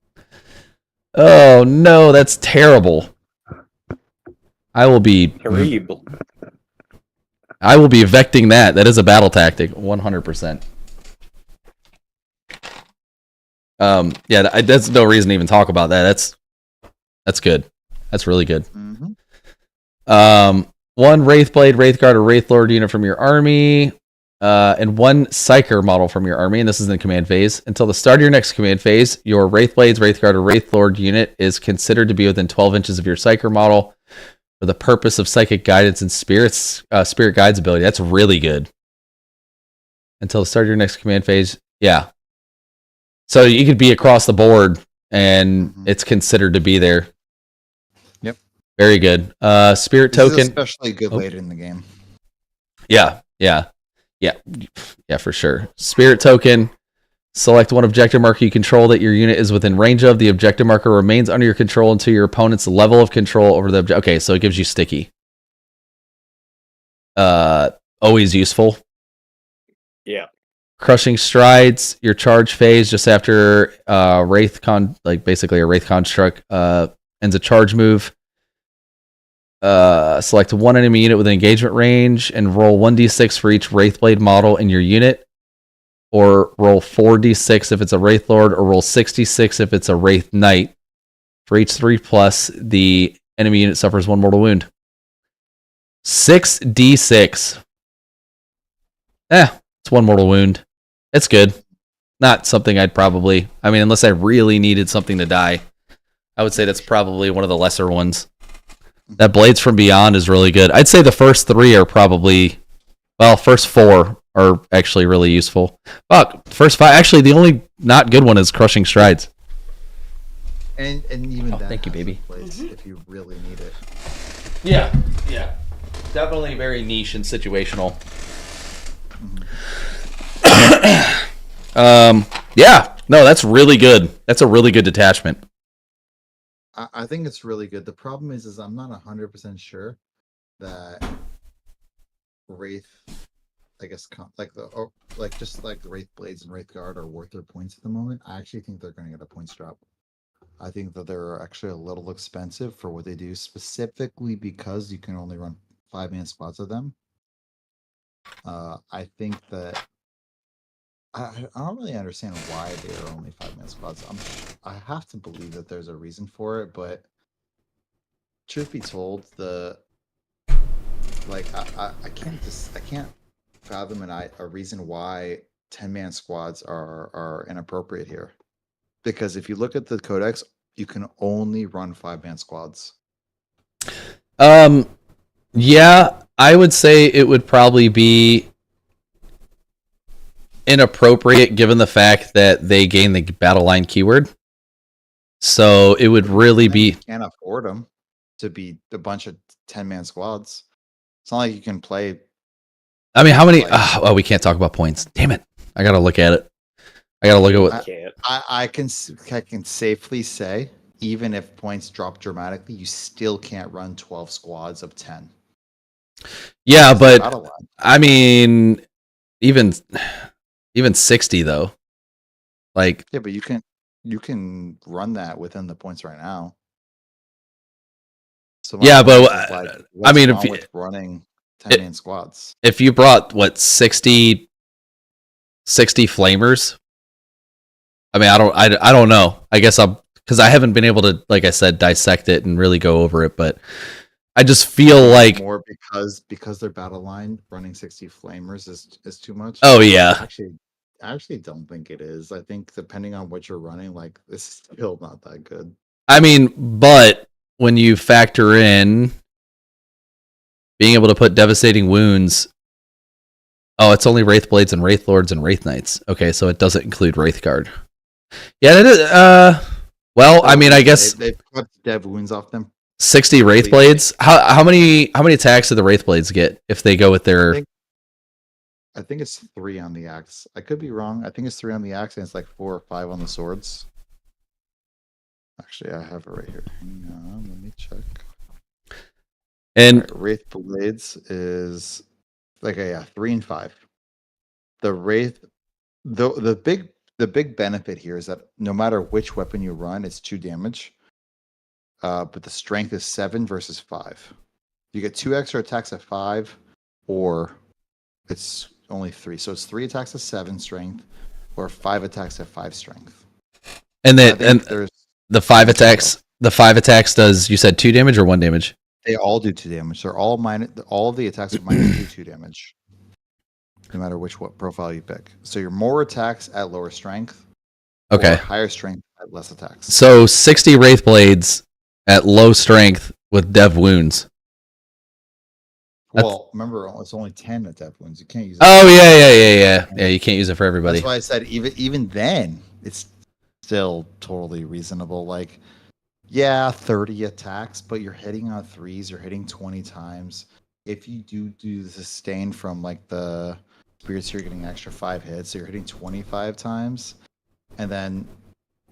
Oh no, that's terrible. I will be Terrible. evecting that. That is a battle tactic, 100%. Yeah, that's no reason to even talk about that. That's good. That's really good. Mm-hmm. One Wraithblade, Wraithguard, or Wraithlord unit from your army, and one Psyker model from your army, and this is in the command phase. Until the start of your next command phase, your Wraithblades, Wraithguard, or Wraithlord unit is considered to be within 12 inches of your Psyker model for the purpose of Psychic Guidance and Spirit Guides ability. That's really good. Until the start of your next command phase, yeah. So you could be across the board, and it's considered to be there. Yep. Very good. Spirit This token. is especially good later in the game. Yeah, for sure. Spirit token. Select one objective marker you control that your unit is within range of. The objective marker remains under your control until your opponent's level of control over the objective. Okay, so it gives you sticky. Always useful. Yeah. Crushing Strides, your charge phase just after basically a Wraith construct ends a charge move. Select one enemy unit within engagement range and roll 1d6 for each Wraithblade model in your unit, or roll 4d6 if it's a Wraithlord, or roll 66 if it's a Wraith Knight. For each 3+, the enemy unit suffers 1 mortal wound. 6d6. It's 1 mortal wound. It's good. Not something I'd probably... I mean, unless I really needed something to die, I would say that's probably one of the lesser ones. That Blades from Beyond is really good. I'd say the first 3 are probably... Well, first 4 are actually really useful. Fuck, first 5... Actually, the only not good one is Crushing Strides. And even that thank you, has a baby. place if you really need it. Yeah. Definitely very niche and situational. Yeah. No, that's really good. That's a really good detachment. I think it's really good. The problem is I'm not 100% sure that Wraith, I guess, just like the Wraith Blades and Wraith Guard are worth their points at the moment. I actually think they're going to get a points drop. I think that they're actually a little expensive for what they do, specifically because you can only run 5-man squads of them. I think that I don't really understand why they are only 5-man squads. I have to believe that there's a reason for it, but truth be told, I can't fathom a reason why 10-man squads are inappropriate here. Because if you look at the codex, you can only run 5-man squads. Yeah, I would say it would probably be inappropriate given the fact that they gain the battle line keyword. So it would really be... You can't afford them to be a bunch of 10-man squads. It's not like you can play... I mean, how many... we can't talk about points. Damn it. I gotta look at it. I gotta look at what... I can safely say, even if points drop dramatically, you still can't run 12 squads of 10. Yeah, but I mean, even 60 though. Like, yeah, but you can run that within the points right now. So yeah, but I mean, if running 10-man squads, if you brought 60 flamers, I mean, I don't know. I guess because I haven't been able to, like I said, dissect it and really go over it, but I just feel like more because their battle line running 60 flamers is too much. Oh yeah. I actually don't think it is. I think depending on what you're running, like, this is still not that good. I mean, but when you factor in being able to put devastating wounds. Oh, it's only Wraith Blades and Wraith Lords and Wraith Knights. Okay, so it doesn't include Wraith Guard. Yeah, that is, well, I mean, I guess they've cut dev wounds off them. 60 Wraith Blades. How many attacks do the Wraith Blades get if they go with their? I think it's 3 on the axe. I could be wrong. I think it's 3 on the axe and it's like 4 or 5 on the swords. Actually, I have it right here. Hang on, let me check. And Wraith Blades is like 3 and 5. The Wraith, the big benefit here is that no matter which weapon you run, it's 2 damage. But the strength is 7 versus 5. You get 2 extra attacks at 5, or it's only 3. So it's 3 attacks at 7 strength, or 5 attacks at 5 strength. And the 5 attacks does, you said 2 damage or 1 damage? They all do 2 damage. They're all of the attacks are minus 2 damage. No matter what profile you pick. So you're more attacks at lower strength. Okay. Or higher strength at less attacks. So 60 Wraith Blades at low strength with dev wounds. Well, remember, it's only 10 at dev wounds. You can't use it. Oh, yeah. Yeah, you can't use it for everybody. That's why I said even then, it's still totally reasonable. Like, yeah, 30 attacks, but you're hitting on 3s. You're hitting 20 times. If you do the sustain from like the spirits, you're getting an extra 5 hits. So you're hitting 25 times. And then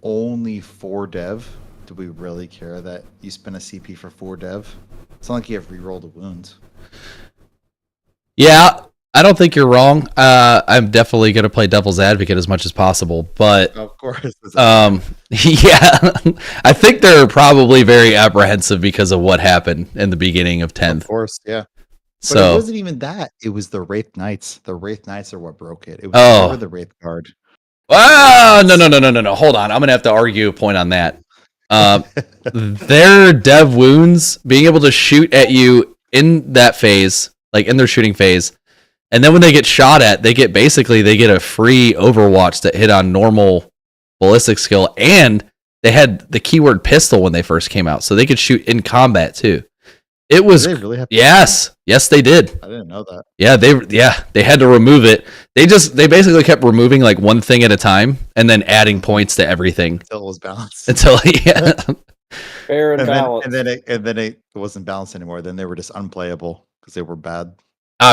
only 4 dev. Do we really care that you spend a CP for 4 dev? It's not like you have reroll the wound. Yeah, I don't think you're wrong. I'm definitely going to play devil's advocate as much as possible, but Of course. yeah, I think they're probably very apprehensive because of what happened in the beginning of 10th. Of course, yeah. But So it wasn't even that. It was the Wraith Knights. The Wraith Knights are what broke it. It was never the Wraith Guard. Oh, no. Hold on. I'm going to have to argue a point on that. Their dev wounds, being able to shoot at you in that phase, like in their shooting phase, and then when they get shot at, they get a free Overwatch that hit on normal ballistic skill, and they had the keyword pistol when they first came out, so they could shoot in combat too. It was Did they really have yes, they did. I didn't know that. Yeah, they had to remove it. They basically kept removing like one thing at a time and then adding points to everything Until it was balanced. until Fair and balanced. And then it wasn't balanced anymore. Then they were just unplayable because they were bad.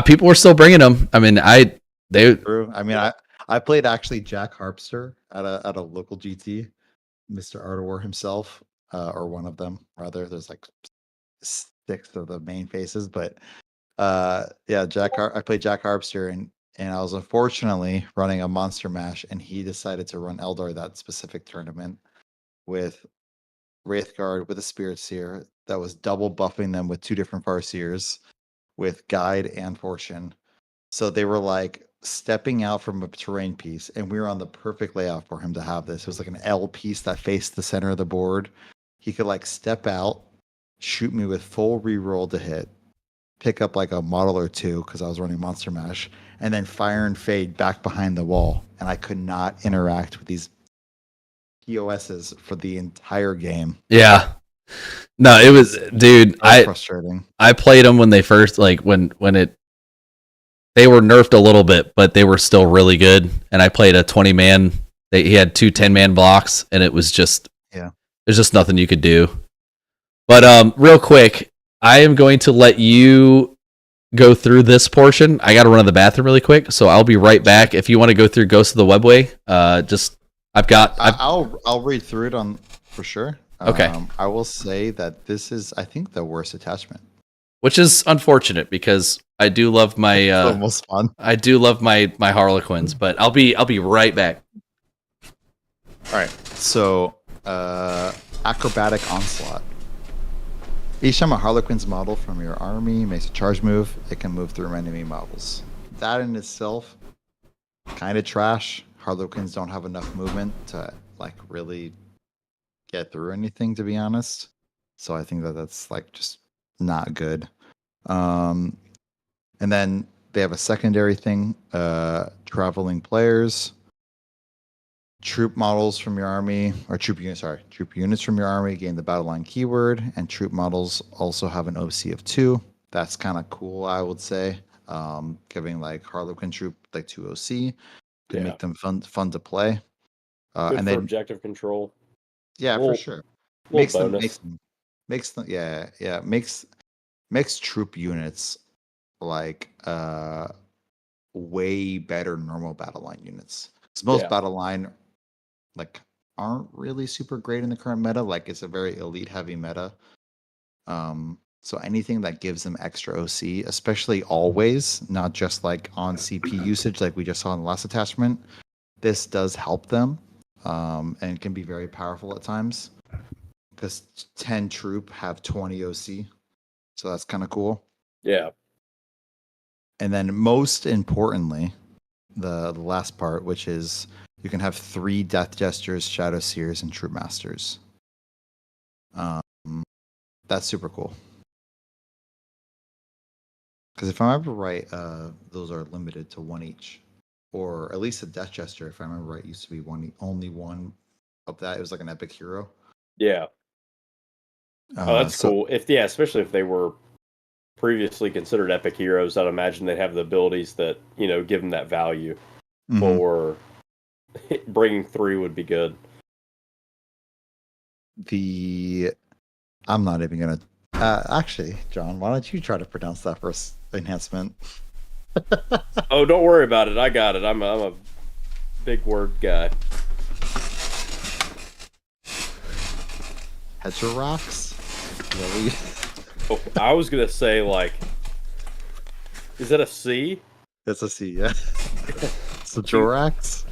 people were still bringing them. I mean, True. I mean, I played actually Jack Harpster at a local GT, Mr. Ardor himself, or one of them rather. There's like 6 of the main faces, but yeah, I played Jack Harpster, and I was unfortunately running a Monster Mash, and he decided to run Eldar that specific tournament with Wraithguard with a Spirit Seer that was double buffing them with 2 different Farseers with Guide and Fortune. So they were like stepping out from a terrain piece, and we were on the perfect layout for him to have this. It was like an L piece that faced the center of the board. He could like step out, shoot me with full reroll to hit, pick up like a model or 2 because I was running Monster Mash, and then fire and fade back behind the wall. And I could not interact with these POSs for the entire game. yeah. No, it was, dude. Frustrating. I played them when they first they were nerfed a little bit, but they were still really good. And I played a 20-man. He had 2 10-man blocks, and it was just there's just nothing you could do. But real quick, I am going to let you go through this portion. I got to run to the bathroom really quick, so I'll be right back. If you want to go through Ghost of the Webway, I'll read through it for sure. Okay. I will say that this is, I think, the worst attachment. Which is unfortunate because I do love my It's almost fun. I do love my Harlequins, but I'll be right back. All right. So, Acrobatic Onslaught. Each time a Harlequin's model from your army makes a charge move, it can move through enemy models. That in itself, kind of trash. Harlequins don't have enough movement to like really get through anything, to be honest. So I think that's like just not good. And then they have a secondary thing, traveling players. Troop models from your army, or troop units from your army gain the battle line keyword, and troop models also have an OC of 2. That's kind of cool, I would say. Giving like Harlequin troop like 2 OC can Yeah. make them fun to play. Good And for then objective control. yeah, for Little- sure. Little bonus. Makes them yeah makes troop units like way better normal battle line units. Because most Yeah. battle line like aren't really super great in the current meta. Like it's a very elite heavy meta. So anything that gives them extra OC, especially always, not just like on CP usage like we just saw in the last attachment, this does help them, and can be very powerful at times. Because 10 troop have 20 OC, so that's kind of cool. Yeah. And then most importantly, the last part, which is you can have 3 Death Gestures, Shadow Seers, and Troop Masters. That's super cool. Because if I remember right, those are limited to 1 each. Or at least a Death Gesture, if I remember right, used to be only one of that. It was like an epic hero. Yeah. Oh, that's cool. Especially if they were previously considered epic heroes, I'd imagine they'd have the abilities that, give them that value for bringing 3 would be good. I'm not even going to... actually, John, why don't you try to pronounce that first enhancement? Oh, don't worry about it. I got it. I'm a big word guy. Heterox? Really? Oh, I was gonna say is that a C? It's a C, yeah. So Jorax?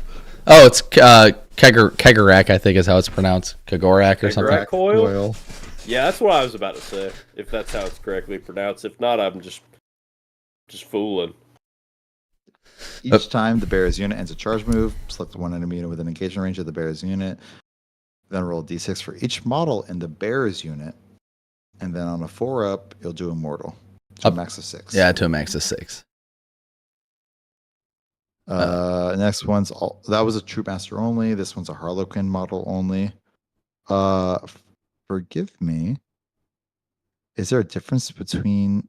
Oh, it's Kegarak, I think is how it's pronounced. Kagorak or something. Kegarak coil? Yeah, that's what I was about to say. If that's how it's correctly pronounced. If not, I'm just fooling. Each time the bearer's unit ends a charge move, select one enemy unit within engagement range of the bearer's unit. Then roll d6 for each model in the bearer's unit. And then on a 4-up, you'll do Immortal. To a max of 6. Yeah, to a max of 6. Next one's that was a Troop Master only. This one's a Harlequin model only. Forgive me. Is there a difference between...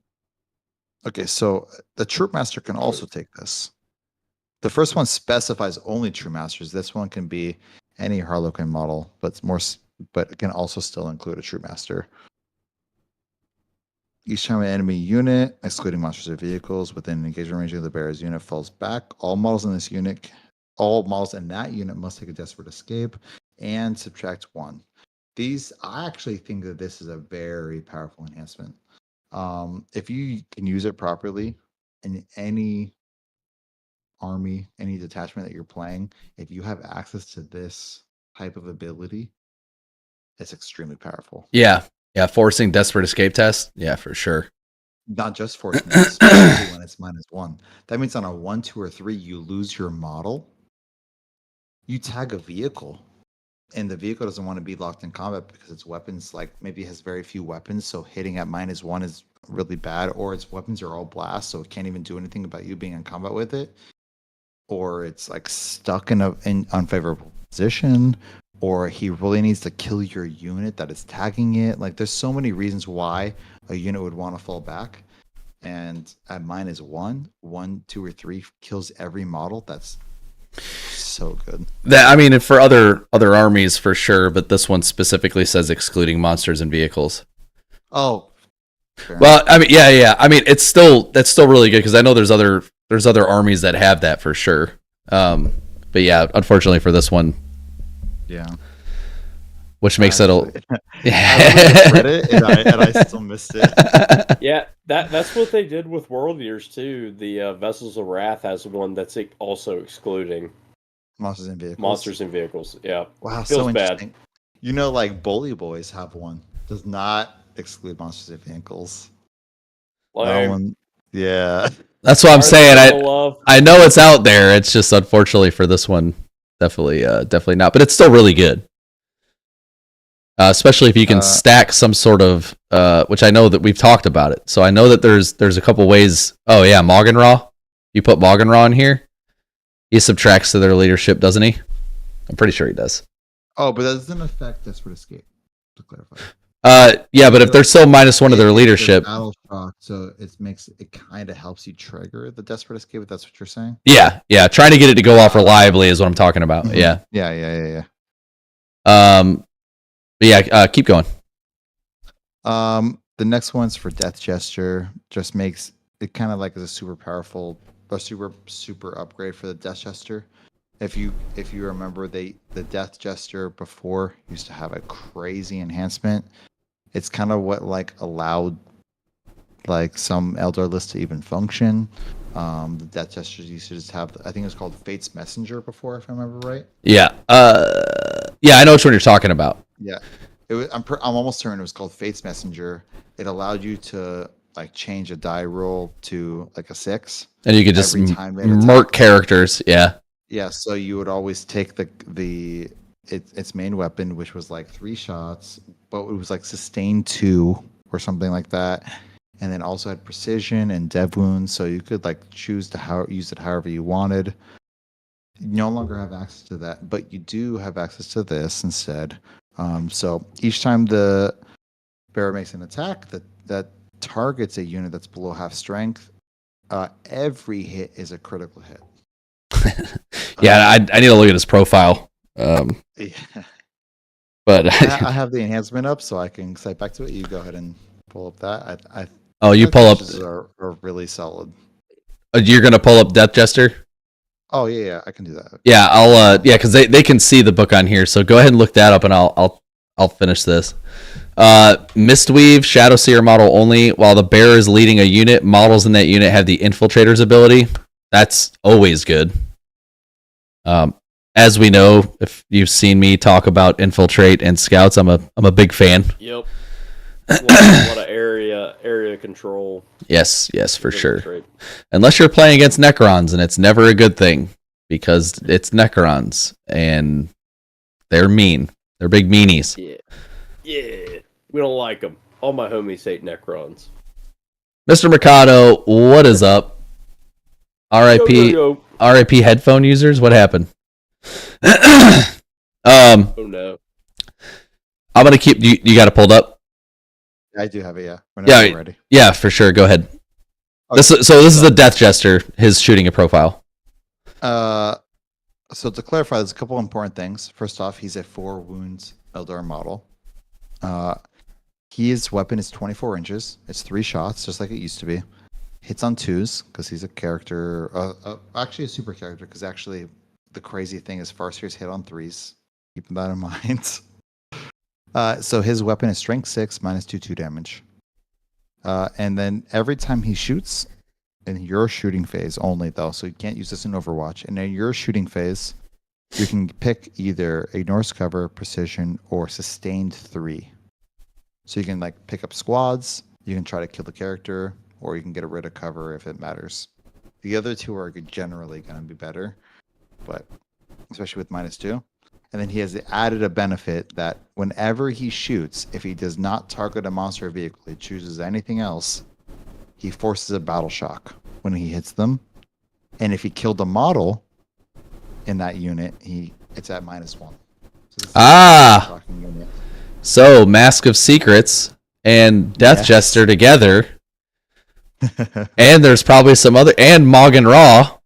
Okay, so the Troop Master can also take this. The first one specifies only Troop Masters. This one can be any Harlequin model, but it can also still include a Troop Master. Each time an enemy unit, excluding monsters or vehicles, within an engagement range of the bearer's unit falls back, all models in that unit must take a desperate escape and subtract 1. I actually think that this is a very powerful enhancement. If you can use it properly in any army, any detachment that you're playing, if you have access to this type of ability, it's extremely powerful. Yeah, forcing desperate escape test. Yeah, for sure. Not just forcing it, especially when it's -1. That means on a 1, 2, or 3, you lose your model. You tag a vehicle, and the vehicle doesn't want to be locked in combat because its weapons, like maybe it has very few weapons, so hitting at -1 is really bad, or its weapons are all blast, so it can't even do anything about you being in combat with it, or it's like stuck in an unfavorable position, or he really needs to kill your unit that is tagging it. Like there's so many reasons why a unit would want to fall back, and at -1, 1, 2, or 3 kills every model. That's so good. For other armies for sure, but this one specifically says excluding monsters and vehicles. Oh, well, yeah. That's still really good because I know there's other armies that have that for sure. But yeah, unfortunately for this one, yeah, which makes it I read it and I still missed it. Yeah, that's what they did with World Years too. The Vessels of Wrath has one that's also excluding monsters and vehicles. Yeah. Wow, Feels so interesting. bad. Like Bully Boys have one. Does not exclude monsters and vehicles. That one, yeah. That's what I'm saying. I know it's out there. It's just unfortunately for this one, definitely not. But it's still really good. Especially if you can stack some sort of, which I know that we've talked about it. So I know that there's a couple ways. Oh yeah, Moggenraw. You put Moggenraw in here. He subtracts to their leadership, doesn't he? I'm pretty sure he does. Oh, but that doesn't affect Desperate Escape, to clarify. Yeah, but if they're so -1 of their It's a leadership, battle shock, so it kind of helps you trigger the desperate escape. If that's what you're saying. yeah, trying to get it to go off reliably is what I'm talking about. Mhm. Yeah. Yeah. But yeah, keep going. The next one's for Death Gesture. Just makes it kind of like is a super upgrade for the Death Gesture. If you remember, the Death Gesture before used to have a crazy enhancement. It's kind of what like allowed like some Eldar lists to even function. The Death Gestures used to just have, I think it was called Fate's Messenger before, if I remember right. Yeah. Yeah, I know which one you're talking about. Yeah. I'm almost certain it was called Fate's Messenger. It allowed you to like change a die roll to like a 6, and you could just every time it murk attacked. characters. Yeah. Yeah, so you would always take its main weapon, which was like 3 shots, but it was like sustained 2 or something like that, and then also had precision and dev wounds, so you could like choose to use it however you wanted. You no longer have access to that, but you do have access to this instead. So each time the bearer makes an attack that targets a unit that's below half strength, every hit is a critical hit. Yeah, I need to look at his profile. Yeah. But I have the enhancement up, so I can cite back to it. You go ahead and pull up that. oh, you pull up. Are really solid. You're gonna pull up Death Jester. Oh yeah, I can do that. Yeah, I'll. Yeah, because they can see the book on here. So go ahead and look that up, and I'll finish this. Mistweave, Shadow Seer model only. While the bearer is leading a unit, models in that unit have the Infiltrator's ability. That's always good. As we know, if you've seen me talk about Infiltrate and Scouts, I'm a big fan. Yep. A lot of area control. Yes, for sure. Infiltrate. Unless you're playing against Necrons, and it's never a good thing because it's Necrons and they're mean. They're big meanies. Yeah. We don't like them. All my homies hate Necrons. Mr. Mercado, what is up? R.I.P. Yo. R.I.P. headphone users. What happened? Oh no. I'm gonna keep. You got it pulled up. I do have it. Yeah. Whenever you're ready. Yeah, for sure. Go ahead. Okay. This is the Death Jester. His shooting a profile. So to clarify, there's a couple important things. First off, he's a 4 wounds Eldar model. His weapon is 24 inches. It's 3 shots, just like it used to be. Hits on 2s because he's a character, actually a super character. Because actually, the crazy thing is Farseers hit on 3s. Keeping that in mind. So his weapon is strength 6 -2 damage. And then every time he shoots, in your shooting phase only though, so you can't use this in Overwatch. And in your shooting phase, you can pick either ignores cover, precision, or sustained 3. So you can like pick up squads, you can try to kill the character, or you can get rid of cover if it matters. The other 2 are generally going to be better, but especially with -2. And then he has added a benefit that whenever he shoots, if he does not target a monster or vehicle, he chooses anything else, he forces a battle shock when he hits them. And if he killed a model in that unit, it's at -1. So So Mask of Secrets and Death Jester together, and there's probably some other, and Morgan Raw.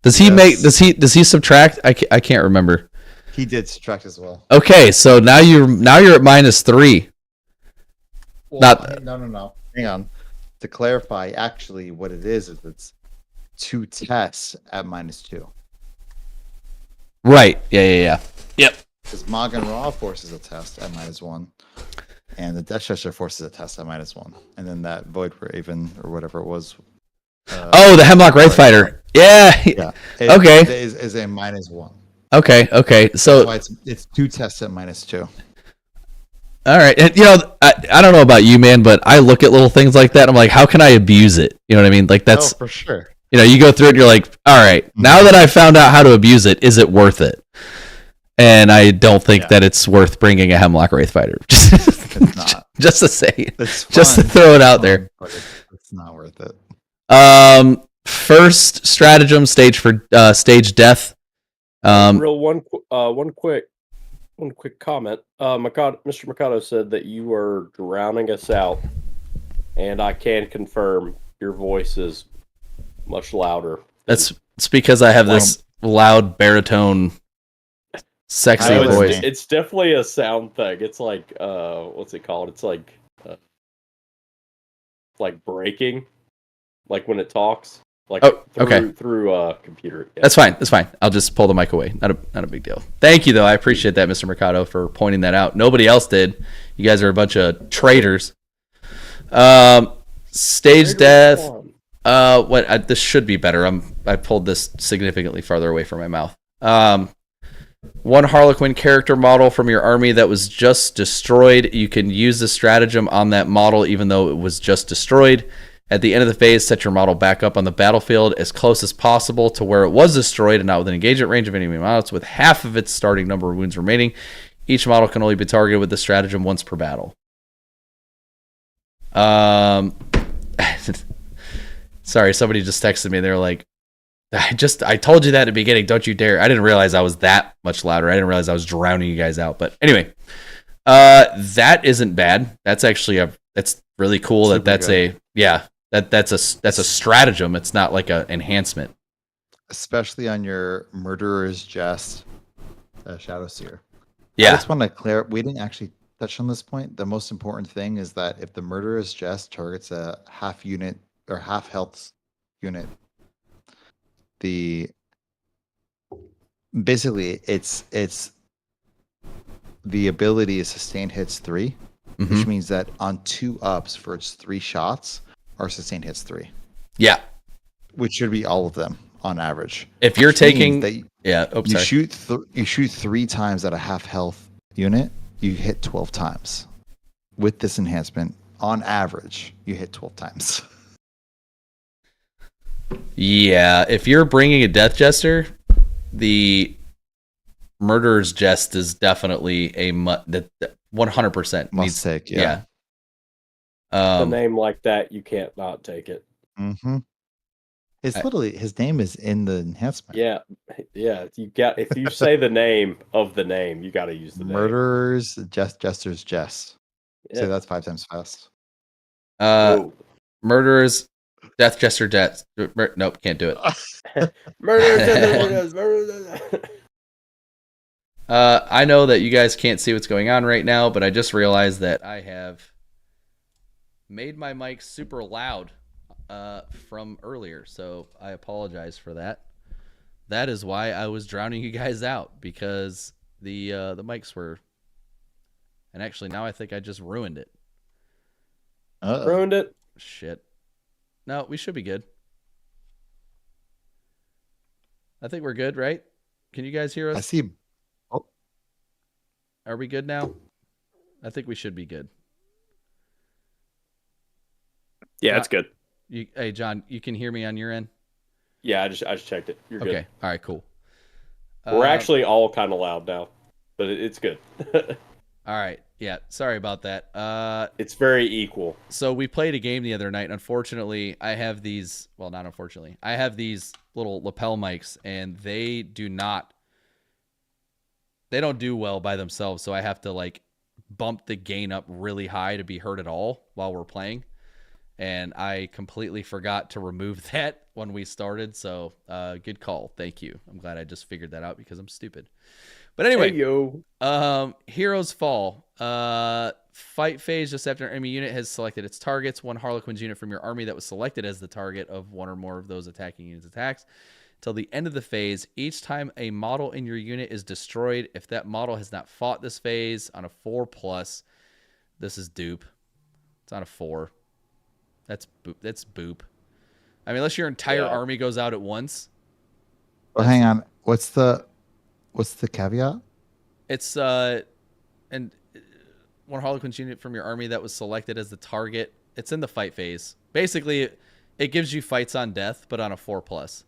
Does he make? Does he subtract? I can't remember. He did subtract as well. Okay, so now you're at -3. Well, no. Hang on. To clarify, actually, what it is it's 2 tests at -2. Right. Yeah. Yep. Because Morgan Raw forces a test at -1, and the Death Jester forces a test at -1, and then that Void Raven or whatever it was. The Hemlock Wraith Fighter. Yeah. Okay. Is a -1. Okay. So that's why it's 2 tests at -2. All right. And, I don't know about you, man, but I look at little things like that. And I'm like, how can I abuse it? You know what I mean? Like that's for sure. You go through it and you're like, all right, now that I found out how to abuse it, is it worth it? And I don't think that it's worth bringing a Hemlock Wraith Fighter. It's not. Just to say, It's just to fun. throw it out there. But it's not worth it. First stratagem stage for stage death. Real one quick. One quick comment. Mr. Mikado said that you were drowning us out, and I can confirm your voice is much louder. It's because I have this loud baritone, sexy I know, voice. It's definitely a sound thing. It's like what's it called? It's like breaking, like when it talks, like through computer. Yeah. That's fine. That's fine. I'll just pull the mic away. Not a big deal. Thank you, though. I appreciate that, Mr. Mercado, for pointing that out. Nobody else did. You guys are a bunch of traitors. Stage death. This should be better. I pulled this significantly farther away from my mouth. One Harlequin character model from your army that was just destroyed. You can use the stratagem on that model even though it was just destroyed. At the end of the phase, set your model back up on the battlefield as close as possible to where it was destroyed and not within engagement range of enemy models with half of its starting number of wounds remaining. Each model can only be targeted with the stratagem once per battle. Sorry, somebody just texted me. They're like, I told you that at the beginning. Don't you dare. I didn't realize I was that much louder. I didn't realize I was drowning you guys out. But anyway, that isn't bad. That's actually that's really cool. That's a stratagem. It's not like an enhancement. Especially on your Murderer's Jest, Shadow Seer. Yeah. I just want to clear. We didn't actually touch on this point. The most important thing is that if the Murderer's Jest targets a half unit or half health unit, basically it's the ability is sustained hits 3, which means that on 2 ups for its 3 shots are sustained hits 3. Yeah, which should be all of them on average. If you're taking you shoot 3 times at a half health unit, you hit 12 times. With this enhancement, on average, you hit 12 times. Yeah, if you're bringing a Death Jester, the Murderer's Jest is definitely a 100% must take. Yeah. The name like that, you can't not take it. Mm-hmm. It's literally his name is in the enhancement. Yeah. If you say the name of the name, you got to use the Murderer's Jester's Jest. Yeah. So that's 5 times fast. Murderer's Death Jester Death. Nope, can't do it. I know that you guys can't see what's going on right now, but I just realized that I have made my mic super loud from earlier, so I apologize for that. That is why I was drowning you guys out, because the mics were. And actually, now I think I just ruined it. Ruined it. Shit. No, we should be good. I think we're good, right? Can you guys hear us? I see. Oh. Are we good now? I think we should be good. Yeah, it's good. Hey, John, you can hear me on your end? Yeah, I just checked it. You're good. Okay. All right, cool. We're actually all kind of loud now, but it's good. All right. Yeah, sorry about that. It's very equal. So we played a game the other night. Unfortunately, I have these, well, not unfortunately, I have these little lapel mics, and they don't do well by themselves, so I have to like bump the gain up really high to be heard at all while we're playing. And I completely forgot to remove that when we started, so good call. Thank you. I'm glad I just figured that out because I'm stupid. But anyway, Heroes Fall. Fight phase just after an enemy unit has selected its targets. One Harlequin's unit from your army that was selected as the target of one or more of those attacking units' attacks. Till the end of the phase, each time a model in your unit is destroyed, if that model has not fought this phase on a 4+, this is dupe. It's on a 4. That's boop. I mean, unless your entire army goes out at once. Well, hang on. What's the caveat? It's and one Harlequin's unit from your army that was selected as the target. It's in the fight phase. Basically, it gives you fights on death, but on a 4+.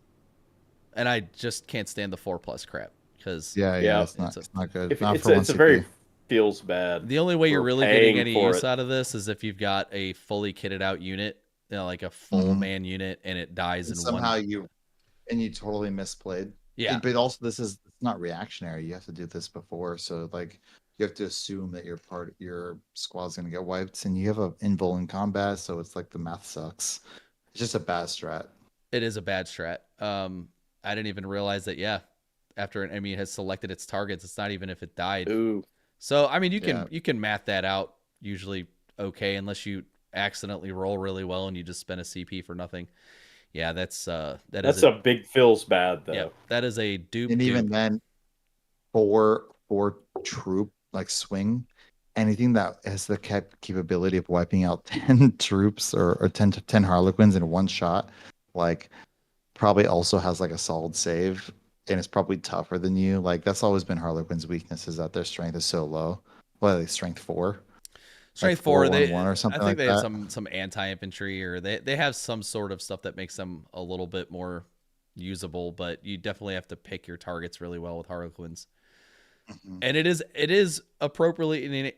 And I just can't stand the 4+ crap because it's not good. It's a very feels bad. The only way you're really getting any use out of this is if you've got a fully kitted out unit, like a full man unit, and it dies in somehow one. you totally misplayed. Yeah. But also, it's not reactionary. You have to do this before, so like you have to assume that your squad's gonna get wiped, and you have a invul in combat, so it's like the math sucks. It's just a bad strat. It is a bad strat. I didn't even realize that. Yeah, after an enemy has selected its targets, it's not even if it died. Ooh. So I mean, Yeah. you can math that out usually okay, unless you accidentally roll really well and you just spend a CP for nothing. Yeah, that's a big feels bad though. yeah, that is a dupe. And even dupe. then, for troop like swing, anything that has the capability of wiping out 10 troops or 10 Harlequins in one shot, like probably also has like a solid save, and it's probably tougher than you. Like that's always been Harlequin's weakness, is that their strength is so low. Well, like strength 4. Strength like 4, 4-1-1 or I something think like they that. have some anti-infantry, or they have some sort of stuff that makes them a little bit more usable, but you definitely have to pick your targets really well with Harlequins. Mhm. And it is appropriately, I mean,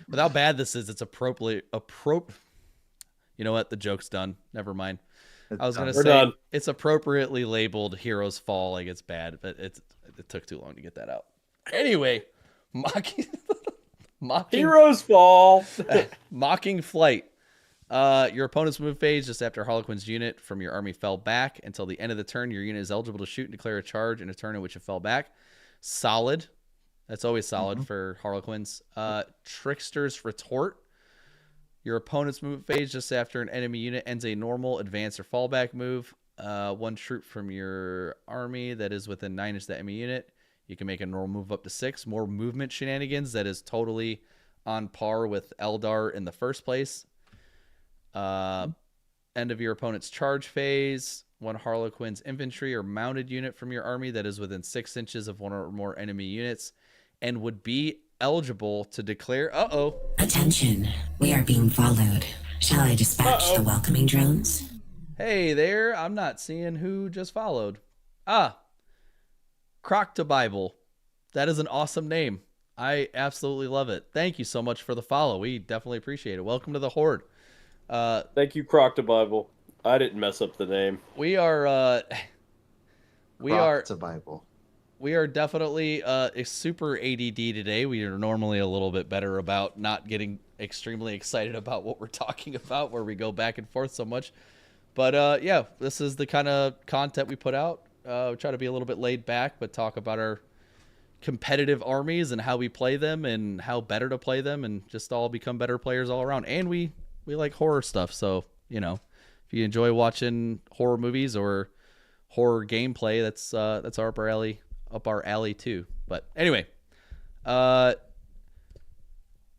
with how bad this is, it's appropriately you know what, the joke's done, never mind. I was gonna We're say done. it's appropriately labeled Heroes Fall, like it's bad, but it took too long to get that out. Anyway, mocking Heroes fall. mocking flight. Your opponent's move phase just after Harlequin's unit from your army fell back until the end of the turn. Your unit is eligible to shoot and declare a charge in a turn in which it fell back. Solid. That's always solid for Harlequins. Trickster's Retort. Your opponent's move phase just after an enemy unit ends a normal, advance, or fallback move. One troop from your army that is within 9 inches of the enemy unit. You can make a normal move up to 6. More movement shenanigans that is totally on par with Aeldari in the first place. End of your opponent's charge phase. One Harlequin's infantry or mounted unit from your army that is within 6 inches of one or more enemy units and would be eligible to declare. Attention, we are being followed. Shall I dispatch the welcoming drones? Hey there, I'm not seeing who just followed. Croc to Bible. That is an awesome name. I absolutely love it. Thank you so much for the follow. We definitely appreciate it. Welcome to the Horde. Thank you, Croc to Bible. I didn't mess up the name. We are Croc to Bible. we are definitely a super ADD today. We are normally a little bit better about not getting extremely excited about what we're talking about, where we go back and forth so much. But yeah, this is the kind of content we put out. We try to be a little bit laid back, but talk about our competitive armies and how we play them and how better to play them, and just all become better players all around. And we like horror stuff, so you know, if you enjoy watching horror movies or horror gameplay, that's up our alley too. But anyway,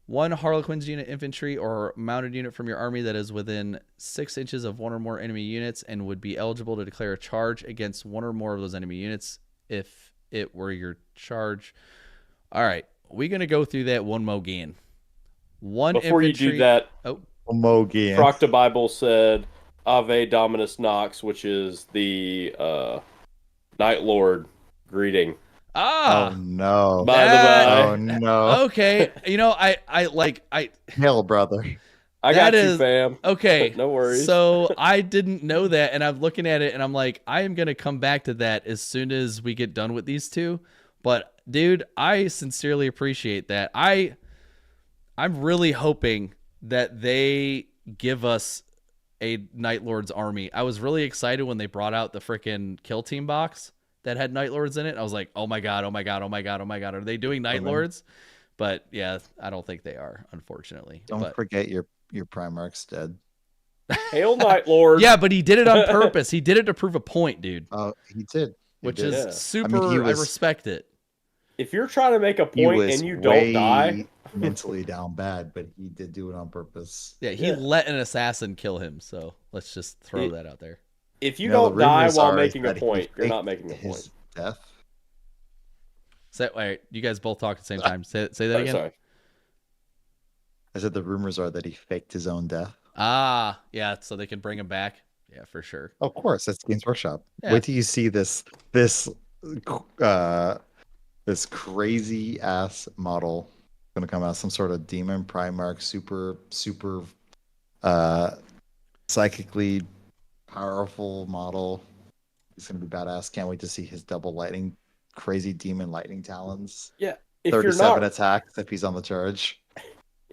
one Harlequin's unit infantry or mounted unit from your army that is within 6 inches of one or more enemy units and would be eligible to declare a charge against one or more of those enemy units if it were your charge. All right, we're gonna go through that one more again. Before you do that, Mogi. Croc to Bible said Ave Dominus Nox, which is the Night Lord greeting. Oh no! By the by. Oh no! Okay, you know, I Hail, brother. I got That you, is- fam. okay. No worries. So I didn't know that, and I'm looking at it, and I'm like, I am gonna come back to that as soon as we get done with these two. But dude, I sincerely appreciate that. I'm really hoping that they give us a Night Lord's army. I was really excited when they brought out the freaking Kill Team box that had Night Lords in it. I was like, oh my god, oh my god, oh my god, oh my god, are they doing Night Lords? But yeah, I don't think they are, unfortunately. Don't forget your Primarch's dead. Hail Night Lord. Yeah, but he did it on purpose. He did it to prove a point, dude. Oh, he did. Which did. is Yeah. super. I mean, I respect it. If you're trying to make a He point was and you way don't die, mentally down bad, but he did do it on purpose. Yeah, he Yeah. let an assassin kill him. So let's just throw It- that out there. if you No, don't the die rumors while are making a that he point, you're not faked making a point. his death. So, wait, you guys both talk at the same time. Say that Oh, again. sorry. I said the rumors are that he faked his own death. Ah, yeah. So they can bring him back. Yeah, for sure. Of course, that's Games Workshop. Yeah. Wait till you see this crazy ass model gonna come out. Some sort of demon Primarch, super psychically powerful model. He's gonna be badass. Can't wait to see his double lightning, crazy demon lightning talons. Yeah, if you're 37 not attacks if he's on the charge.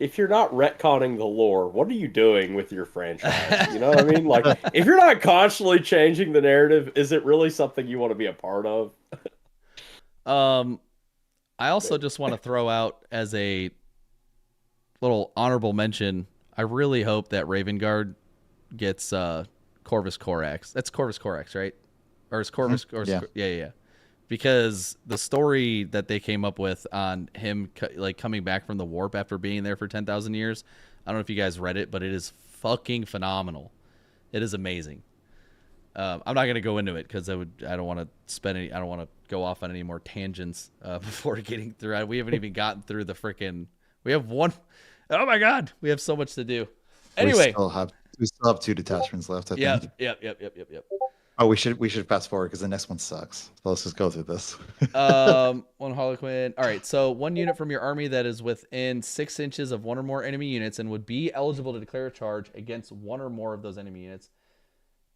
if you're not retconning the lore, what are you doing with your franchise? You know what I mean? Like, if you're not constantly changing the narrative, is it really something you want to be a part of? I also just want to throw out as a little honorable mention. I really hope that Raven Guard gets Corvus Corax. That's Corvus Corax, right? Or is Corvus? Or yeah. Because the story that they came up with on him like coming back from the warp after being there for 10,000 years, I don't know if you guys read it, but it is fucking phenomenal. It is amazing. I'm not going to go into it because I don't want to go off on any more tangents before getting through. We haven't even gotten through the freaking. We have one. Oh my god, we have so much to do. Anyway, we still have 2 detachments left. I think. Yep. Oh, we should fast forward because the next one sucks. So let's just go through this. One Harlequin. All right, so 1 unit from your army that is within 6 inches of 1 or more enemy units and would be eligible to declare a charge against 1 or more of those enemy units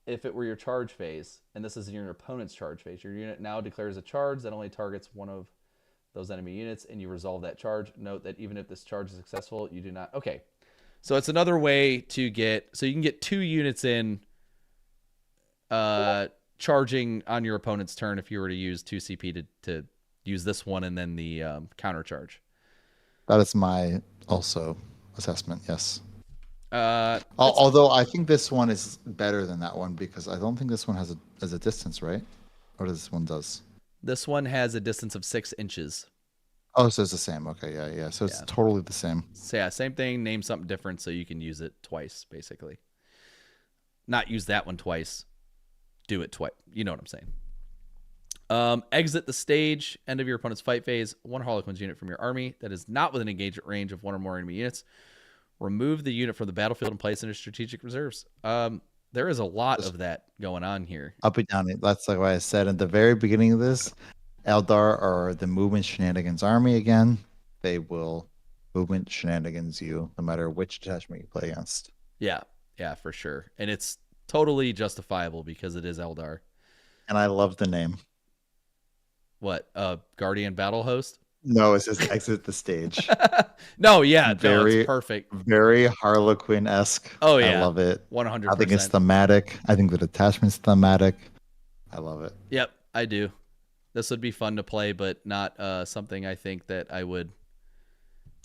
if it were your charge phase, and this is your opponent's charge phase. Your unit now declares a charge that only targets 1 of those enemy units, and you resolve that charge. Note that even if this charge is successful, you do not. Okay, so it's another way to get. So you can get 2 units in. Charging on your opponent's turn if you were to use 2 CP to use this one and then the counter charge. That is my also assessment. Yes. Although I think this one is better than that one because I don't think this one has a distance, right? Or this one does. This one has a distance of 6 inches. Oh, so it's the same. Okay, yeah. So it's totally the same. So yeah, same thing. Name something different so you can use it twice, basically. Not use that one twice. Do it twice. You know what I'm saying. Exit the stage. End of your opponent's fight phase. 1 Harlequin's unit from your army that is not within engagement range of 1 or more enemy units. Remove the unit from the battlefield and place it in strategic reserves. There is a lot of that going on here. Up and down. That's like what I said at the very beginning of this. Aeldar are the movement shenanigans army again. They will movement shenanigans you no matter which detachment you play against. Yeah, for sure. And it's totally justifiable because it is Aeldar. And I love the name. What? Guardian Battle Host? No, it says exit the stage. No, it's perfect. Very Harlequin-esque. Oh, yeah. I love it. 100%. I think it's thematic. I think the detachment's thematic. I love it. Yep, I do. This would be fun to play, but not something I think that I would.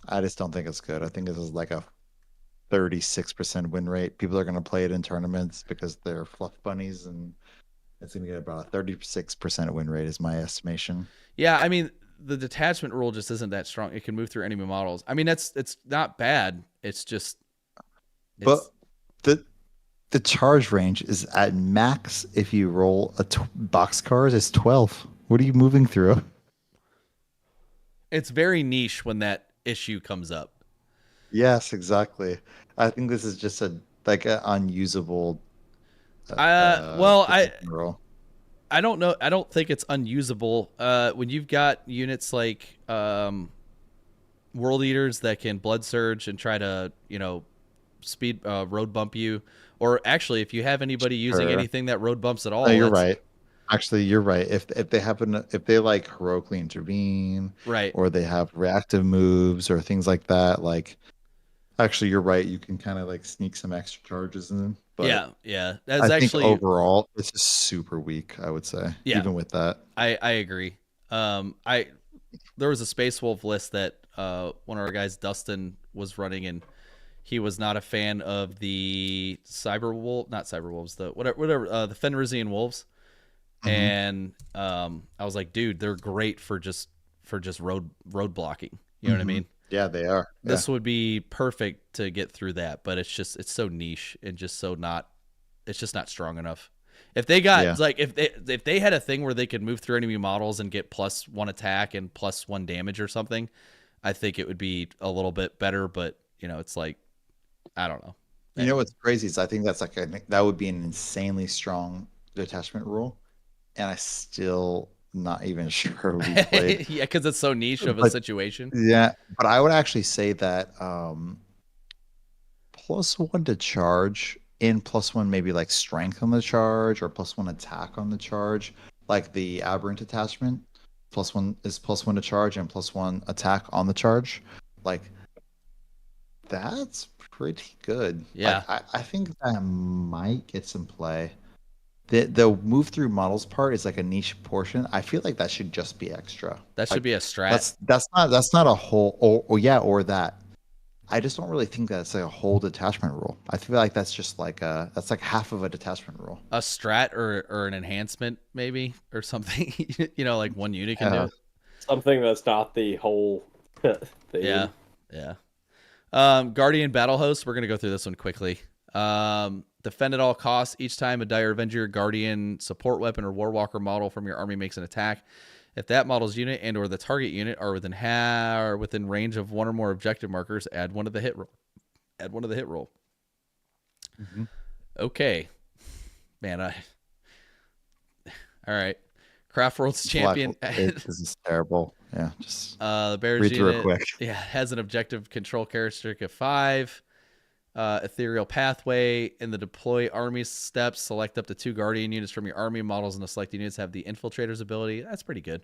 I just don't think it's good. I think this is like a 36% win rate. People are going to play it in tournaments because they're fluff bunnies, and it's going to get about a 36% win rate is my estimation. Yeah, I mean, the detachment rule just isn't that strong. It can move through enemy models. I mean, it's not bad. It's just... But the charge range is at max if you roll a boxcars is 12. What are you moving through? It's very niche when that issue comes up. Yes, exactly. I think this is just an unusable. I don't know. I don't think it's unusable. When you've got units like World Eaters that can Blood Surge and try to speed road bump you, or actually if you have anybody using anything that road bumps at all. No, you're right. Actually, you're right. If they like heroically intervene, right, or they have reactive moves or things like that, like. Actually, you're right. You can kind of like sneak some extra charges in. But yeah. I think overall, it's just super weak, I would say. Yeah. Even with that. I agree. There was a Space Wolf list that one of our guys, Dustin, was running, and he was not a fan of the the Fenrisian wolves. Mm-hmm. And I was like, dude, they're great for just road blocking. You know what I mean? Yeah, they are. This would be perfect to get through that, but it's so niche and just it's just not strong enough. If they got if they had a thing where they could move through enemy models and get +1 attack and +1 damage or something, I think it would be a little bit better, but it's like, I don't know. You know what's crazy is I think that's that would be an insanely strong detachment rule, and I still not even sure we played. Yeah, because it's so niche of a situation. Yeah, but I would actually say that +1 to charge in +1 maybe like strength on the charge or +1 attack on the charge, like the aberrant attachment, +1 is +1 to charge and +1 attack on the charge. Like that's pretty good. Yeah. Like I think that might get some play. The move through models part is like a niche portion. I feel like that should just be extra. That should Like, be a strat. that's not a whole or that. I just don't really think that's a whole detachment rule. I feel like that's just like that's like half of a detachment rule. A strat or an enhancement maybe or something. Like one unit can do it. Something that's not the whole thing. Yeah. Guardian Battle Host. We're gonna go through this one quickly. Defend at all costs. Each time a Dire Avenger, Guardian, support weapon, or Warwalker model from your army makes an attack, if that model's unit and or the target unit are within range of one or more objective markers, add one to the hit roll. Mm-hmm. Okay, man. All right. Craft World's champion. This is terrible. Yeah, just the Bears read through unit. it quick. Yeah, has an objective control characteristic of 5. Ethereal pathway. In the deploy army steps, select up to 2 guardian units from your army. Models in the selected units have the infiltrator's ability. That's pretty good.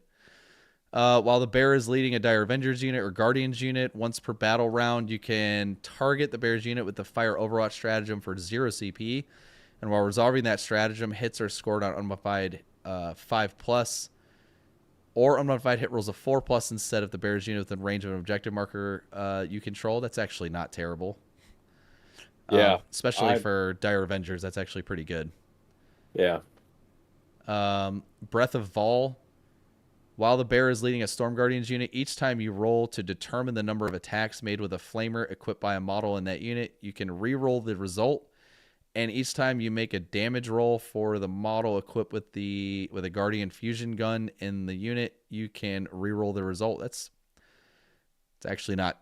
While the bear is leading a Dire Avengers unit or Guardians unit, once per battle round, you can target the bear's unit with the Fire Overwatch stratagem for 0 CP. And while resolving that stratagem, hits are scored on unmodified 5+ or unmodified hit rolls of 4+ instead of the bear's unit within range of an objective marker you control. That's actually not terrible. Yeah. Especially for Dire Avengers, that's actually pretty good. Yeah. Breath of Vol. While the bear is leading a Storm Guardians unit, each time you roll to determine the number of attacks made with a flamer equipped by a model in that unit, you can re-roll the result. And each time you make a damage roll for the model equipped with a Guardian fusion gun in the unit, you can re-roll the result. It's actually not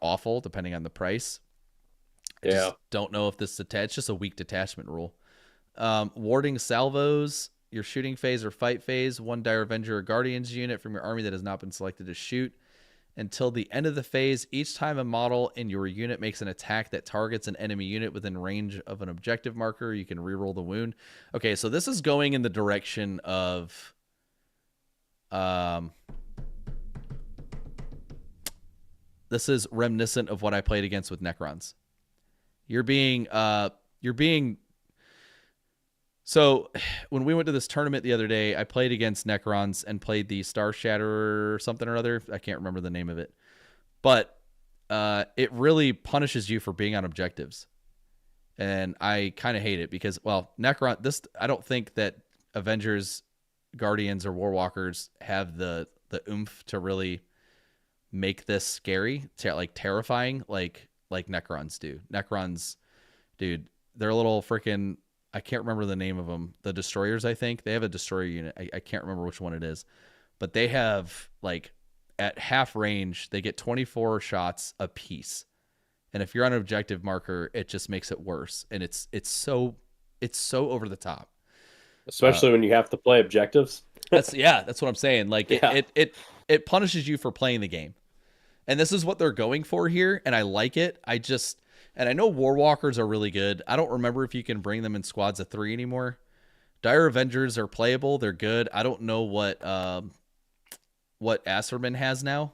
awful depending on the price. I just don't know if this it's just a weak detachment rule. Warding salvos. Your shooting phase or fight phase, 1 Dire Avenger or Guardians unit from your army that has not been selected to shoot. Until the end of the phase, each time a model in your unit makes an attack that targets an enemy unit within range of an objective marker, you can reroll the wound. Okay, so this is going in the direction of this is reminiscent of what I played against with Necrons. So when we went to this tournament the other day, I played against Necrons and played the Star Shatter or something or other. I can't remember the name of it. But it really punishes you for being on objectives. And I kind of hate it because, well, Necron, I don't think that Avengers, Guardians, or Warwalkers have the oomph to really make this scary, terrifying, like Necrons do. Necrons, dude, they're a little freaking... I can't remember the name of them. The Destroyers, I think. They have a Destroyer unit. I can't remember which one it is. But they have, at half range, they get 24 shots a piece. And if you're on an objective marker, it just makes it worse. And it's so over the top. Especially when you have to play objectives. That's what I'm saying. It punishes you for playing the game. And this is what they're going for here. And I like it. And I know Warwalkers are really good. I don't remember if you can bring them in squads of 3 anymore. Dire Avengers are playable. They're good. I don't know what Asserman has now.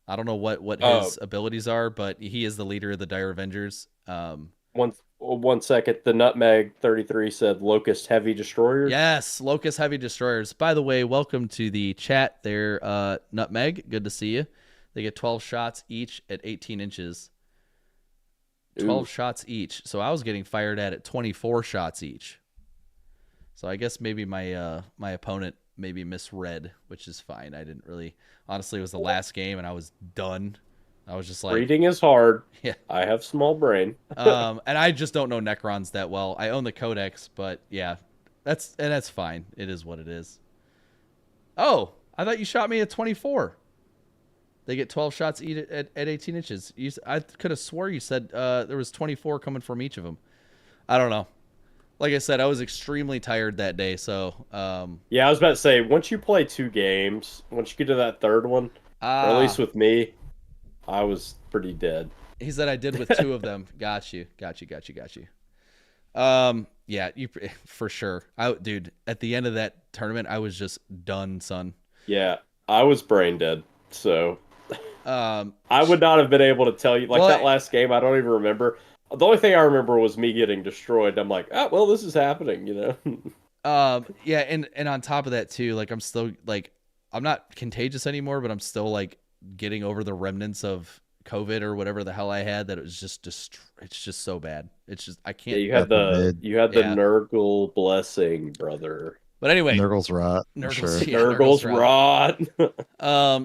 I don't know what his abilities are, but he is the leader of the Dire Avengers. One second. The Nutmeg 33 said Locust Heavy Destroyers. Yes, Locust Heavy Destroyers. By the way, welcome to the chat there, Nutmeg. Good to see you. They get 12 shots each at 18 inches. 12 shots each. So I was getting fired at 24 shots each. So I guess maybe my opponent maybe misread, which is fine. I didn't really... Honestly, it was the last game, and I was done. I was just like... Reading is hard. Yeah. I have small brain. And I just don't know Necrons that well. I own the Codex, but yeah. That's fine. It is what it is. Oh! I thought you shot me at 24. They get 12 shots at 18 inches. I could have swore you said there was 24 coming from each of them. I don't know. Like I said, I was extremely tired that day. So yeah, I was about to say, once you play 2 games, once you get to that third one, or at least with me, I was pretty dead. He said I did with 2 of them. Got you. Yeah, you for sure. Dude, at the end of that tournament, I was just done, son. Yeah, I was brain dead, so Um, I would not have been able to tell you. Like well, that last game, I don't even remember. The only thing I remember was me getting destroyed. I'm like, oh well, this is happening, you know. yeah, and on top of that too, like I'm still like I'm not contagious anymore, but I'm still like getting over the remnants of COVID or whatever the hell I had. That it was just it's just so bad. It's just I Yeah, can't. you had the Yeah. Nurgle blessing, brother. But anyway, Nurgle's rot, for sure. Nurgles, yeah, Nurgle's rot.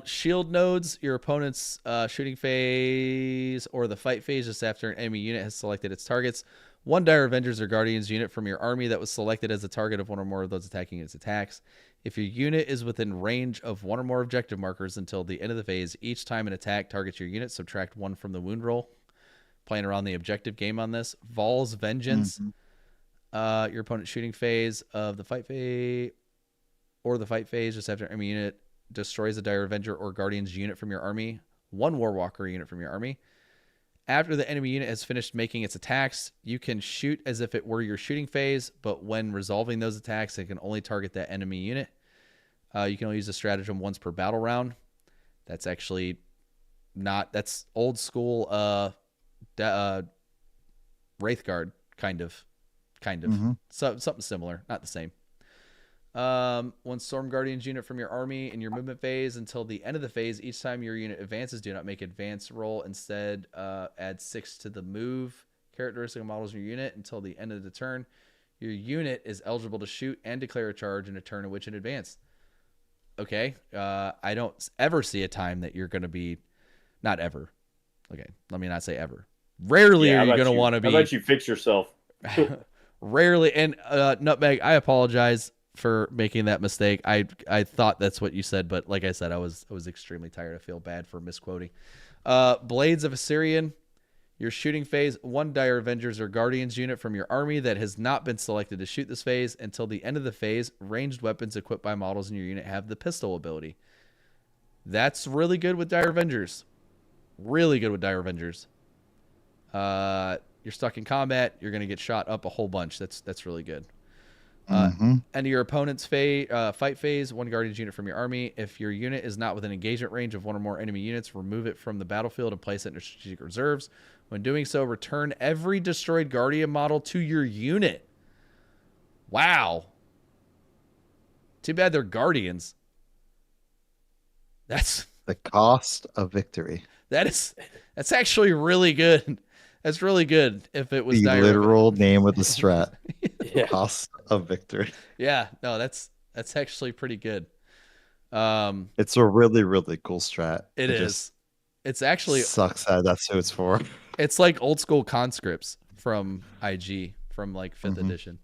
shield nodes, your opponent's shooting phase or the fight phase just after an enemy unit has selected its targets. One Dire Avengers or Guardians unit from your army that was selected as the target of one or more of those attacking its attacks. If your unit is within range of one or more objective markers until the end of the phase, each time an attack targets your unit, subtract 1 from the wound roll. Playing around the objective game on this. Vol's Vengeance. Your opponent's shooting phase of the fight phase or the fight phase just after an enemy unit destroys a Dire Avenger or Guardians unit from your army. One Warwalker unit from your army. After the enemy unit has finished making its attacks, you can shoot as if it were your shooting phase, but when resolving those attacks, it can only target that enemy unit. You can only use the stratagem once per battle round. That's actually not... That's old school Wraithguard, kind of. So, something similar, not the same. One Storm Guardians unit from your army in your movement phase until the end of the phase. Each time your unit advances, do not make advance roll. Instead, add 6 to the move characteristic of models in your unit until the end of the turn. Your unit is eligible to shoot and declare a charge in a turn in which it advanced. Okay. I don't ever see a time that you're going to be... Not ever. Okay. Let me not say ever. Rarely are you going to want to be... How about you fix yourself? Rarely. And Nutmeg, I apologize for making that mistake. I thought that's what you said, but like I said, I was extremely tired. I feel bad for misquoting. Blades of Assyrian, your shooting phase, one Dire Avengers or Guardians unit from your army that has not been selected to shoot this phase until the end of the phase. Ranged weapons equipped by models in your unit have the pistol ability. That's really good with Dire Avengers. Really good with Dire Avengers. You're stuck in combat. You're going to get shot up a whole bunch. That's really good. End of your opponent's fight phase, one Guardians unit from your army. If your unit is not within engagement range of one or more enemy units, remove it from the battlefield and place it in your strategic reserves. When doing so, return every destroyed Guardian model to your unit. Wow. Too bad they're Guardians. That's the cost of victory. That's actually really good. That's really good. If it was the literal name of the strat, Yeah. cost of victory. Yeah, no, that's actually pretty good. It's a really, really cool strat. It is. It's actually sucks that that's who it's for. It's like old school conscripts from IG from like 5th edition.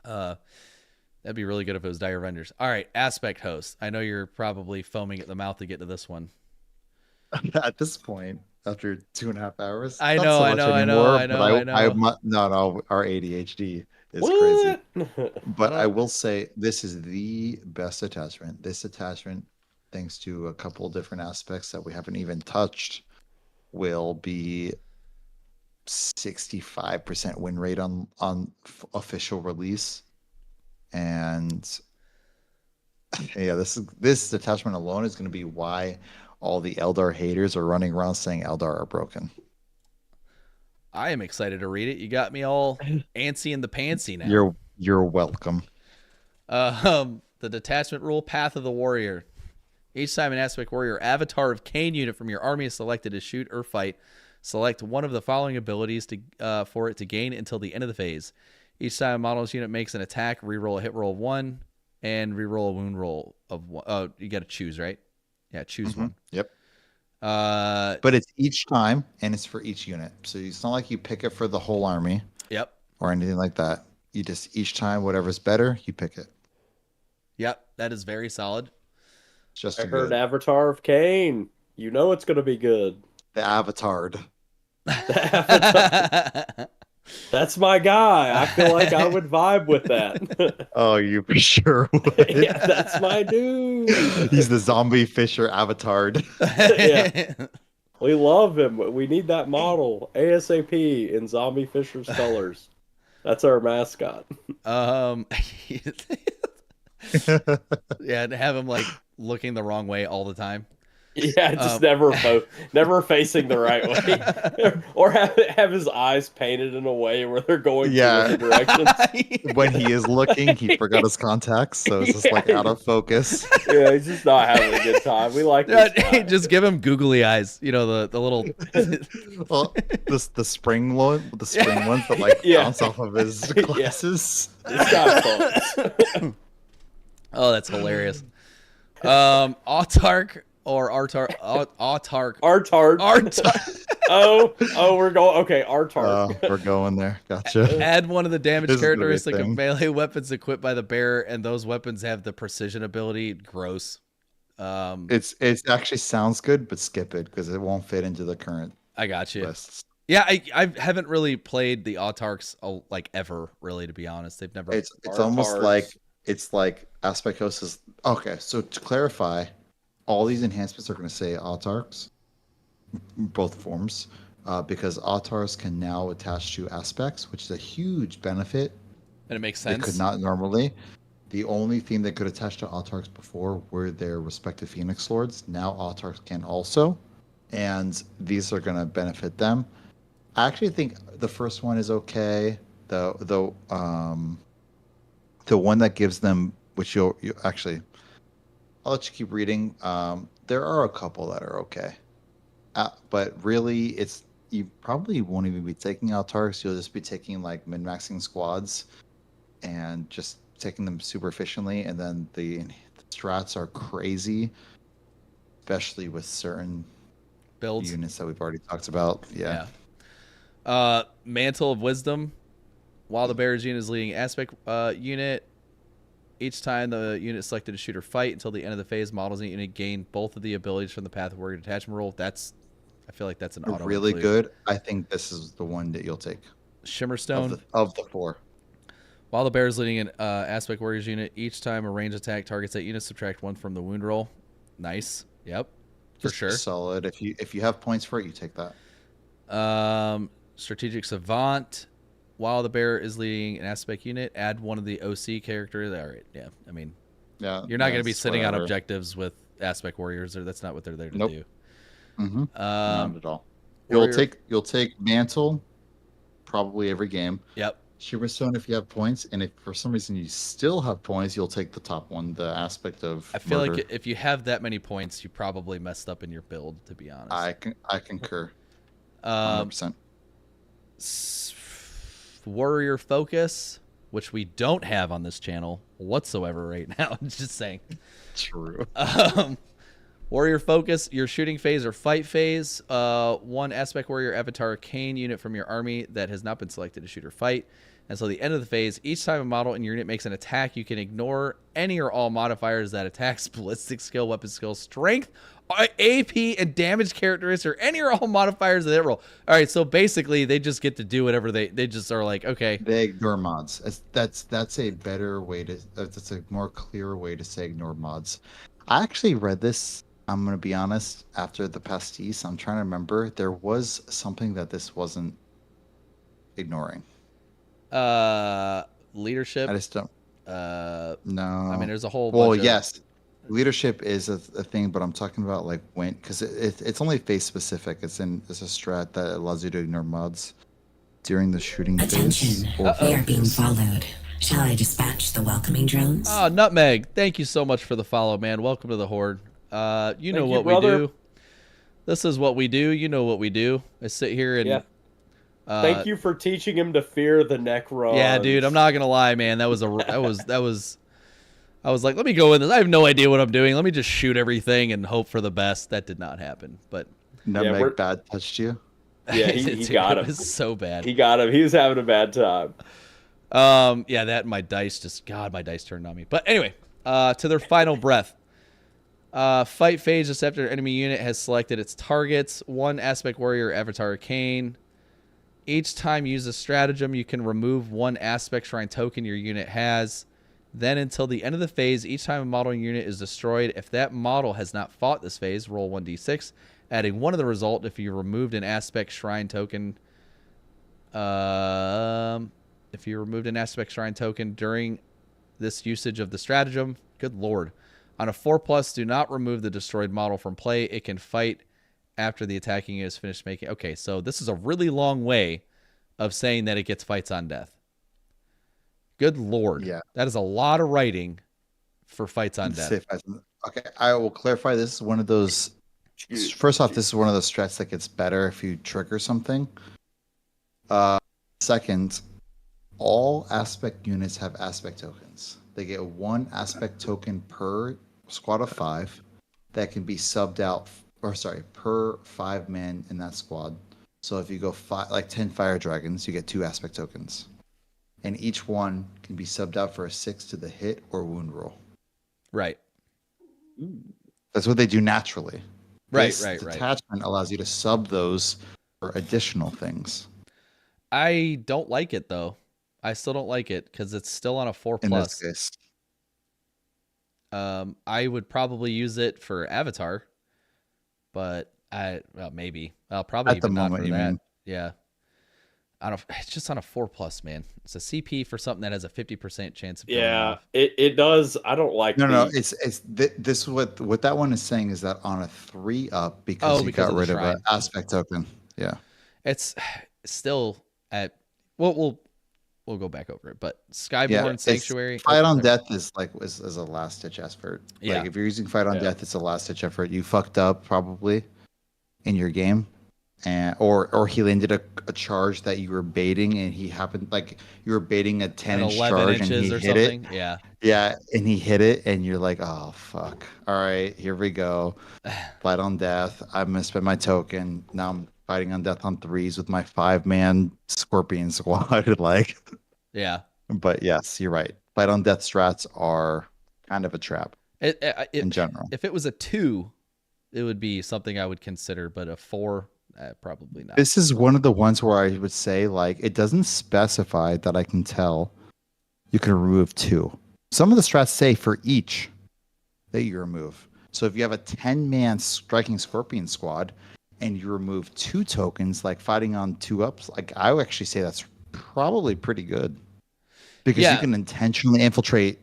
That'd be really good if it was Dire Avengers. All right, Aspect Host. I know you're probably foaming at the mouth to get to this one. At this point, after 2.5 hours, I not know, so I much know, anymore, I know. No, our ADHD is What? crazy. But I will say this is the best attachment. This attachment, thanks to a couple of different aspects that we haven't even touched, will be 65% win rate on official release. And yeah, this attachment alone is going to be why all the Eldar haters are running around saying Eldar are broken. I am excited to read it. You got me all antsy in the pantsy now. You're welcome. The detachment rule, Path of the Warrior. Each time an Aspect Warrior Avatar of Cain unit from your army is selected to shoot or fight, select one of the following abilities for it to gain until the end of the phase. Each time a model's unit makes an attack, reroll a hit roll of 1 and reroll a wound roll of 1. Oh, you got to choose, right? Yeah, choose one. Yep. But it's each time, and it's for each unit. So it's not like you pick it for the whole army. Yep. Or anything like that. You just, each time, whatever's better, you pick it. Yep, that is very solid. Just I heard Avatar of Cain. You know it's going to be good. The Avatar. That's my guy. I feel like I would vibe with that. Oh, you for sure would. Yeah, that's my dude. He's the zombie fisher Avatar. Yeah. We love him. We need that model ASAP in Zombie Fisher's colors. That's our mascot. Yeah, and have him like looking the wrong way all the time. Yeah, just Um, never facing the right way, or have his eyes painted in a way where they're going two Yeah. different directions. When he is looking, he forgot his contacts, so it's just like out of focus. Yeah, he's just not having a good time. We like this guy. Just give him googly eyes. You know the little. Well, the spring ones that like Yeah. bounce off of his glasses. This guy's fun. Oh, that's hilarious. Autark or Autark. Artard. Autark. Oh, we're going. Okay, Artard. We're going there. Gotcha. Add one of the damage This is gonna be a characteristic of thing. melee weapons equipped by the bearer, and those weapons have the precision ability. Gross. It actually sounds good, but skip it because it won't fit into the current I got you. lists. Yeah, I haven't really played the Autarks like ever, really, to be honest. They've never. It's almost Artards. like it's like Aspect Host is okay. So to clarify, all these enhancements are going to say autarks, both forms, because autars can now attach to aspects, which is a huge benefit. And it makes They sense. could not normally. The only thing that could attach to autarks before were their respective Phoenix Lords. Now autarks can also, and these are going to benefit them. I actually think the first one is okay. The one that gives them, which you actually, I'll let you keep reading. There are a couple that are okay, but really, you probably won't even be taking autarks. You'll just be taking like min-maxing squads, and just taking them super efficiently. And then the strats are crazy, especially with certain Builds. units that we've already talked about. Yeah. Mantle of Wisdom. While the bearer's unit is leading aspect unit, each time the unit selected to shoot or fight until the end of the phase, models in the unit gain both of the abilities from the Path of Warrior detachment rule. I feel like that's an auto Really include. good. I think this is the one that you'll take Shimmerstone. of the four. While the bear is leading an aspect warriors unit, each time a range attack targets that unit, subtract 1 from the wound roll. Nice. Yep. For Just sure. solid. If you have points for it, you take that. Strategic Savant. While the bear is leading an aspect unit, add one of the OC characters. All right. Yeah. I mean, Yeah. you're not going to be that's sitting on whatever. objectives with aspect warriors, or that's not what they're there to Nope. do. Mm-hmm. Not at all. Warrior- You'll take Mantle probably every game. Yep. Shiverstone if you have points, and if for some reason you still have points, you'll take the top one, the aspect of I feel murder. like if you have that many points, you probably messed up in your build, to be honest. I concur. 100%. Warrior Focus, which we don't have on this channel whatsoever right now. I'm just saying. True. Warrior Focus, your shooting phase or fight phase. One Aspect Warrior Avatar Arcane unit from your army that has not been selected to shoot or fight. Until the end of the phase, each time a model in your unit makes an attack, you can ignore any or all modifiers that attacks, ballistic skill, weapon skill, strength, AP, and damage characteristics, or any or all modifiers of that roll. All right, so basically, they just get to do whatever they just are like, okay. They ignore mods. That's a better way to. That's a more clear way to say ignore mods. I actually read this. I'm gonna be honest. After the pastis, I'm trying to remember. There was something that this wasn't ignoring. Leadership. I just don't. No. I mean, there's a whole Well, bunch of- yes, leadership is a thing, but I'm talking about like when, because it's only phase specific. It's a strat that allows you to ignore mods during the shooting phase. Attention, or we are fight being phase. followed. Shall I dispatch the welcoming drones? Oh, Nutmeg, thank you so much for the follow, man. Welcome to the Horde. You know Thank you, what brother. we do. This is what we do. You know what we do. I sit here and... Yeah. Thank you for teaching him to fear the necron. Yeah, dude, I'm not gonna lie, man. That was I was like, let me go in this. I have no idea what I'm doing. Let me just shoot everything and hope for the best. That did not happen, but Nutmeg we're- bad touched you. Yeah, he Dude, got it him. was so bad. He got him. He was having a bad time. Yeah, that and my dice my dice turned on me. But anyway, to their final breath. Fight phase just after an enemy unit has selected its targets. One Aspect Warrior Avatar Arcane. Each time you use a stratagem, you can remove one Aspect Shrine token your unit has. Then until the end of the phase, each time a model unit is destroyed, if that model has not fought this phase, roll 1d6, adding 1 to the result if you removed an Aspect Shrine token. if you removed an aspect shrine token during this usage of the stratagem, good lord. On a 4+, do not remove the destroyed model from play. It can fight after the attacking is finished making. Okay, so this is a really long way of saying that it gets fights on death. Good lord. Yeah. That is a lot of writing for fights on death. Okay, I will clarify. This is one of those. First off, this is one of those strats that gets better if you trigger something. Second, all aspect units have aspect tokens. They get 1 aspect token per squad of 5 that can be subbed out, per 5 man in that squad. So if you go 10 fire dragons, you get 2 aspect tokens. And each one can be subbed out for a 6 to the hit or wound roll. Right. That's what they do naturally. Right. Detachment allows you to sub those for additional things. I don't like it though. I still don't like it because it's still on a 4+. In this case. I would probably use it for Avatar, but maybe I'll probably at the even moment. Not for You that. mean? Yeah. It's just on a 4+, man. It's a CP for something that has a 50% chance of going off. It does. I don't like. No. It's this what that one is saying is that on a 3+ because you got rid of an aspect token. Yeah. It's still at we'll go back over it, but Skyborn Sanctuary fight on death is a last ditch effort. Yeah. Like if you're using fight on death, it's a last ditch effort. You fucked up probably in your game. And or he landed a charge that you were baiting, and he happened you were baiting a 10-inch charge, and he hit something. it. Yeah, and he hit it, and you're like, oh fuck! All right, here we go. Fight on death. I'm gonna spend my token. Now I'm fighting on death on 3s with my 5-man scorpion squad. Yeah. But yes, you're right. Fight on death strats are kind of a trap in general. If it was a 2, it would be something I would consider, but a 4. Probably not. This is one of the ones where I would say it doesn't specify that I can tell you can remove 2. Some of the strats say for each that you remove. So if you have a 10-man striking scorpion squad and you remove 2 tokens, like fighting on 2-ups, I would actually say that's probably pretty good because you can intentionally infiltrate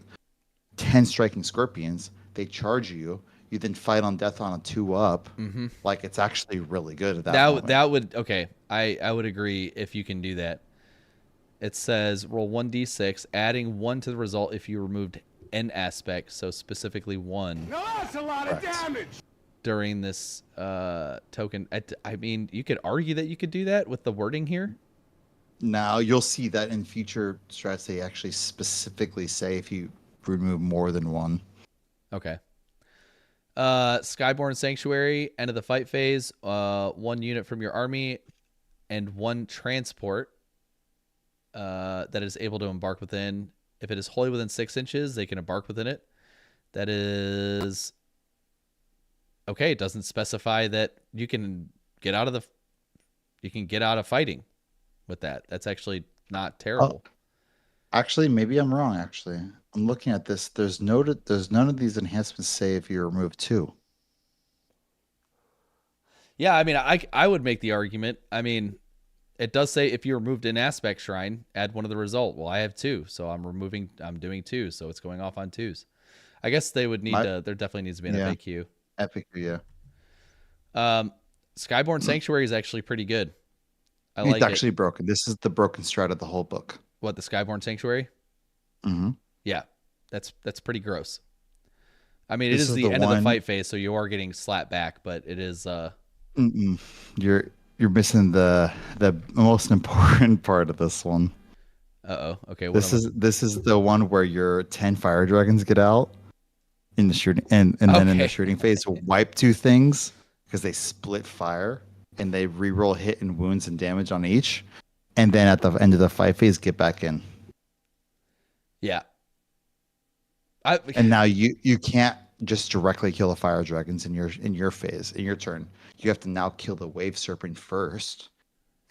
10 striking scorpions. They charge you. You then fight on death on a 2-up. Mm-hmm. It's actually really good at that moment. That would okay. I would agree if you can do that. It says roll 1d6, adding 1 to the result if you removed an aspect, so specifically 1. No, that's a lot of damage. During this token, I mean, you could argue that you could do that with the wording here. Now you'll see that in future strats they actually specifically say if you remove more than 1. Okay. Skyborn Sanctuary, end of the fight phase, 1 unit from your army and 1 transport that is able to embark within. If it is wholly within 6 inches, they can embark within it. That is okay. It doesn't specify that you can get out of fighting with that. That's actually not terrible. Actually, maybe I'm wrong. Actually, I'm looking at this. There's none of these enhancements say if you remove 2. Yeah, I mean, I would make the argument. I mean, it does say if you removed an aspect shrine, add 1 to the result. Well, I have 2, so I'm doing 2, so it's going off on 2s. I guess they would need there definitely needs to be an FAQ. FAQ, yeah. Skyborn Sanctuary is actually pretty good. It's actually broken. This is the broken strat of the whole book. What, the Skyborn Sanctuary? Mm-hmm. Yeah, that's pretty gross. I mean, it is the end of the fight phase, so you are getting slapped back, but it is. You're missing the most important part of this one. Okay. This is the one where your 10 fire dragons get out in the shooting, and then in the shooting phase, wipe 2 things because they split fire and they reroll hit and wounds and damage on each. And then at the end of the fight phase, get back in. Yeah. And now you can't just directly kill the fire dragons in your phase, in your turn. You have to now kill the wave serpent first,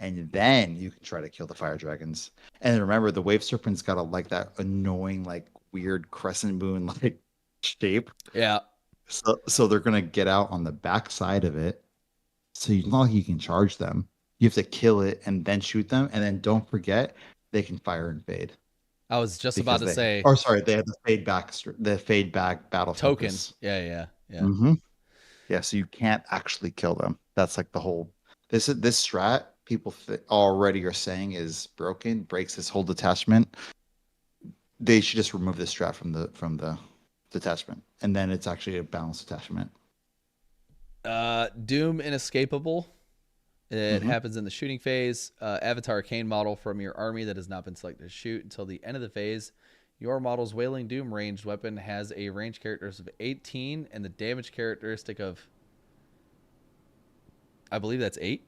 and then you can try to kill the fire dragons. And remember, the wave serpent's got that annoying, weird crescent moon shape. Yeah. So they're gonna get out on the back side of it. So you can charge them. You have to kill it and then shoot them. And then don't forget, they can fire and fade. I was just about to say or sorry, they have the fade back battle token. focus. Yeah. Mm-hmm. Yeah, so you can't actually kill them. That's like the whole. This strat people already are saying is broken, breaks this whole detachment. They should just remove this strat from the detachment, and then it's actually a balanced detachment. Doom Inescapable. It Mm-hmm. happens in the shooting phase. Avatar Arcane model from your army that has not been selected to shoot until the end of the phase. Your model's Wailing Doom ranged weapon has a range characteristic of 18 and the damage characteristic of, I believe that's 8.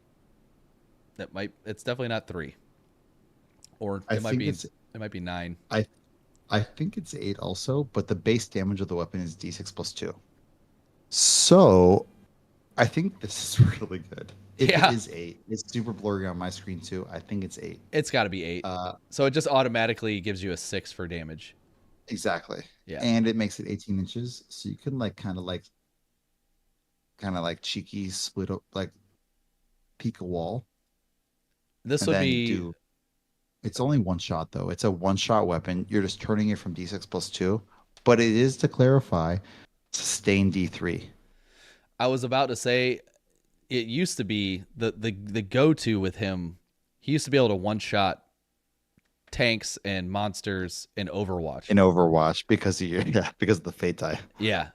It's definitely not 3. Or it might be 9. I think it's 8 also, but the base damage of the weapon is D6 plus 2. So I think this is really good. If it is 8, it's super blurry on my screen too. I think it's 8. It's got to be 8. So it just automatically gives you a 6 for damage. Exactly. Yeah. And it makes it 18 inches, so you can kind of cheeky split up, like peek a wall. This would be. It's only one shot though. It's a one-shot weapon. You're just turning it from D6 plus 2, but it is, to clarify, sustain D3. I was about to say, it used to be the go-to with him. He used to be able to one-shot tanks and monsters in Overwatch. Because of the fate die. Yeah.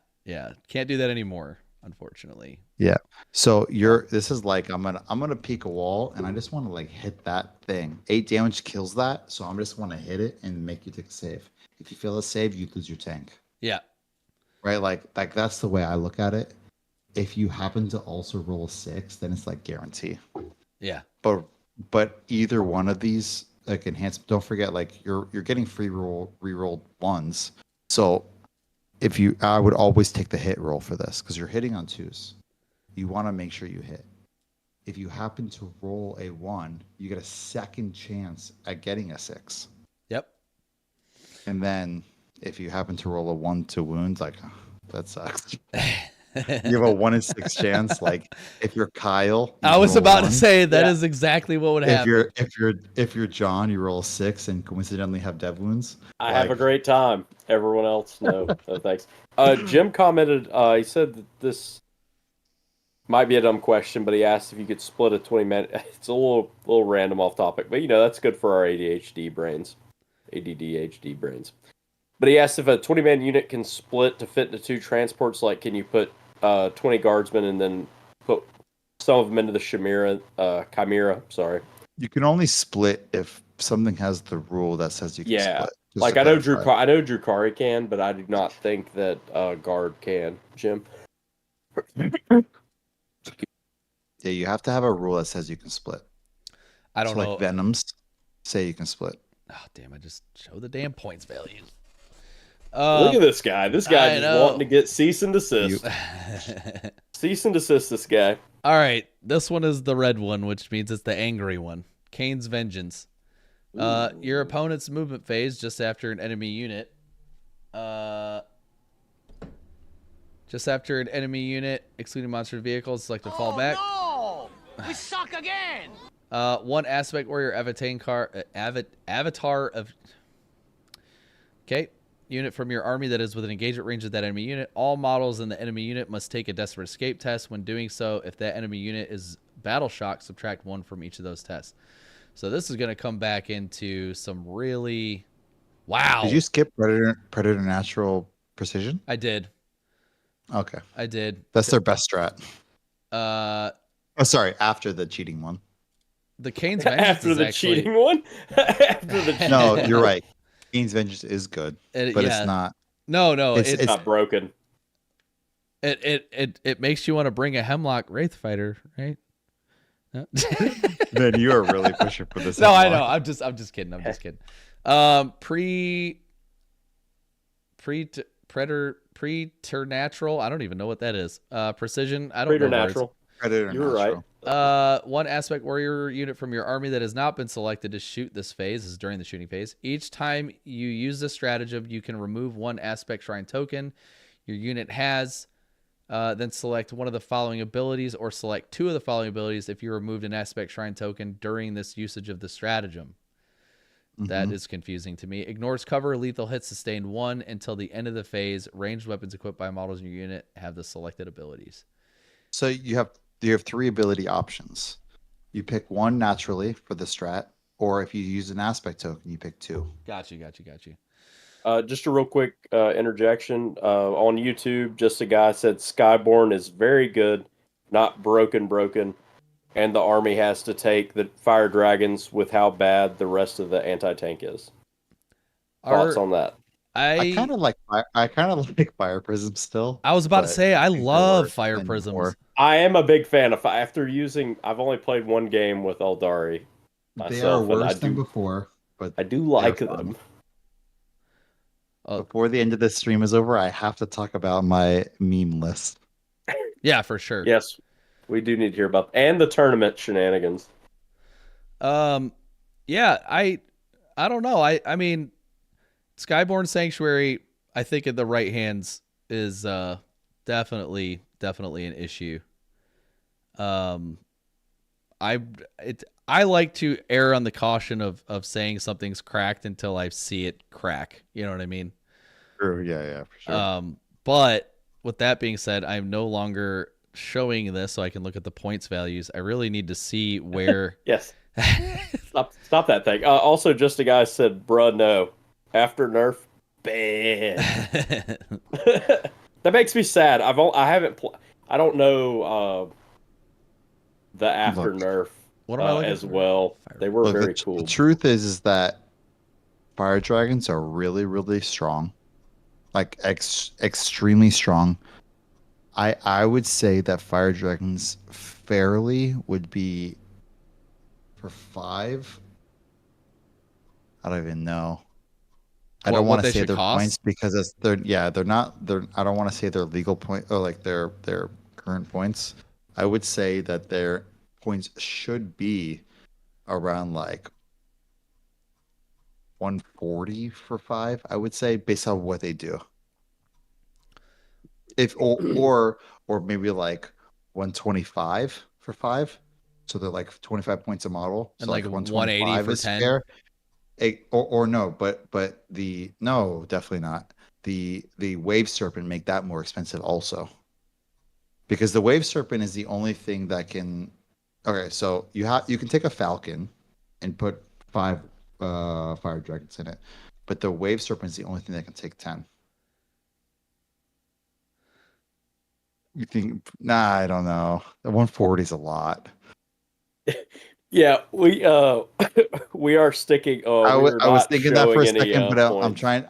Can't do that anymore, unfortunately. Yeah. So this is like I'm gonna peek a wall and I just want to like hit that thing. 8 damage kills that, so I just want to hit it and make you take a save. If you fail a save, you lose your tank. Yeah. Right. Like that's the way I look at it. If you happen to also roll a 6, then it's like guarantee. Yeah. But either one of these like enhancement, don't forget, like you're getting rerolled ones. So I would always take the hit roll for this because you're hitting on 2s. You want to make sure you hit. If you happen to roll a 1, you get a second chance at getting a 6. Yep. And then if you happen to roll a 1 to wound, like that sucks. You have a 1 in 6 chance. Like if you're Kyle, I was about to say that is exactly what would happen. If you're John, you roll a 6 and coincidentally have dev wounds. I have a great time. Everyone else, no, no thanks. Jim commented. He said that this might be a dumb question, but he asked if you could split a 20-man. It's a little random off topic, but that's good for our ADHD brains, ADDHD brains. But he asked if a 20-man unit can split to fit into 2 transports. Like, can you put 20 guardsmen and then put some of them into the Chimera? Sorry. You can only split if something has the rule that says you can split. Like I know Drukari can, but I do not think that Guard can, Jim. Yeah, you have to have a rule that says you can split. I don't know. Like Venoms say you can split. Oh, damn, I just showed the damn points value. Look at this guy. This guy just wanting to get cease and desist. Cease and desist this guy. All right, this one is the red one, which means it's the angry one. Kane's Vengeance. Your opponent's movement phase just after an enemy unit. Excluding monster vehicles, select to fall back. No! We suck again! One aspect warrior avatar of. Okay. Unit from your army that is within engagement range of that enemy unit. All models in the enemy unit must take a desperate escape test. When doing so, if that enemy unit is battle shock, subtract 1 from each of those tests. So this is going to come back into some really... Wow. Did you skip Predator Natural Precision? I did. Okay. I did. That's their best strat. Sorry, after the cheating one. The Kane's Vengeance after the actually... cheating one? After the No, you're right. Kane's Vengeance is good, but it's not. No, it's not broken. It makes you want to bring a Hemlock Wraith Fighter, right? No. Then you are really pushing for this. No, Hemlock. I know. I'm just kidding. Preternatural. I don't even know what that is. Precision. I don't know. Preternatural. You're right. One aspect warrior unit from your army that has not been selected to shoot this phase. This is during the shooting phase. Each time you use this stratagem, you can remove 1 aspect shrine token your unit has. Then select one of the following abilities or select 2 of the following abilities if you removed an aspect shrine token during this usage of the stratagem. That is confusing to me. Ignores cover, lethal hit, sustained 1 until the end of the phase. Ranged weapons equipped by models in your unit have the selected abilities. So you have 3 ability options. You pick 1 naturally for the strat, or if you use an aspect token, you pick 2. Got you. Just a real quick interjection on YouTube. Just a guy said Skyborn is very good, not broken, and the army has to take the fire dragons with how bad the rest of the anti-tank is. Thoughts on that? I kind of like fire prisms still. I was about to say I think they're love worse fire than prisms. before. I am a big fan of I've only played 1 game with Aeldari They are myself, and worse than before, but I do like they're fun. them. Before the end of this stream is over, I have to talk about my meme list. Yeah, for sure. Yes, we do need to hear about and the tournament shenanigans. Yeah, I don't know. I mean, Skyborn Sanctuary, I think in the right hands is definitely an issue. I like to err on the caution of saying something's cracked until I see it crack. You know what I mean? True. Yeah, for sure. But with that being said, I'm no longer showing this so I can look at the points values. I really need to see where. Yes. Stop that thing. Also, just a guy said, "Bruh, no. After nerf, bad." That makes me sad. I haven't. I don't know the after nerf what am I looking as for? well. They were very cool. The truth is that fire dragons are really, really strong, like extremely strong. I would say that fire dragons fairly would be for 5. I don't even know. I don't want to say their points because they're not. I don't want to say their legal point or like their current points. I would say that their points should be around like 140 for 5. I would say based on what they do. If or maybe like 125 for 5. So they're like 25 points a model. And so like 180 for 10. Fair. No, no, definitely not. The wave serpent make that more expensive also. Because the wave serpent is the only thing that can. Okay, so you can take a falcon and put 5 fire dragons in it, but the wave serpent is the only thing that can take 10. You think? Nah, I don't know. The 140 is a lot. Yeah, we are sticking. I was thinking that for a second, but points.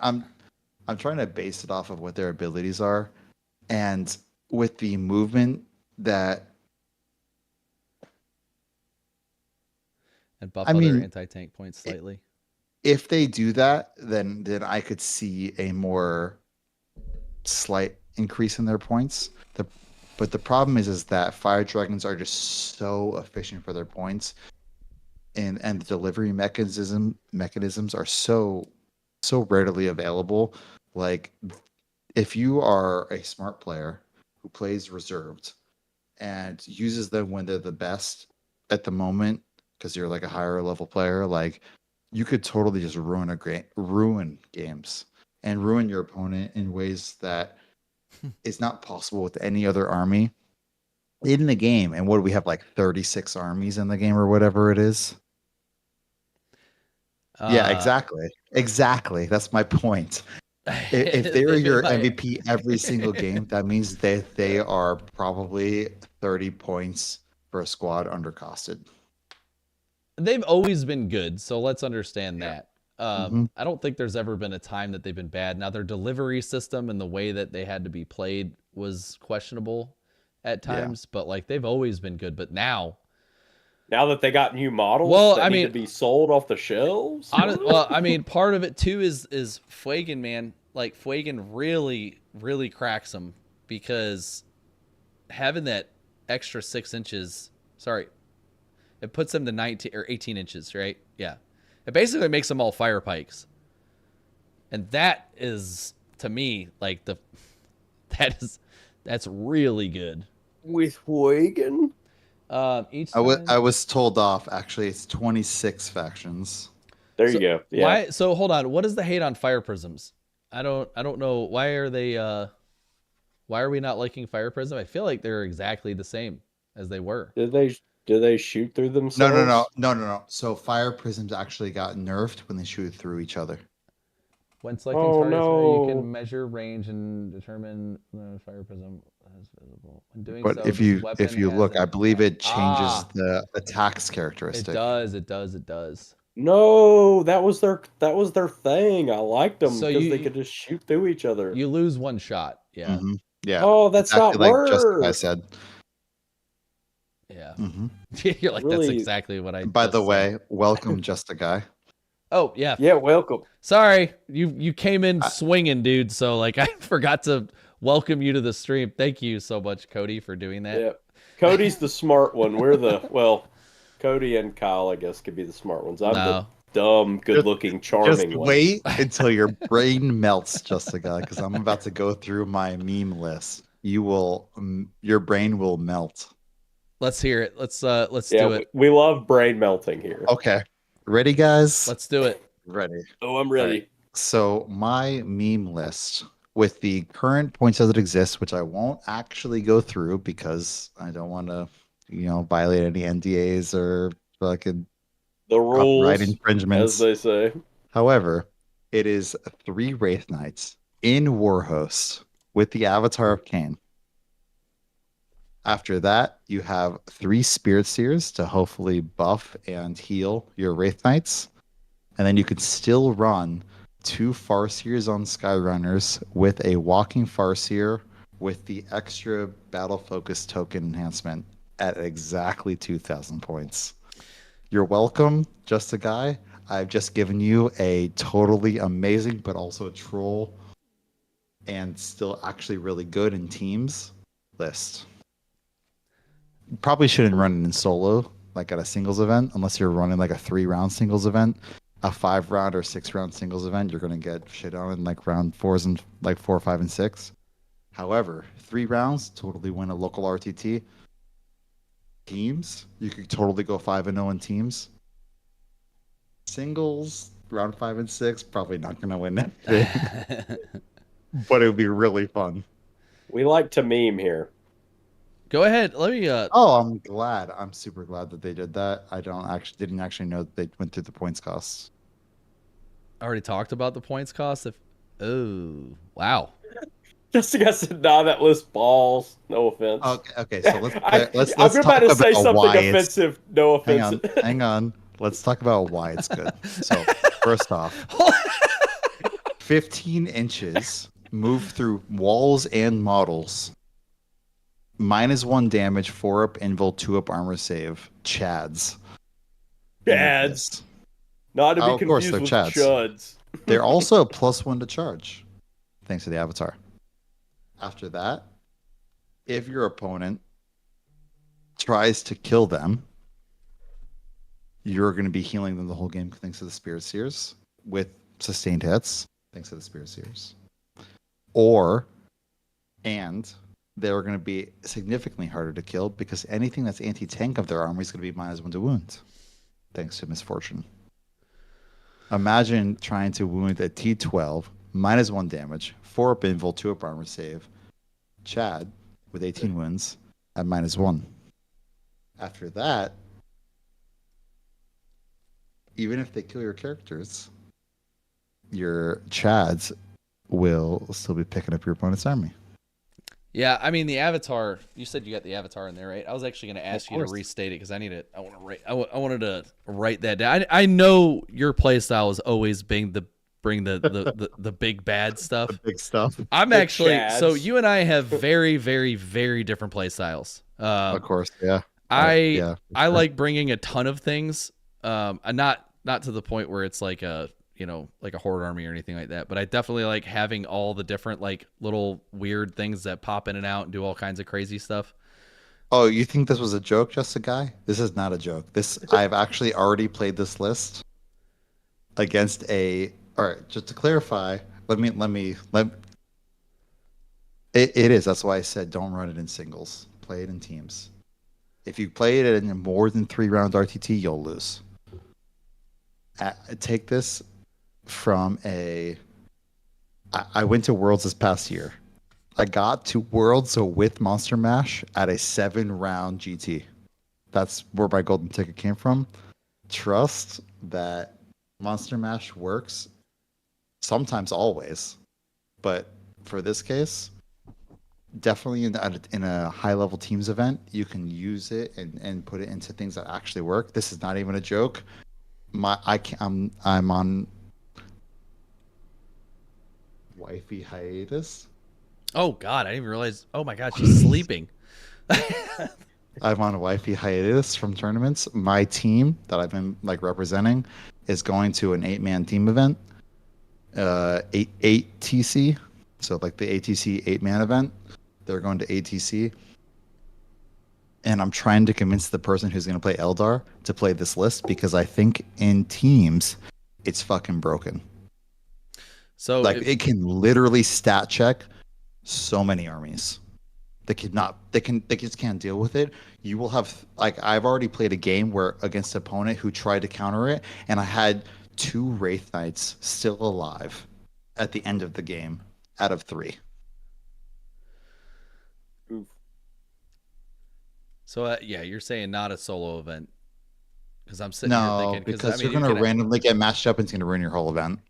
I'm trying to base it off of what their abilities are, and with the movement that. And buff other anti-tank points slightly. If they do that, then I could see a more slight increase in their points. But the problem is that fire dragons are just so efficient for their points, and the delivery mechanisms are so readily available. Like if you are a smart player who plays reserved and uses them when they're the best at the moment, because you're like a higher level player, like you could totally just ruin games and ruin your opponent in ways that is not possible with any other army in the game. And what do we have, like 36 armies in the game or whatever it is? Yeah, exactly. That's my point. If they're your MVP every single game, that means that they are probably 30 points for a squad undercosted. They've always been good, so let's understand that. I don't think there's ever been a time that they've been bad. Now, their delivery system and the way that they had to be played was questionable at times, but like they've always been good. But now that they got new models, need to be sold off the shelves. Part of it too is Fuegan, man. Like Fuegan really cracks them because having that extra 6 inches. Sorry. It puts them to 19 or 18 inches, right? Yeah. It basically makes them all fire pikes. And that is, to me, like that's really good. With Fuegan? I was told off. Actually, it's 26 factions. There So you go. Yeah. why? So hold on. What is the hate on fire prisms? I don't know. Why are they? Why are we not liking fire prism? I feel like they're exactly the same as they were. Did they shoot through No, themselves? no, no, no, no, no. So fire prisms actually got nerfed when they shoot through each other. When selecting Oh targets, you no. can measure range and determine the fire prism is visible. When doing But so, if this you weapon has look, I an believe it changes ah. the attacks It characteristic. does. It does. It does. No, that was their thing. I liked them So because they could just shoot through each other. you lose one shot. Yeah. Hmm. Yeah. Oh, that's Exactly not like just I worse. said. Yeah. Hmm. You're like, that's Really? exactly what I By just the said. way, welcome, just a guy. Oh, yeah. Yeah, welcome. Sorry. You came in I- swinging, dude. So, like, I forgot to welcome you to the stream. Thank you so much, Cody, for doing that. Yeah. Cody's the smart one. Cody and Kyle, I guess, could be the smart ones. I'm the No. dumb, good-looking, charming Just one. wait until your brain melts, just a guy, because I'm about to go through my meme list. Your brain will melt. Let's hear it. Let's Yeah, do it. we love brain melting here. Okay, ready, guys? Let's do it. Ready. Oh, I'm ready. Right. So my meme list with the current points as it exists, which I won't actually go through because I don't want to, violate any NDAs or fucking The rules, copyright as infringements. they say. However, it is 3 Wraith Knights in Warhost with the Avatar of Cain. After that, you have 3 Spirit Seers to hopefully buff and heal your Wraith Knights. And then you could still run 2 Farseers on Skyrunners with a Walking Farseer with the extra Battle Focus token enhancement at exactly 2,000 points. You're welcome, just a guy. I've just given you a totally amazing, but also a troll and still actually really good in teams list. You probably shouldn't run it in solo, like at a singles event, unless you're running like a 3-round singles event. A 5-round or 6-round singles event, you're going to get shit on in like round 4s and like 4, 5, and 6. However, 3 rounds, totally win a local RTT. Teams, you could totally go 5-0 in teams. Singles, round 5 and 6, probably not going to win anything. But it would be really fun. We like to meme here. Go ahead. Let me Oh, I'm glad. I'm super glad that they did that. I didn't actually know that they went through the points costs. already talked about the points cost. Oh, wow. Jessica said, "Nah, that list balls." No offense. Okay. So let's I'm about talk to say about something why it's. offensive. No offense. Hang on. Let's talk about why it's good. So first off, 15 inches, move through walls and models. -1 damage, 4-up invul, 2-up armor save. Chads. Chads. Not to be Oh, of course, confused they're with chads. chuds. They're also a +1 to charge, thanks to the avatar. After that, if your opponent tries to kill them, you're going to be healing them the whole game thanks to the Spirit Seers with sustained hits, thanks to the Spirit Seers. And they're going to be significantly harder to kill because anything that's anti-tank of their armor is going to be -1 to wound, thanks to Misfortune. Imagine trying to wound a T12, -1 damage, 4-up invul, 2-up armor save, Chad with 18 wounds at -1. After that, even if they kill your characters, your Chads will still be picking up your opponent's army. Yeah, I mean the avatar. You said you got the avatar in there, right? I was actually going to ask you to course. restate it because I need it. I want to write. I wanted to write that down. I know your play style is always bring the big bad stuff. The big stuff. I'm The actually so Chads. you and I have very very very different play styles. Of course, yeah. I like bringing a ton of things. Not to the point where it's like a like a horde army or anything like that. But I definitely like having all the different like little weird things that pop in and out and do all kinds of crazy stuff. Oh, you think this was a joke, just a guy? This is not a joke. I've actually already played this list against a. All right, just to clarify, it is. That's why I said don't run it in singles. Play it in teams. If you play it in more than 3-round RTT, you'll lose. take this from I went to Worlds this past year. I got to Worlds with Monster Mash at a 7-round GT. That's where my golden ticket came from. Trust that Monster Mash works sometimes, always, but for this case, definitely in a high level teams event, you can use it and put it into things that actually work. This is not even a joke. I'm on wifey hiatus. Oh God, I didn't even realize. Oh my God, she's sleeping. I'm on a wifey hiatus from tournaments. My team that I've been like representing is going to an 8-man team event, 8 TC. So like the ATC 8-man event, they're going to ATC, and I'm trying to convince the person who's going to play Aeldar to play this list because I think in teams, it's fucking broken. So Like it can literally stat check so many armies. They just can't deal with it. You will have, like, I've already played a game where against an opponent who tried to counter it, and I had 2 Wraith Knights still alive at the end of the game out of 3. Oof. So yeah, you're saying not a solo event because I'm sitting here No, thinking because I mean, you're going to randomly get matched up and it's going to ruin your whole event.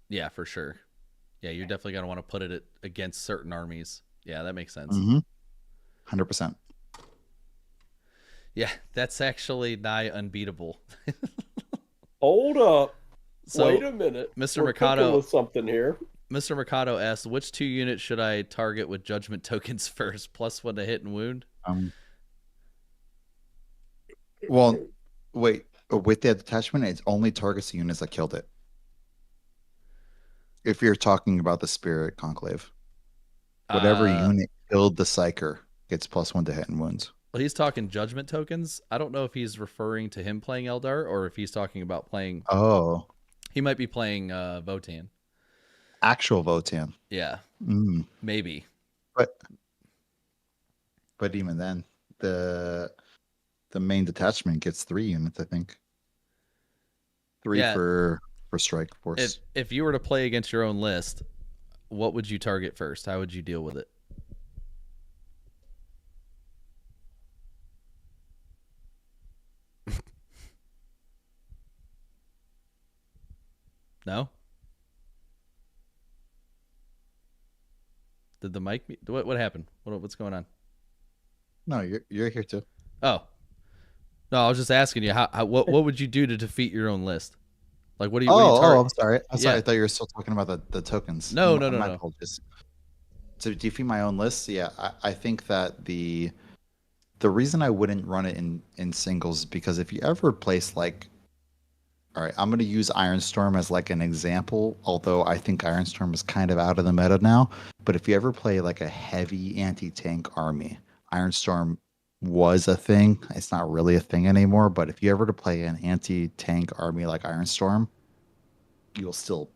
Yeah, for sure. Yeah, you're definitely going to want to put it against certain armies. Yeah, that makes sense. 100%. Yeah, that's actually nigh unbeatable. Hold up. So, Wait a minute. Mr. We're cooking Mercado, with something here. Mr. Mercado asks, which 2 units should I target with judgment tokens first? +1 to hit and wound. Well, wait. With that detachment, it only targets the units that killed it. If you're talking about the Spirit Conclave, whatever unit killed the Psyker gets +1 to hit and wounds. Well, he's talking judgment tokens. I don't know if he's referring to him playing Eldar or if he's talking about playing. Oh, he might be playing Votan. Actual Votan. Yeah, maybe. But even then, the main detachment gets 3 units. I think 3 for Strike Force. If you were to play against your own list, what would you target first? How would you deal with it? No? Did the mic? What happened? What's going on? No, you're here too. Oh, no, I was just asking you what would you do to defeat your own list? Like, what do you? I'm sorry. Yeah. I thought you were still talking about the tokens. No. Apologies. To defeat my own list, yeah, I think that the reason I wouldn't run it in singles is because if you ever place like, all right, I'm going to use Ironstorm as like an example, although I think Ironstorm is kind of out of the meta now. But if you ever play like a heavy anti-tank army, Ironstorm was a thing. It's not really a thing anymore, but if you ever to play an anti-tank army like Ironstorm, you'll still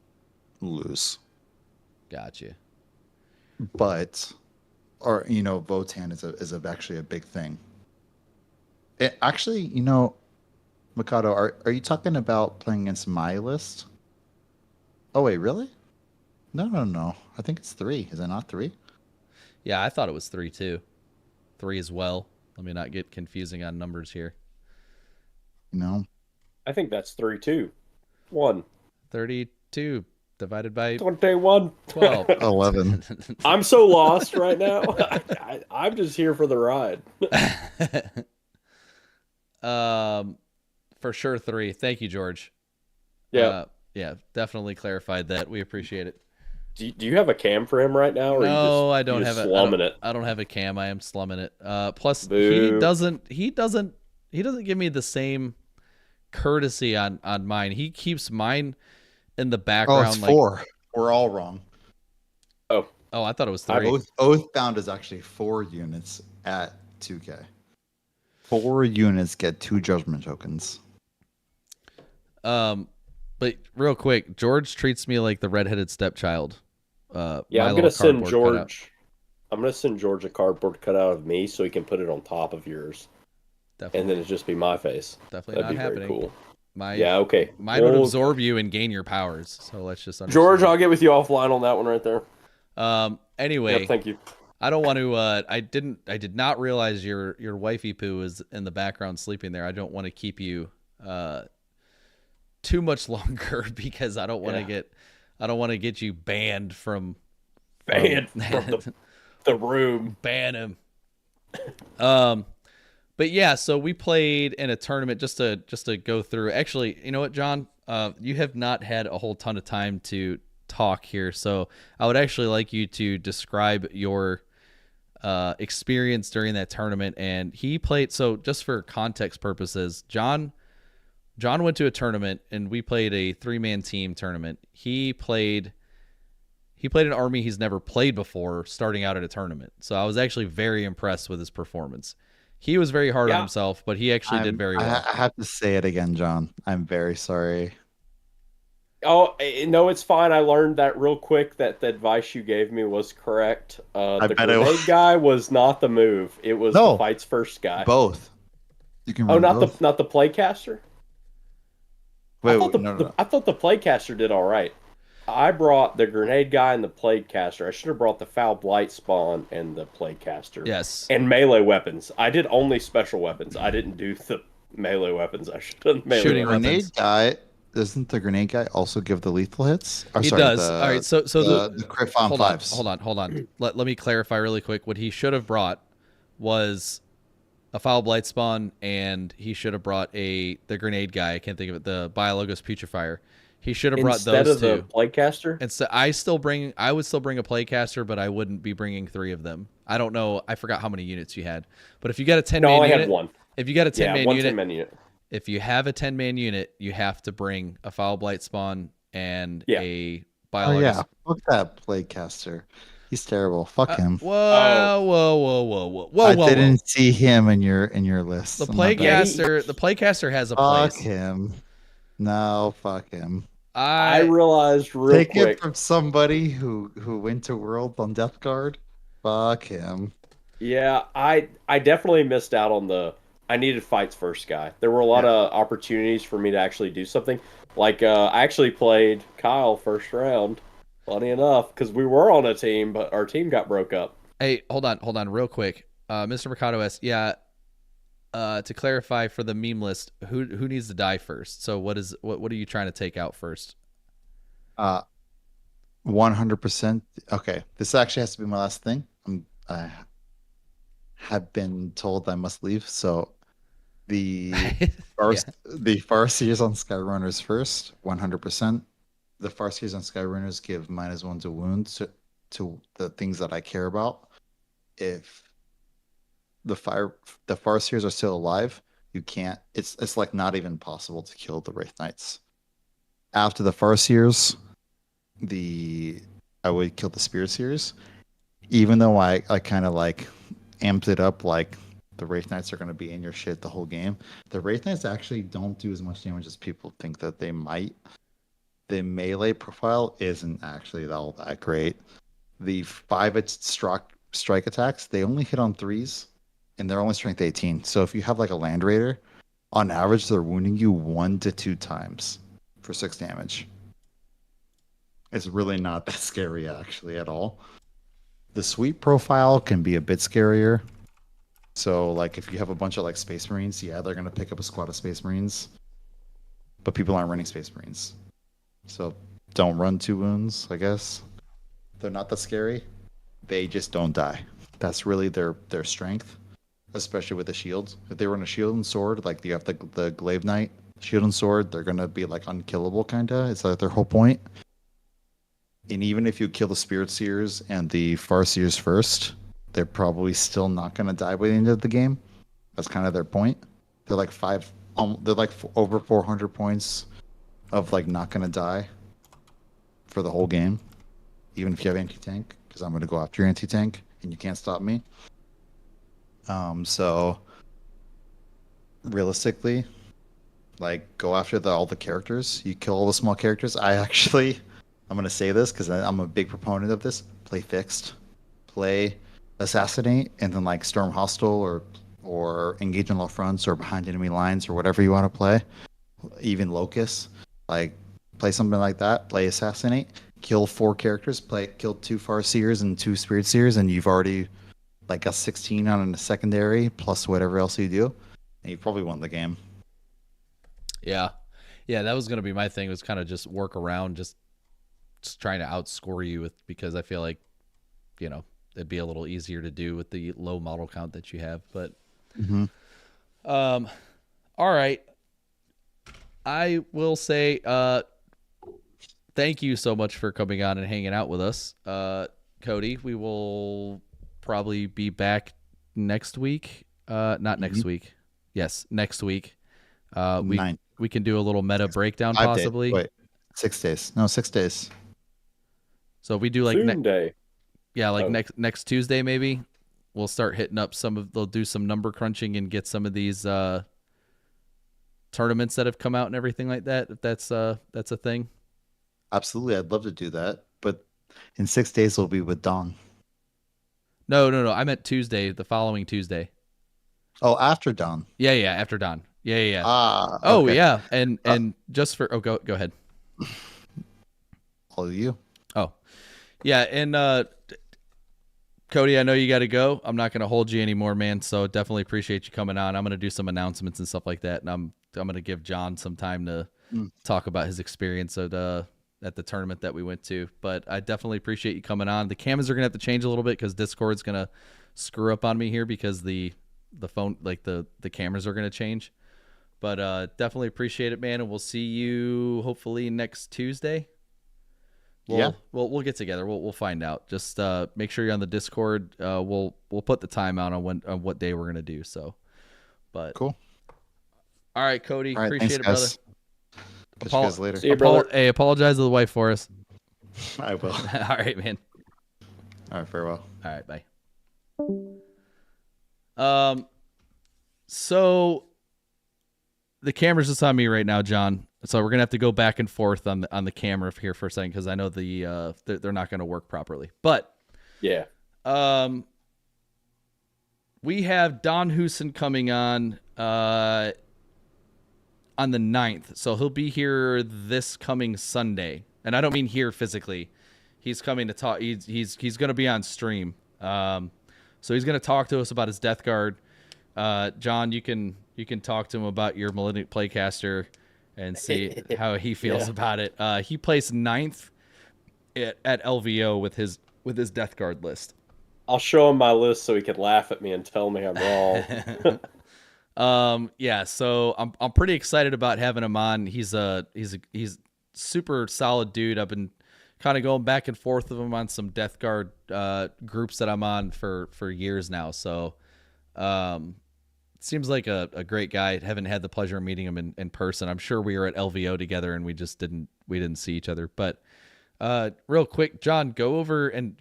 lose. Gotcha. But, or Votan is actually a big thing. It actually, Mikado, are you talking about playing against my list? Oh wait, really? No. I think it's 3. Is it not 3? Yeah, I thought it was 3 too. 3 as well. Let me not get confusing on numbers here. No. I think that's 3 too. 1. 32 divided by 21. 12. 11. I'm so lost right now. I'm just here for the ride. For sure 3. Thank you, George. Yeah. Yeah, definitely clarified that. We appreciate it. Do you have a cam for him right now? Or No, I don't have it. Slumming it. I don't have a cam. I am slumming it. Plus, Boo. he doesn't give me the same courtesy on mine. He keeps mine in the background. Oh, it's 4. We're all wrong. Oh, I thought it was 3. Oathbound is actually 4 units at 2K. 4 units get 2 judgment tokens. But real quick, George treats me like the redheaded stepchild. yeah, I'm gonna send George. I'm gonna send George a cardboard cutout of me so he can put it on top of yours. Definitely. and then it'd just be my face. Definitely That'd not be happening. very cool. My Yeah, okay. Mine would Well, absorb you and gain your powers. So let's just understand. George, I'll get with you offline on that one right there. Anyway, Yep, thank you. I don't want to. I did not realize your wifey poo was in the background sleeping there. I don't want to keep you too much longer because I don't want to get you banned from Banned from the room. Ban him. But yeah, so we played in a tournament just to go through. Actually, you know what, John? You have not had a whole ton of time to talk here, so I would actually like you to describe your experience during that tournament. And he played. So just for context purposes, John went to a tournament and we played a 3-man team tournament. He played an army he's never played before starting out at a tournament. So I was actually very impressed with his performance. He was very hard on himself, but he actually did very well. I have to say it again, John. I'm very sorry. Oh, no, it's fine. I learned that real quick that the advice you gave me was correct. The grenade guy was not the move. It was the fights first guy. Both. You can run both. not the playcaster? Wait, I thought the playcaster did all right. I brought the grenade guy and the playcaster. I should have brought the foul blight spawn and the playcaster. Yes. And melee weapons. I did only special weapons. I didn't do the melee weapons. I should have melee Shooting weapons. Grenade guy. Doesn't the grenade guy also give the lethal hits? He does. All right. So the crit on fives. Hold on. Let me clarify really quick. What he should have brought was a foul blight spawn, and he should have brought the grenade guy. I can't think of it. The Biologos Putrefier. He should have brought those two. Instead of the playcaster? And so I would still bring a playcaster, but I wouldn't be bringing 3 of them. I don't know. I forgot how many units you had. But if you got a 10-man unit. No, I had one. If you got a 10-man unit. 10-man unit. If you have a 10-man unit, you have to bring a foul blight spawn and a Biologos. Oh, yeah. Fuck that playcaster. He's terrible. Fuck him. Whoa. I didn't see him in your list. The playcaster has a place. Fuck him. No, fuck him. I realized real quick. Take it from somebody who went to World on Death Guard. Fuck him. Yeah, I definitely missed out on I needed fights first guy. There were a lot of opportunities for me to actually do something. Like, I actually played Kyle first round, funny enough, because we were on a team, but our team got broke up. Hey, hold on real quick. Mr. Mercado asks, to clarify for the meme list, who needs to die first? So what are you trying to take out first? 100%. Okay, this actually has to be my last thing. I have been told I must leave, so the Farseers on Skyrunners first, 100%. The Farseers on Skyrunners give -1 to wounds to the things that I care about. If the Farseers are still alive, you can't. It's like not even possible to kill the Wraith Knights. After the Farseers, I would kill the Spirit Seers, even though I kind of like amped it up like the Wraith Knights are going to be in your shit the whole game. The Wraith Knights actually don't do as much damage as people think that they might. The melee profile isn't actually all that great. The 5 strike attacks, they only hit on 3s, and they're only strength 18. So if you have like a Land Raider, on average, they're wounding you 1 to 2 times for 6 damage. It's really not that scary actually at all. The sweep profile can be a bit scarier. So like if you have a bunch of like Space Marines, they're going to pick up a squad of Space Marines. But people aren't running Space Marines. So don't run 2 wounds, I guess. They're not that scary. They just don't die. That's really their strength, especially with the shields. If they run a shield and sword, like you have the Glaive Knight, shield and sword, they're going to be like unkillable kinda. It's like their whole point. And even if you kill the Spirit Seers and the Farseers first, they're probably still not going to die by the end of the game. That's kind of their point. They're like over 400 points of like not going to die for the whole game, even if you have anti-tank, because I'm going to go after your anti-tank and you can't stop me. So realistically, like go after all the characters. You kill all the small characters. I'm going to say this because I'm a big proponent of this. Play fixed, play assassinate, and then like storm hostile or engage on all fronts or behind enemy lines or whatever you want to play, even Locust, like play something like that, play Assassinate, kill 4 characters, kill 2 Farseers and 2 Spirit Seers, and you've already like got 16 on a secondary plus whatever else you do, and you probably won the game. Yeah. Yeah, that was going to be my thing, was kind of just work around, just trying to outscore you with, because I feel like, it'd be a little easier to do with the low model count that you have. But, all right. I will say, thank you so much for coming on and hanging out with us. Cody, we will probably be back next week. Not next week. Yes, next week. We can do a little meta breakdown 5 possibly. days. Wait, 6 days. No, 6 days. So we do like Day. Yeah, like next Tuesday maybe. We'll start hitting up they'll do some number crunching and get some of these tournaments that have come out and everything like that, if that's a thing. Absolutely, I'd love to do that, but in 6 days we'll be with Dawn. No. I meant Tuesday, the following Tuesday. Oh, after Dawn. Yeah, after Dawn. Yeah. Ah. Oh, okay. yeah, and just for go ahead. All of you. Oh, yeah, and Cody, I know you got to go. I'm not going to hold you anymore, man. So definitely appreciate you coming on. I'm going to do some announcements and stuff like that, and I'm going to give John some time to talk about his experience at the tournament that we went to. But I definitely appreciate you coming on. The cameras are going to have to change a little bit because Discord's going to screw up on me here because the phone, like the cameras are going to change. But definitely appreciate it, man. And we'll see you hopefully next Tuesday. We'll get together. We'll find out. Just make sure you're on the Discord. We'll put the time out on what day we're gonna do. So, but cool. All right, Cody. All right, appreciate thanks, it, brother. Catch you guys later. See you, brother. Hey, apologize to the wife for us. I will. All right, man. All right, farewell. All right, bye. So the camera's just on me right now, John. So we're gonna have to go back and forth on the camera here for a second because I know they're not gonna work properly. But yeah, we have Don Huson coming on the 9th, so he'll be here this coming Sunday, and I don't mean here physically. He's coming to talk. He's gonna be on stream. So he's gonna talk to us about his Death Guard. John, you can talk to him about your Malignant Playcaster and see how he feels about it. He placed 9th at LVO with his Death Guard list. I'll show him my list so he can laugh at me and tell me I'm wrong. Yeah, so I'm pretty excited about having him on. He's super solid dude. I've been kind of going back and forth with him on some Death Guard groups that I'm on for years now. So seems like a great guy. Haven't had the pleasure of meeting him in person. I'm sure we were at LVO together and we just didn't see each other. But real quick, John, go over and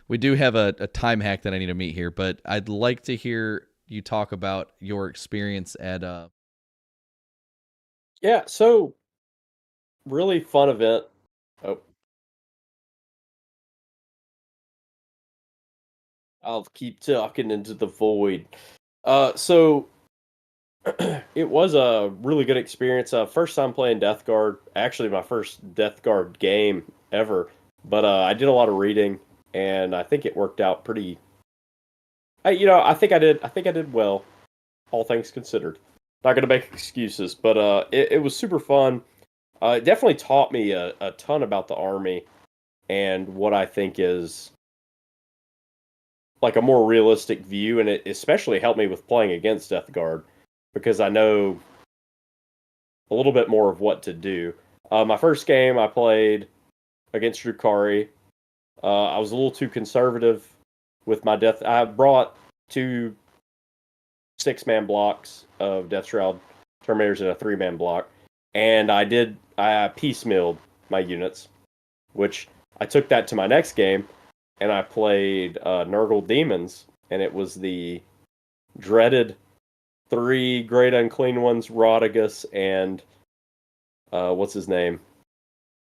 we do have a time hack that I need to meet here, but I'd like to hear you talk about your experience at Yeah, so really fun event. Oh. I'll keep talking into the void. So it was a really good experience. First time playing Death Guard. Actually, my first Death Guard game ever. But I did a lot of reading, and I think it worked out pretty. I think I did well, all things considered. Not gonna make excuses, but it was super fun. It definitely taught me a ton about the army and what I think is like a more realistic view, and it especially helped me with playing against Death Guard because I know a little bit more of what to do. My first game I played against Drukari. I was a little too conservative with my death. I brought 2 6-man blocks of Death Shroud Terminators in a 3-man block, and I piecemealed my units, which I took that to my next game. And I played Nurgle Demons, and it was the dreaded 3 Great Unclean Ones, Rodigus, and what's his name?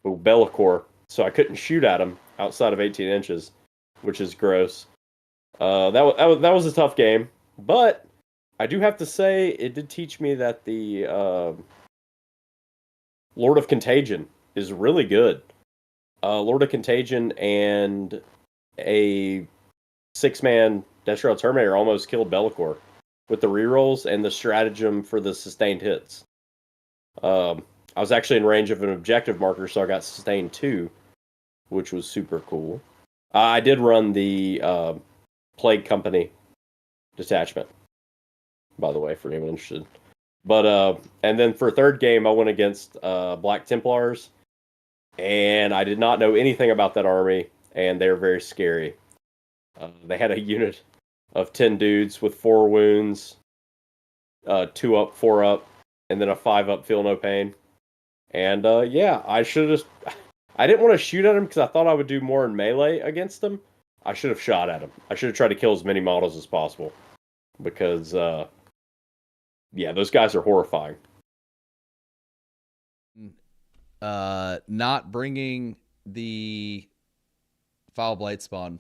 Bellicor. So I couldn't shoot at him outside of 18 inches, which is gross. That was a tough game. But I do have to say, it did teach me that the Lord of Contagion is really good. Lord of Contagion and a 6-man Destro Terminator almost killed Bellicor with the rerolls and the stratagem for the sustained hits. I was actually in range of an objective marker, so I got sustained 2, which was super cool. I did run the Plague Company detachment, by the way, for anyone interested. But and then for third game, I went against Black Templars, and I did not know anything about that army, and they were very scary. They had a unit of 10 dudes with 4 wounds, 2 up, 4 up, and then a 5 up, feel no pain. And yeah, I should have. I didn't want to shoot at him because I thought I would do more in melee against them. I should have shot at him. I should have tried to kill as many models as possible. Because, yeah, those guys are horrifying. Not bringing the Foul Blight spawn.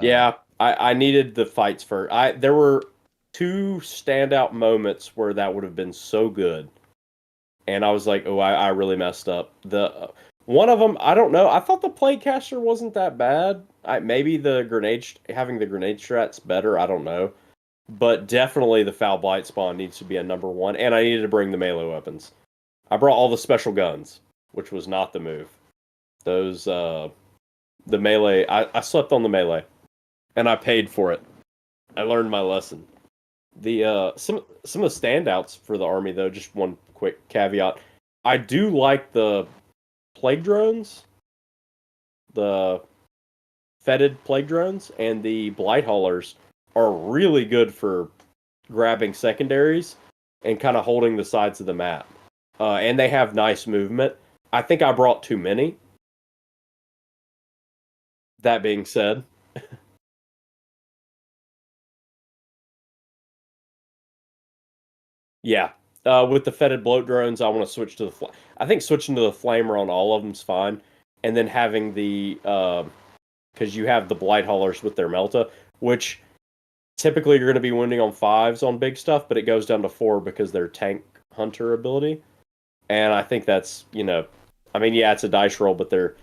Yeah, I needed the fights for. There were 2 standout moments where that would have been so good. And I was like, oh, I really messed up. One of them, I don't know. I thought the Plaguecaster wasn't that bad. Maybe having the grenade strat's better. I don't know. But definitely the Foul Blight spawn needs to be a number 1. And I needed to bring the melee weapons. I brought all the special guns, which was not the move. Those, the melee, I slept on the melee. And I paid for it. I learned my lesson. Some of the standouts for the army, though, just one quick caveat. I do like the plague drones, the fetid plague drones, and the blight haulers are really good for grabbing secondaries and kind of holding the sides of the map. And they have nice movement. I think I brought too many. That being said, yeah. With the fetid bloat drones, I want to switch to the. I think switching to the flamer on all of them's fine, and then having the because you have the blight haulers with their melta, which typically you're going to be winning on 5s on big stuff, but it goes down to 4 because they're tank hunter ability, and I think that's I mean, yeah, it's a dice roll, but they're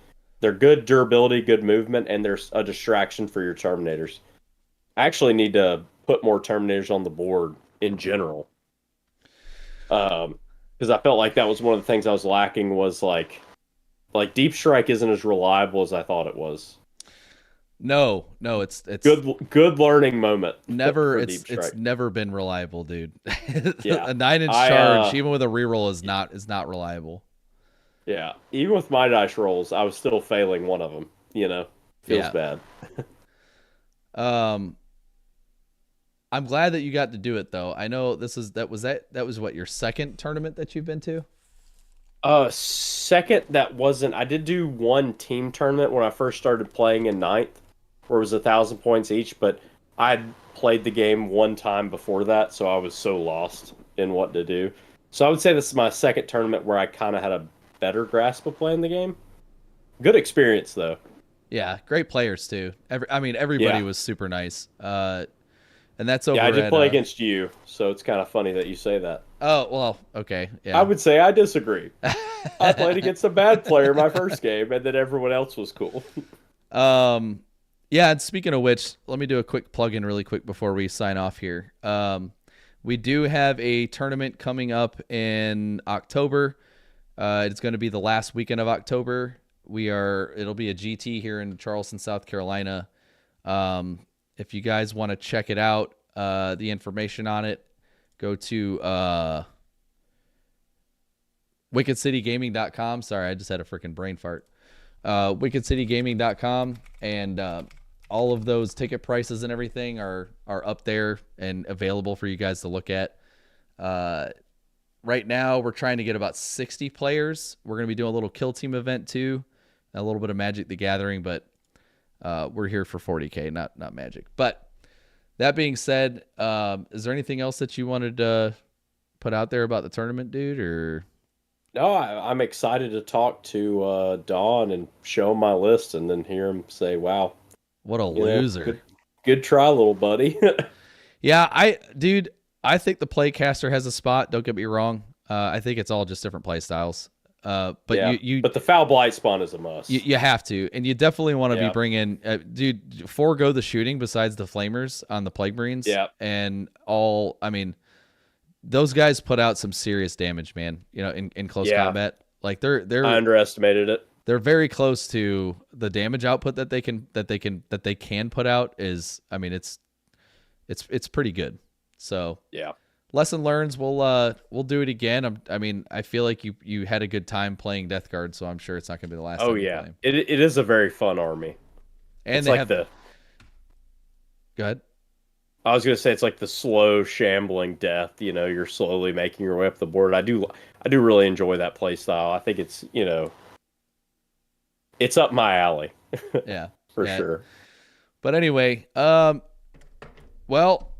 good durability, good movement, and there's a distraction for your Terminators. I actually need to put more Terminators on the board in general. Because I felt like that was one of the things I was lacking was like Deep Strike isn't as reliable as I thought it was. No, it's good learning moment. It's never been reliable, dude. Yeah. A 9-inch charge, even with a reroll, is not reliable. Yeah, even with my dice rolls, I was still failing one of them. Feels bad. I'm glad that you got to do it though. I know that was what, your second tournament that you've been to? Second, that wasn't. I did do one team tournament when I first started playing in 9th, where it was 1,000 points each, but I'd played the game one time before that, so I was so lost in what to do. So I would say this is my second tournament where I kind of had a better grasp of playing the game. Good experience though. Yeah, great players too. Everybody was super nice. And that's over. Yeah, I did play against you, so it's kind of funny that you say that. Oh, well, okay. Yeah. I would say I disagree. I played against a bad player my first game, and then everyone else was cool. Yeah, and speaking of which, let me do a quick plug-in really quick before we sign off here. We do have a tournament coming up in October. It's going to be the last weekend of October. It'll be a GT here in Charleston, South Carolina. If you guys want to check it out, the information on it, go to wickedcitygaming.com. Sorry, I just had a freaking brain fart. wickedcitygaming.com, and all of those ticket prices and everything are up there and available for you guys to look at. Right now, we're trying to get about 60 players. We're going to be doing a little kill team event too, a little bit of Magic the Gathering, but we're here for 40K, not Magic. But that being said, is there anything else that you wanted to put out there about the tournament, dude? Or no, I'm excited to talk to Don and show him my list, and then hear him say, "Wow, what a loser! Good try, little buddy." Yeah, dude, I think the playcaster has a spot. Don't get me wrong. I think it's all just different play styles. But Yeah, you but the foul blight spawn is a must. you have to, and you definitely want to be Yeah. bringing, dude, forego the shooting besides the flamers on the plague marines. Yeah. And all, I mean, those guys put out some serious damage, man. You know, in close Yeah. combat, like I underestimated it. they're very close to the damage output that they can put out is, I mean, it's pretty good. So Yeah. lesson learns. We'll do it again. I mean, I feel like you had a good time playing Death Guard, so I'm sure it's not gonna be the last. Oh time you yeah, play 'em. it is a very fun army. And It's they like have the. Go ahead. I was gonna say it's like the slow shambling death. You know, you're slowly making your way up the board. I do really enjoy that play style. I think it's it's up my alley. Yeah, For yeah. sure. But anyway, well,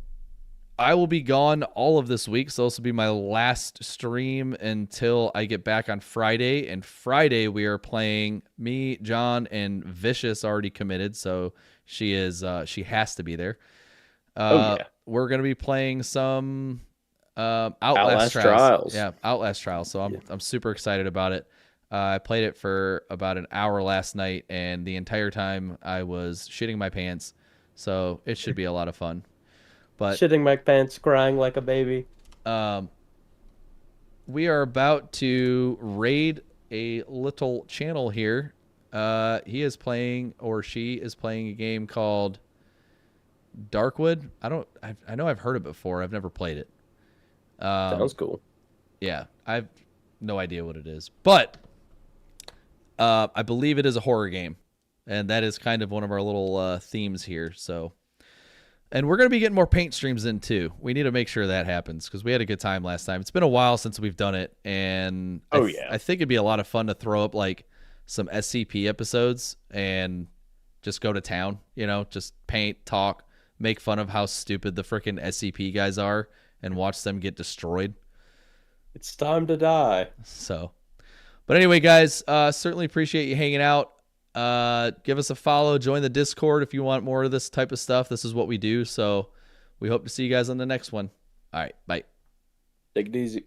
I will be gone all of this week, so this will be my last stream until I get back on Friday. And Friday we are playing, me, John, and Vicious already committed, so she has to be there. Oh yeah. We're gonna be playing some Outlast Outlast Trials. Trials. Yeah, Outlast Trials. So I'm super excited about it. I played it for about an hour last night, and the entire time I was shitting my pants. So it should be a lot of fun. But Shitting my pants, crying like a baby. we are about to raid a little channel here. He is playing, or she is playing, a game called Darkwood. I know I've heard it before. I've never played it. Sounds cool. Yeah, I've no idea what it is, but I believe it is a horror game, and that is kind of one of our little themes here. So, and we're gonna be getting more paint streams in too. We need to make sure that happens because we had a good time last time. It's been a while since we've done it, and I think it'd be a lot of fun to throw up like some SCP episodes and just go to town. You know, just paint, talk, make fun of how stupid the freaking SCP guys are, and watch them get destroyed. It's time to die. So, but anyway, guys, certainly appreciate you hanging out. Give us a follow, join the Discord if you want more of this type of stuff. This is what we do. So we hope to see you guys on the next one. All right, bye. Take it easy.